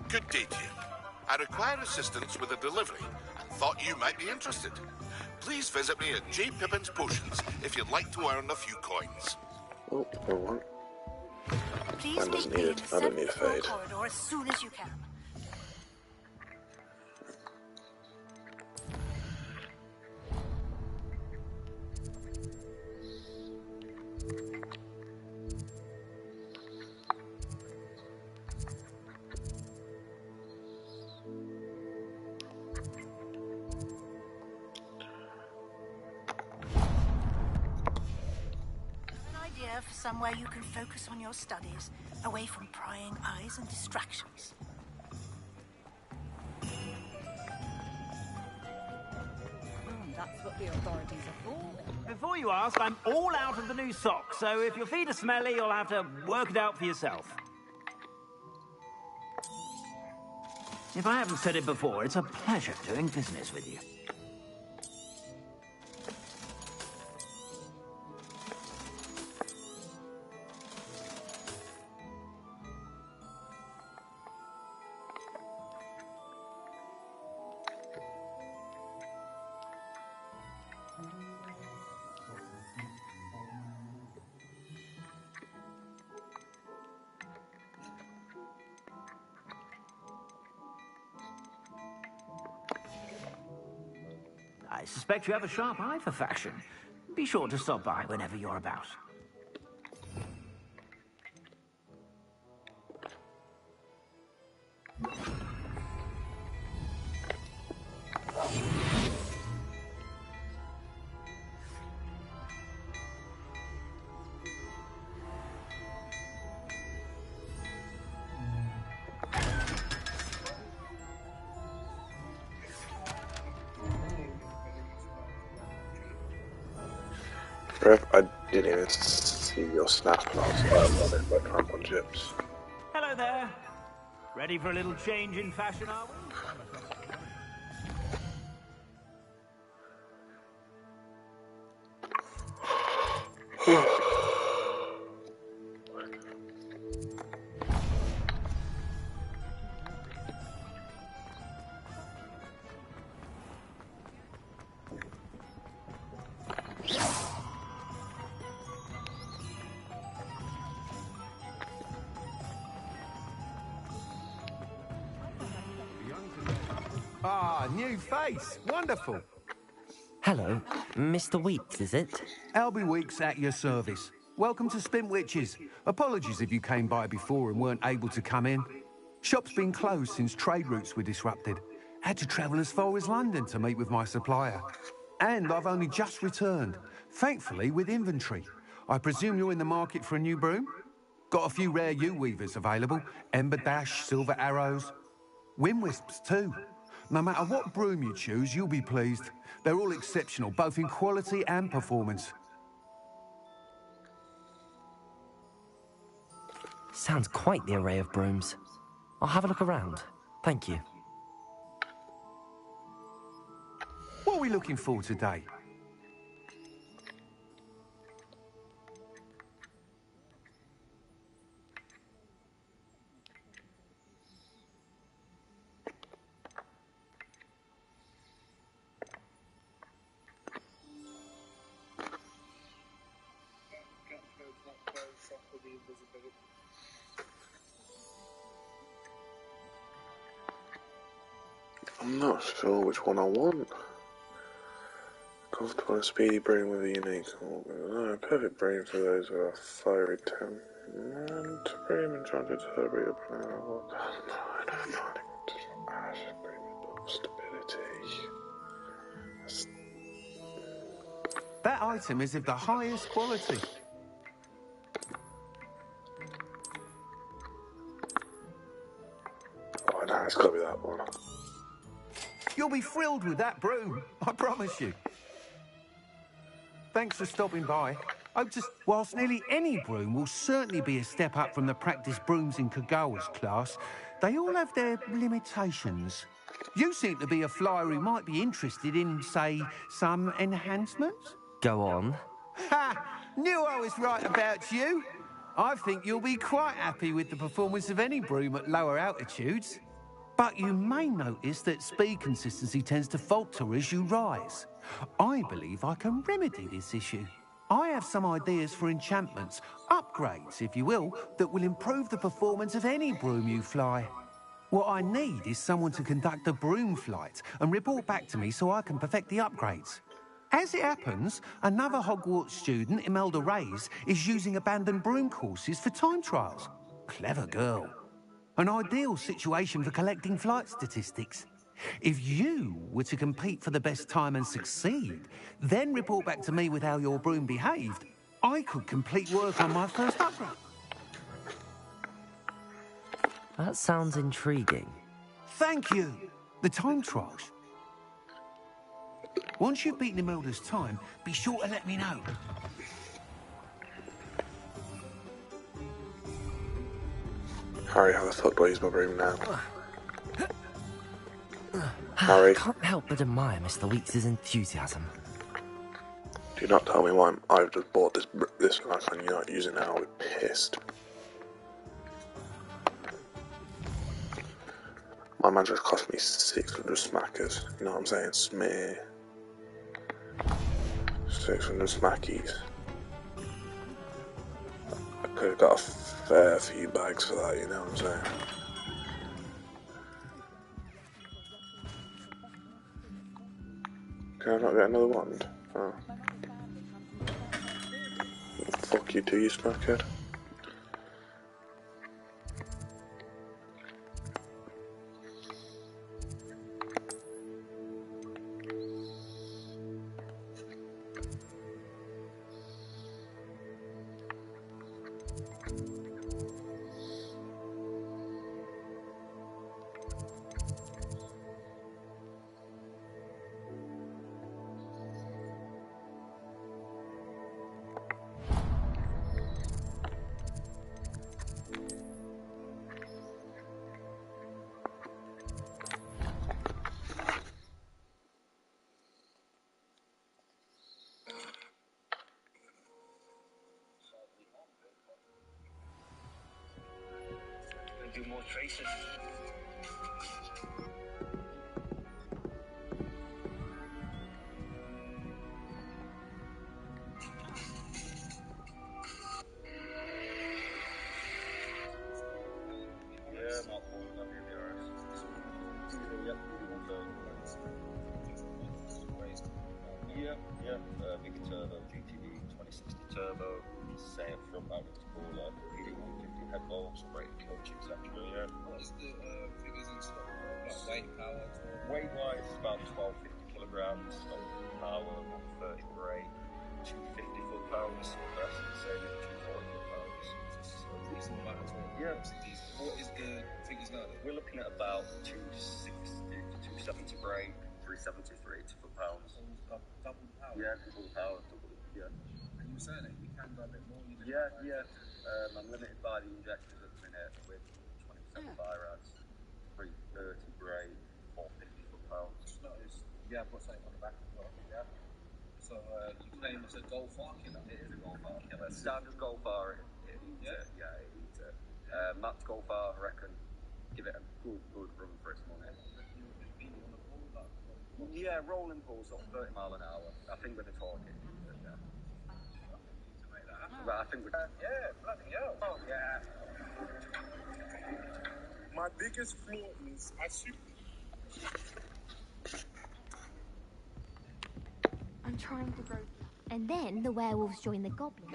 Good day to you. I require assistance with a delivery and thought you might be interested. Please visit me at J. Pippin's Potions if you'd like to earn a few coins. Oh, no one. Please Man doesn't meet need me it. in the I don't need a 7th floor fade. corridor as soon as you can. For somewhere you can focus on your studies, away from prying eyes and distractions. That's what the authorities are for. Before you ask, I'm all out of the new socks, so if your feet are smelly, you'll have to work it out for yourself. If I haven't said it before, it's a pleasure doing business with you. I suspect you have a sharp eye for fashion. Be sure to stop by whenever you're about. Rev, I didn't even see your snap last time. I'm on it by Crampon Chips. Hello there. Ready for a little change in fashion, are we? Ah, new face. Wonderful. Hello, Mr. Weeks, is it? Albie Weeks at your service. Welcome to Spintwitches. Apologies if you came by before and weren't able to come in. Shop's been closed since trade routes were disrupted. Had to travel as far as London to meet with my supplier. And I've only just returned, thankfully with inventory. I presume you're in the market for a new broom? Got a few rare U-weavers available. Ember Dash, Silver Arrows. Wind Wisps too. No matter what broom you choose, you'll be pleased. They're all exceptional, both in quality and performance. Sounds quite the array of brooms. I'll have a look around. Thank you. What are we looking for today? I'm not sure which one I want. Comfortable and speedy brain with a unique perfect brain for those who are fiery temperament. Brain enchanted turbo plan. Stability. That item is of the highest quality. Oh no, it's gotta be that one. You'll be thrilled with that broom, I promise you. Thanks for stopping by. Whilst nearly any broom will certainly be a step up from the practice brooms in Kagawa's class, they all have their limitations. You seem to be a flyer who might be interested in, say, some enhancements? Go on. Ha! Knew I was right about you. I think you'll be quite happy with the performance of any broom at lower altitudes. But you may notice that speed consistency tends to falter as you rise. I believe I can remedy this issue. I have some ideas for enchantments, upgrades, if you will, that will improve the performance of any broom you fly. What I need is someone to conduct a broom flight and report back to me so I can perfect the upgrades. As it happens, another Hogwarts student, Imelda Reyes, is using abandoned broom courses for time trials. Clever girl. An ideal situation for collecting flight statistics. If you were to compete for the best time and succeed, then report back to me with how your broom behaved, I could complete work on my first upgrade. That sounds intriguing. Thank you. The time trials. Once you've beaten Imelda's time, be sure to let me know. Harry, how the fuck do I use my broom now? Harry. I can't help but admire Mr. Weeks' enthusiasm. Do not tell me why I've just bought this knife and you're not using it. I'll be pissed. My man just cost me 600 smackers. You know what I'm saying? Smear. 600 smackies. I could have got a fair few bags for that, you know what I'm saying? Can I not get another wand? Oh. Fuck you too, you smackhead. do more traces. Big turbo, GTD 2060 turbo, same front magnet spoiler, PD150 head bolts, brake coach, etc. Yeah. What is the figures in stock? Like weight, power? Weight wise, about 1250 kilograms, power 130 brake, 250 foot-pounds, the rest of the same, 240 foot-pounds. So reasonable amount of torque. Yeah. What is the figures now? We're looking at about 260 to 270 brake, 370 for 80 foot-pounds. Double power? Yeah, double power, yeah. And you were saying that you can go a bit more? Yeah. I'm limited by the injectors at the minute with 20% fire rads, 330 brake, 450 foot-pounds. Yeah, I've got something on the back as well. Yeah. So you claim it's a Golf R killer? It is a Golf R killer. Standard Golf R, it needs it. Yeah, it needs it. Max Golf R, I reckon, give it a good run for its money. Yeah, rolling pulls up 30 mile an hour. I think with the torque, yeah. But I think we yeah, bloody hell. Oh, yeah. My biggest flaw is I'm trying to grow. And then the werewolves join the goblins.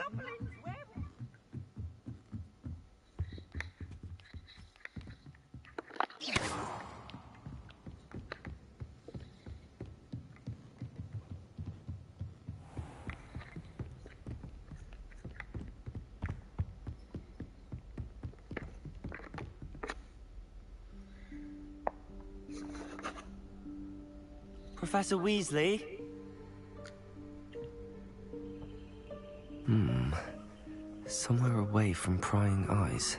Professor Weasley? Somewhere away from prying eyes.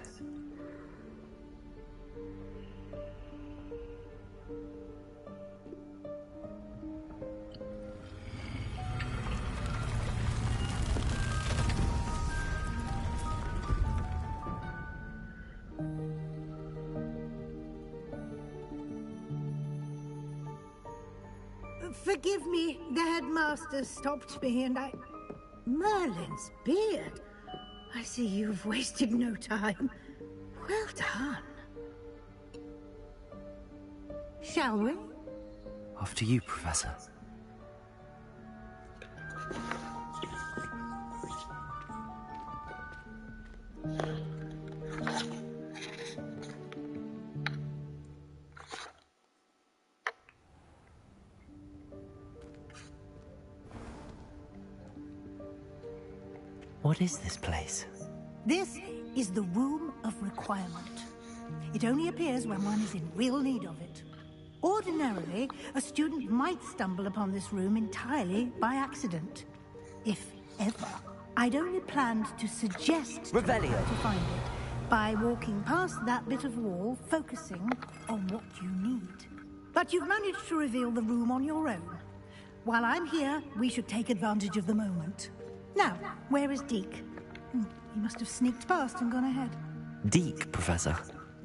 Forgive me, the headmaster stopped me and I... Merlin's beard. I see you've wasted no time. Well done. Shall we? After you, Professor. What is this place? This is the Room of Requirement. It only appears when one is in real need of it. Ordinarily, a student might stumble upon this room entirely by accident. If ever. I'd only planned to suggest to Revelio to find it by walking past that bit of wall, focusing on what you need. But you've managed to reveal the room on your own. While I'm here, we should take advantage of the moment. Now, where is Deke? He must have sneaked past and gone ahead. Deke, Professor.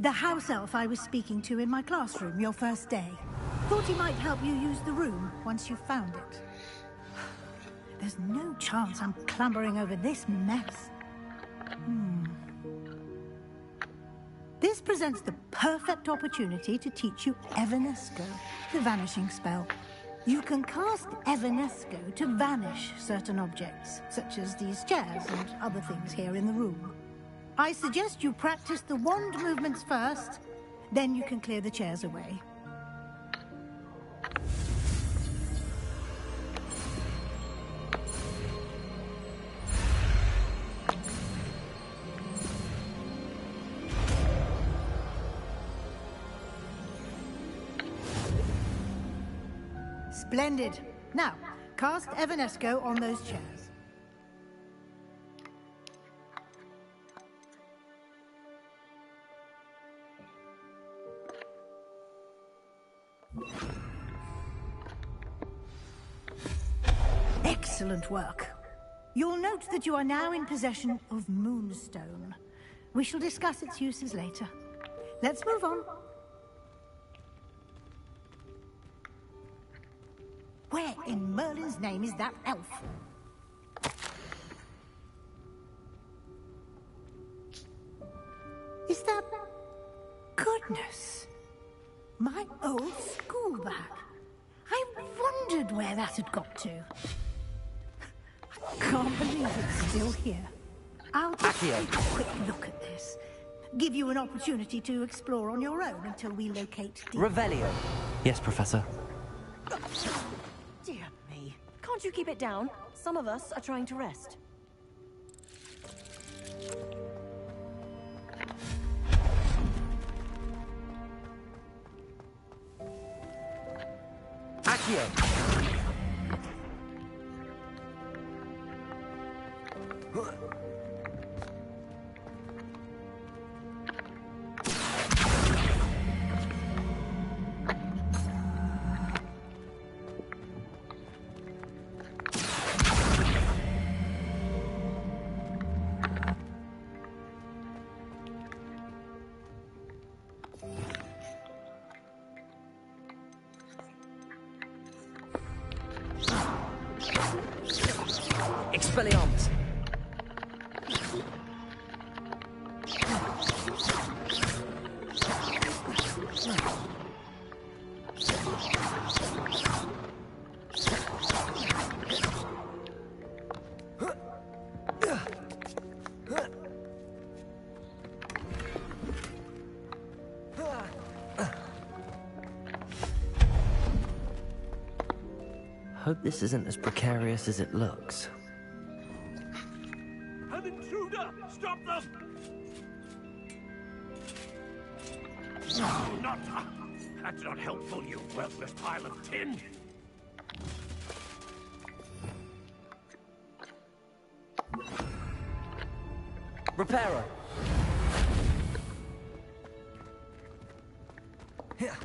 The house elf I was speaking to in my classroom your first day. Thought he might help you use the room once you found it. There's no chance I'm clambering over this mess. This presents the perfect opportunity to teach you Evanesco, the vanishing spell. You can cast Evanesco to vanish certain objects, such as these chairs and other things here in the room. I suggest you practice the wand movements first, then you can clear the chairs away. Splendid. Now, cast Evanesco on those chairs. Excellent work. You'll note that you are now in possession of Moonstone. We shall discuss its uses later. Let's move on. Where in Merlin's name is that elf? Is that... Goodness. My old school bag. I wondered where that had got to. I can't believe it's still here. I'll just take a quick look at this. Give you an opportunity to explore on your own until we locate Deek. Revelio. Yes, Professor. Dear me. Can't you keep it down? Some of us are trying to rest. Accio. Expelliarmus. Hope this isn't as precarious as it looks. An intruder! Stop them! No, not... That's not helpful, you worthless pile of tin. Reparo. Here.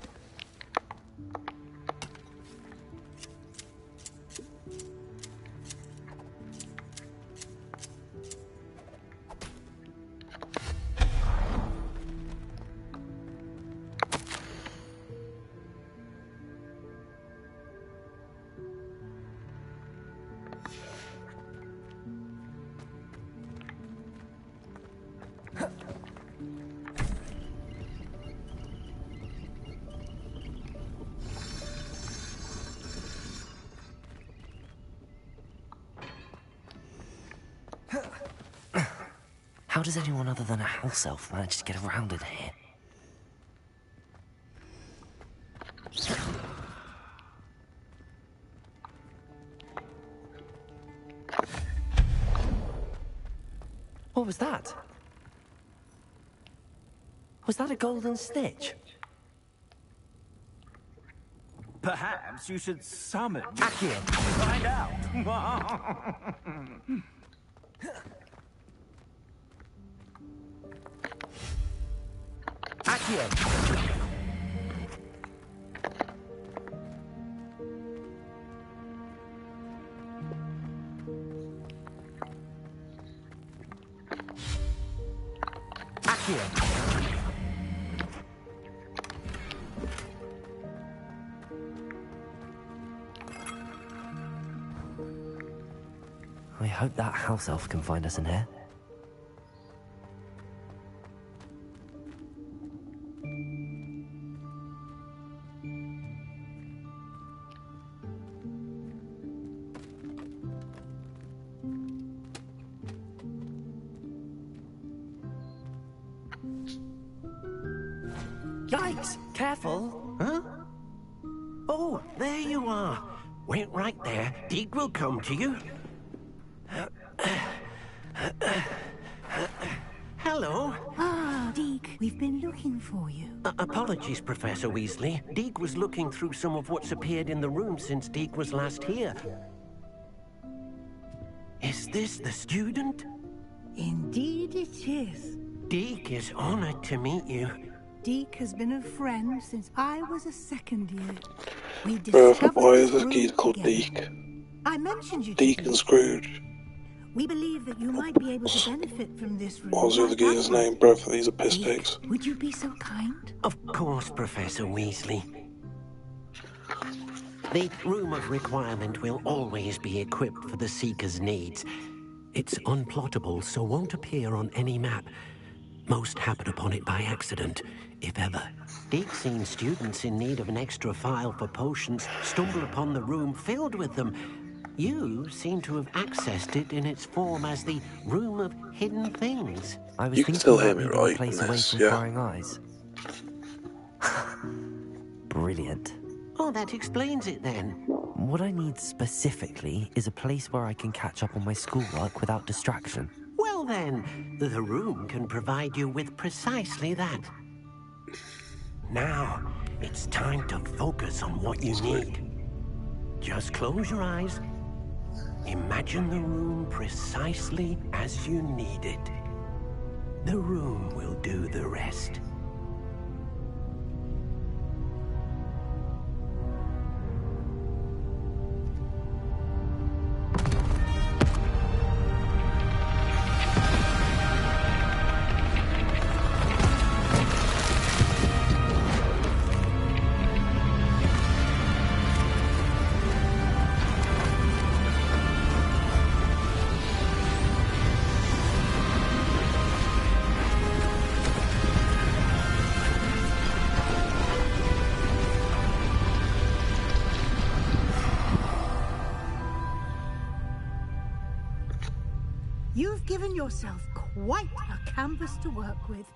How does anyone other than a house elf manage to get around in here? What was that? Was that a golden stitch? Perhaps you should summon Accio. Find out. Accio. Accio. I hope that house elf can find us in here. Yikes! Careful! Huh? Oh, there you are. Wait right there. Deek will come to you. Hello. Ah, Deek, we've been looking for you. Apologies, Professor Weasley. Deek was looking through some of what's appeared in the room since Deek was last here. Is this the student? Indeed it is. Deek is honored to meet you. Deek has been a friend since I was a second year. We Why is discovered this this kid room called together. Deek? I mentioned you to Deek and Scrooge. We believe that you might be able to benefit from this room. What was the other geezer's name? Both of these are piss takes. Would you be so kind? Of course, Professor Weasley. The Room of Requirement will always be equipped for the Seeker's needs. It's unplottable, so won't appear on any map. Most happen upon it by accident, if ever. Deep-seen students in need of an extra file for potions stumble upon the room filled with them. You seem to have accessed it in its form as the Room of Hidden Things. I was You can still hear me, thinking right? a place away Miss? from Yeah. prying eyes. Brilliant. Oh, that explains it then. What I need specifically is a place where I can catch up on my schoolwork without distraction. Well then, the room can provide you with precisely that. Now, it's time to focus on what you need. Just close your eyes. Imagine the room precisely as you need it. The room will do the rest. You've given yourself quite a canvas to work with.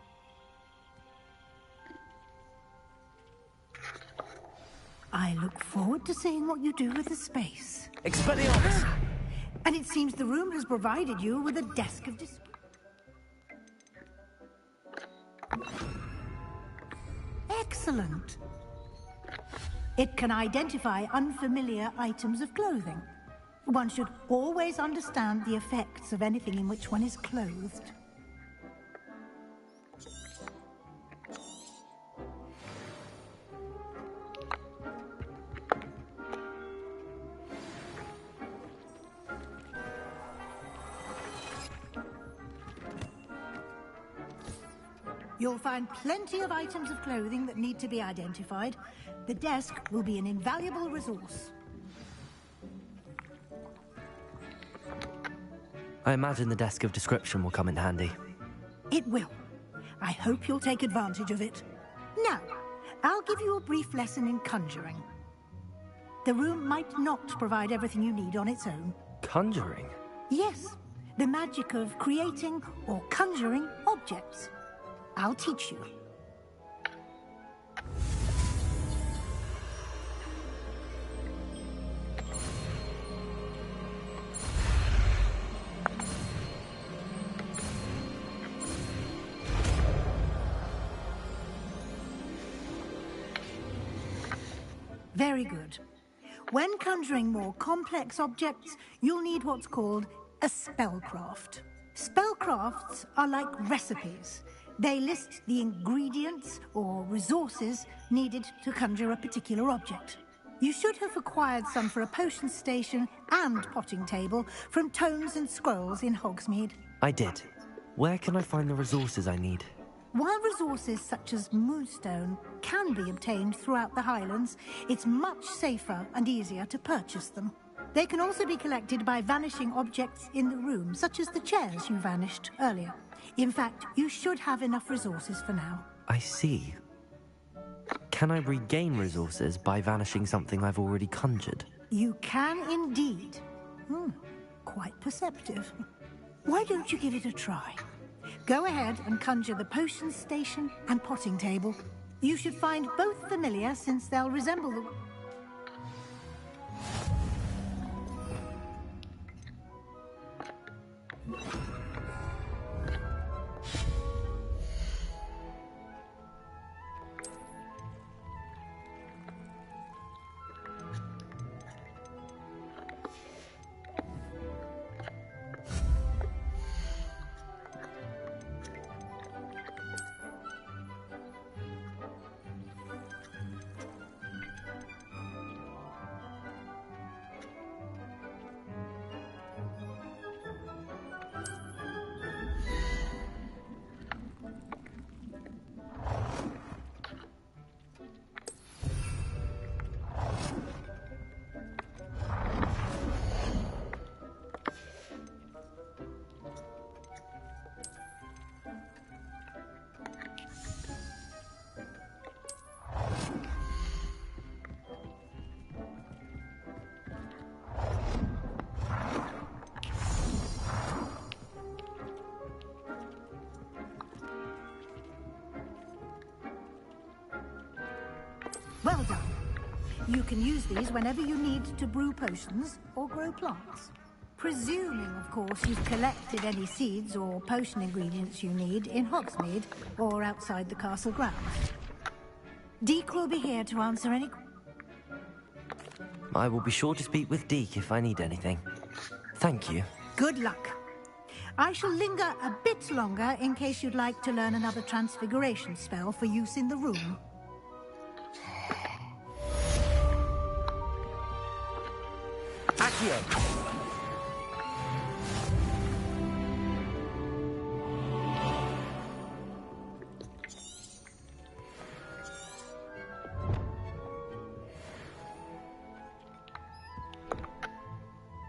I look forward to seeing what you do with the space. Expelliarmus! And it seems the room has provided you with a desk of Excellent. It can identify unfamiliar items of clothing. One should always understand the effects of anything in which one is clothed. You'll find plenty of items of clothing that need to be identified. The desk will be an invaluable resource. I imagine the desk of description will come in handy. It will. I hope you'll take advantage of it. Now, I'll give you a brief lesson in conjuring. The room might not provide everything you need on its own. Conjuring? Yes, the magic of creating or conjuring objects. I'll teach you. Very good. When conjuring more complex objects, you'll need what's called a spellcraft. Spellcrafts are like recipes. They list the ingredients or resources needed to conjure a particular object. You should have acquired some for a potion station and potting table from tomes and scrolls in Hogsmeade. I did. Where can I find the resources I need? While resources such as Moonstone can be obtained throughout the Highlands, it's much safer and easier to purchase them. They can also be collected by vanishing objects in the room, such as the chairs you vanished earlier. In fact, you should have enough resources for now. I see. Can I regain resources by vanishing something I've already conjured? You can indeed. Quite perceptive. Why don't you give it a try? Go ahead and conjure the potion station and potting table. You should find both familiar since they'll resemble the... Well done. You can use these whenever you need to brew potions or grow plants. Presuming, of course, you've collected any seeds or potion ingredients you need in Hogsmeade or outside the castle grounds. Deek will be here to answer any... I will be sure to speak with Deek if I need anything. Thank you. Good luck. I shall linger a bit longer in case you'd like to learn another transfiguration spell for use in the room. Accio!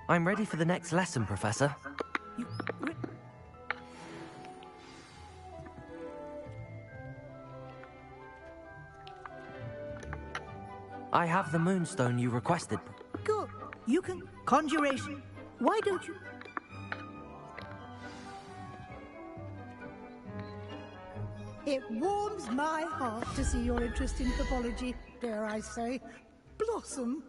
I'm ready for the next lesson, Professor. I have the moonstone you requested. Good. You can... Conjuration. Why don't you... It warms my heart to see your interest in pathology, dare I say, blossom.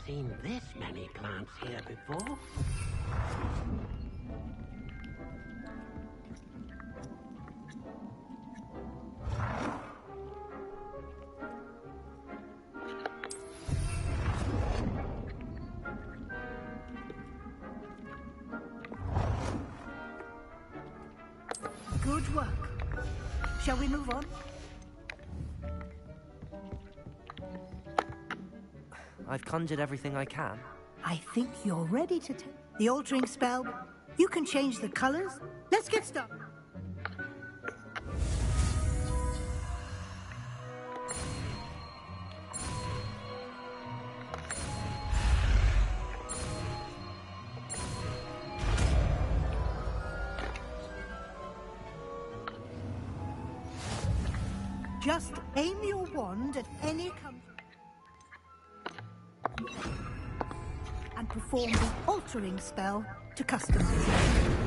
Seen this many plants here before. Good work. Shall we move on? I've conjured everything I can. I think you're ready to take the altering spell. You can change the colors. Let's get started. Just aim your wand at any and perform the altering spell to customize it.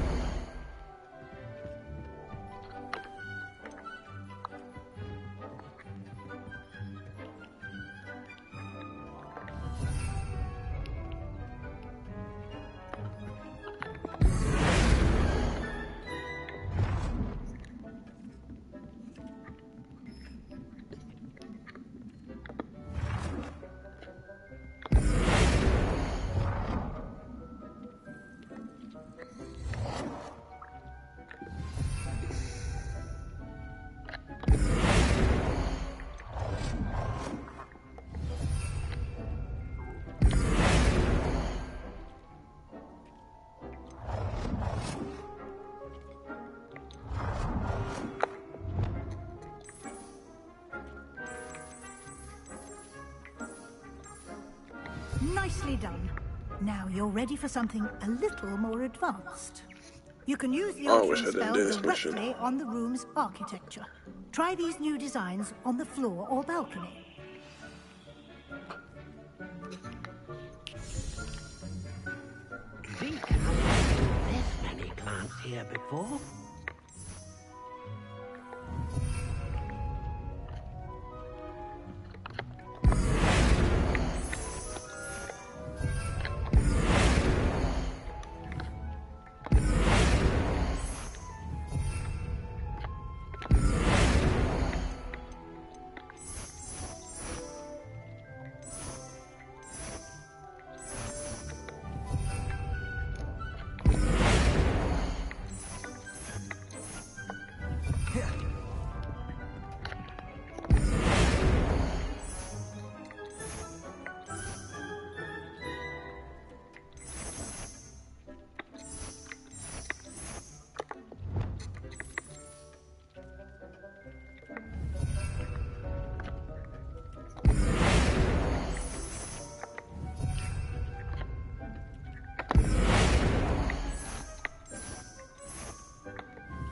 Nicely done. Now you're ready for something a little more advanced. You can use the altering spell directly on the room's architecture. Try these new designs on the floor or balcony. Deke hasn't seen this many plants here before.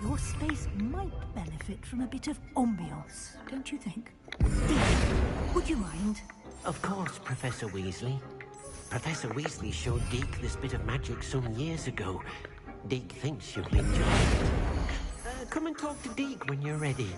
Your space might benefit from a bit of ambiance, don't you think? Deke, would you mind? Of course, Professor Weasley. Professor Weasley showed Deke this bit of magic some years ago. Deke thinks you'll enjoy it. Come and talk to Deke when you're ready.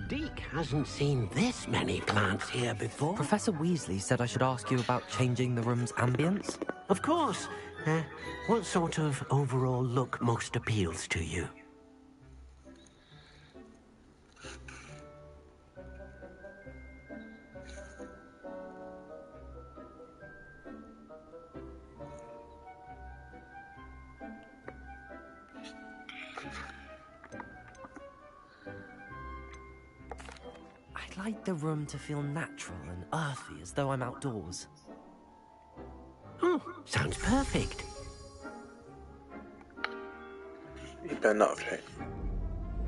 Deke hasn't seen this many plants here before. Professor Weasley said I should ask you about changing the room's ambience. Of course. What sort of overall look most appeals to you? I'd like the room to feel natural and earthy, as though I'm outdoors. Oh, sounds perfect. You better not have, Jake.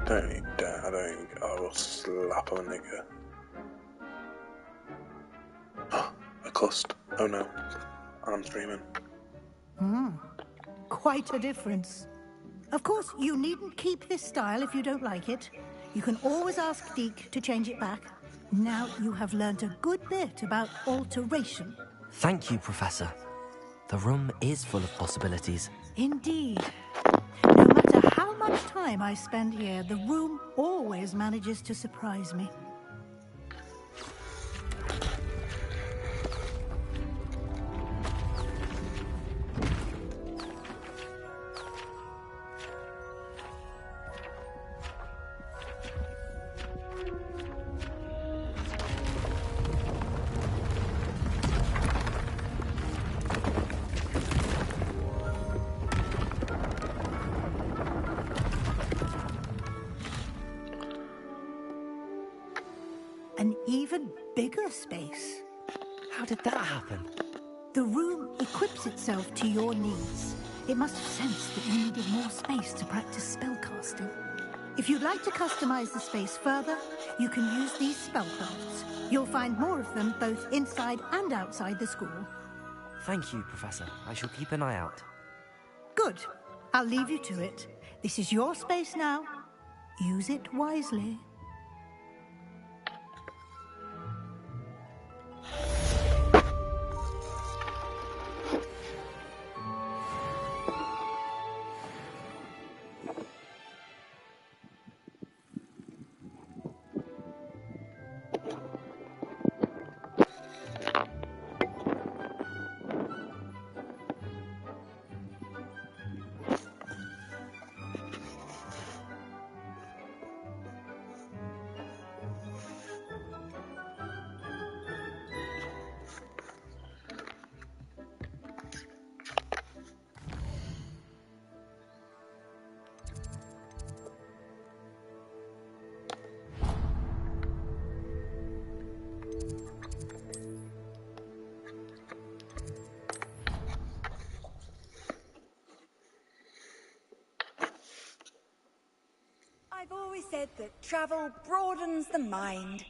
Don't you dare. I will slap on a nigger. A clust. Oh no. I'm streaming. Quite a difference. Of course, you needn't keep this style if you don't like it. You can always ask Deke to change it back. Now you have learnt a good bit about alteration. Thank you, Professor. The room is full of possibilities. Indeed. No matter how much time I spend here, the room always manages to surprise me. An even bigger space. How did that happen? The room equips itself to your needs. It must have sensed that you needed more space to practice spellcasting. If you'd like to customize the space further, you can use these spellcrafts. You'll find more of them both inside and outside the school. Thank you, Professor. I shall keep an eye out. Good. I'll leave you to it. This is your space now. Use it wisely. said that travel broadens the mind.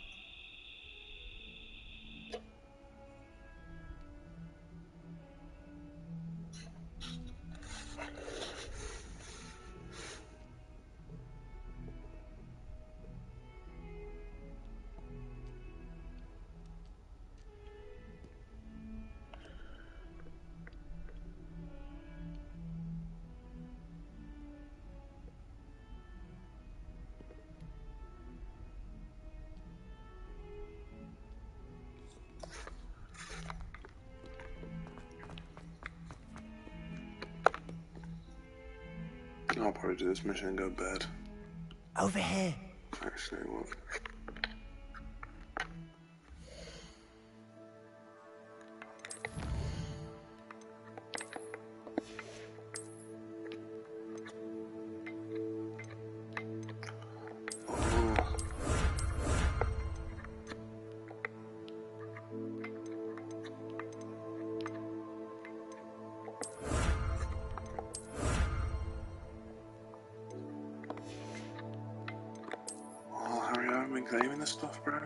I'll probably do this mission and go to bed. Over here. Actually, what? Claiming this stuff, bro.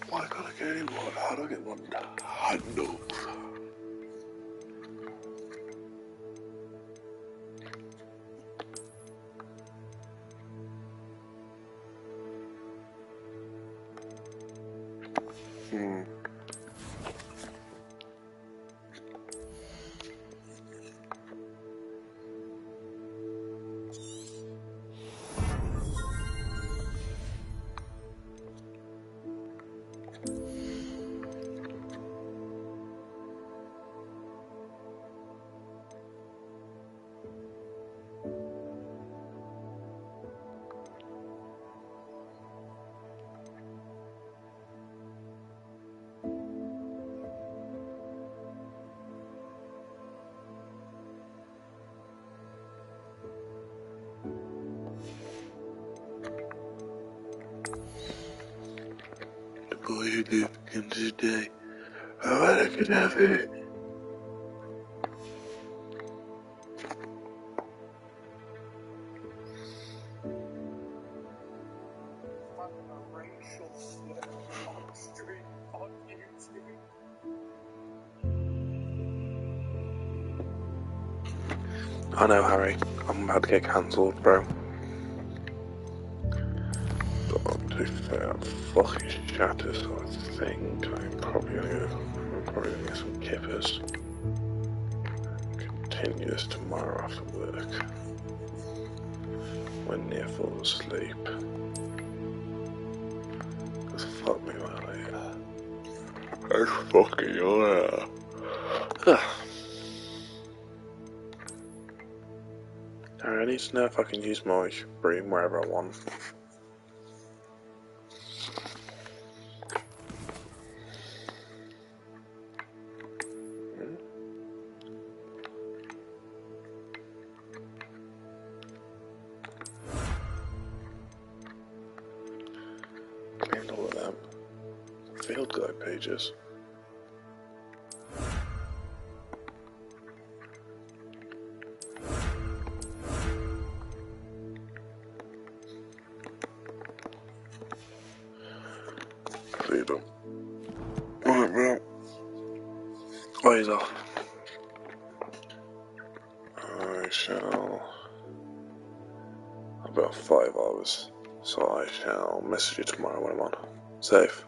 Why can't I get any more? How do I get one? I know. Boy who live begins his day. Oh, I can have it. I know, Harry. I'm about to get cancelled, bro. But to be fair, I'm fucking shattered, so I think I'm probably gonna get some kippers. Continue this tomorrow after work. When near fall asleep. Cause fuck me while I fucking yeah. I need to know if I can use my broom wherever I want. Cleaned all of them. Field guide pages. feed them. Alright, bro. Ways off. I shall... About 5 hours. So I shall message you tomorrow when I'm on. Safe.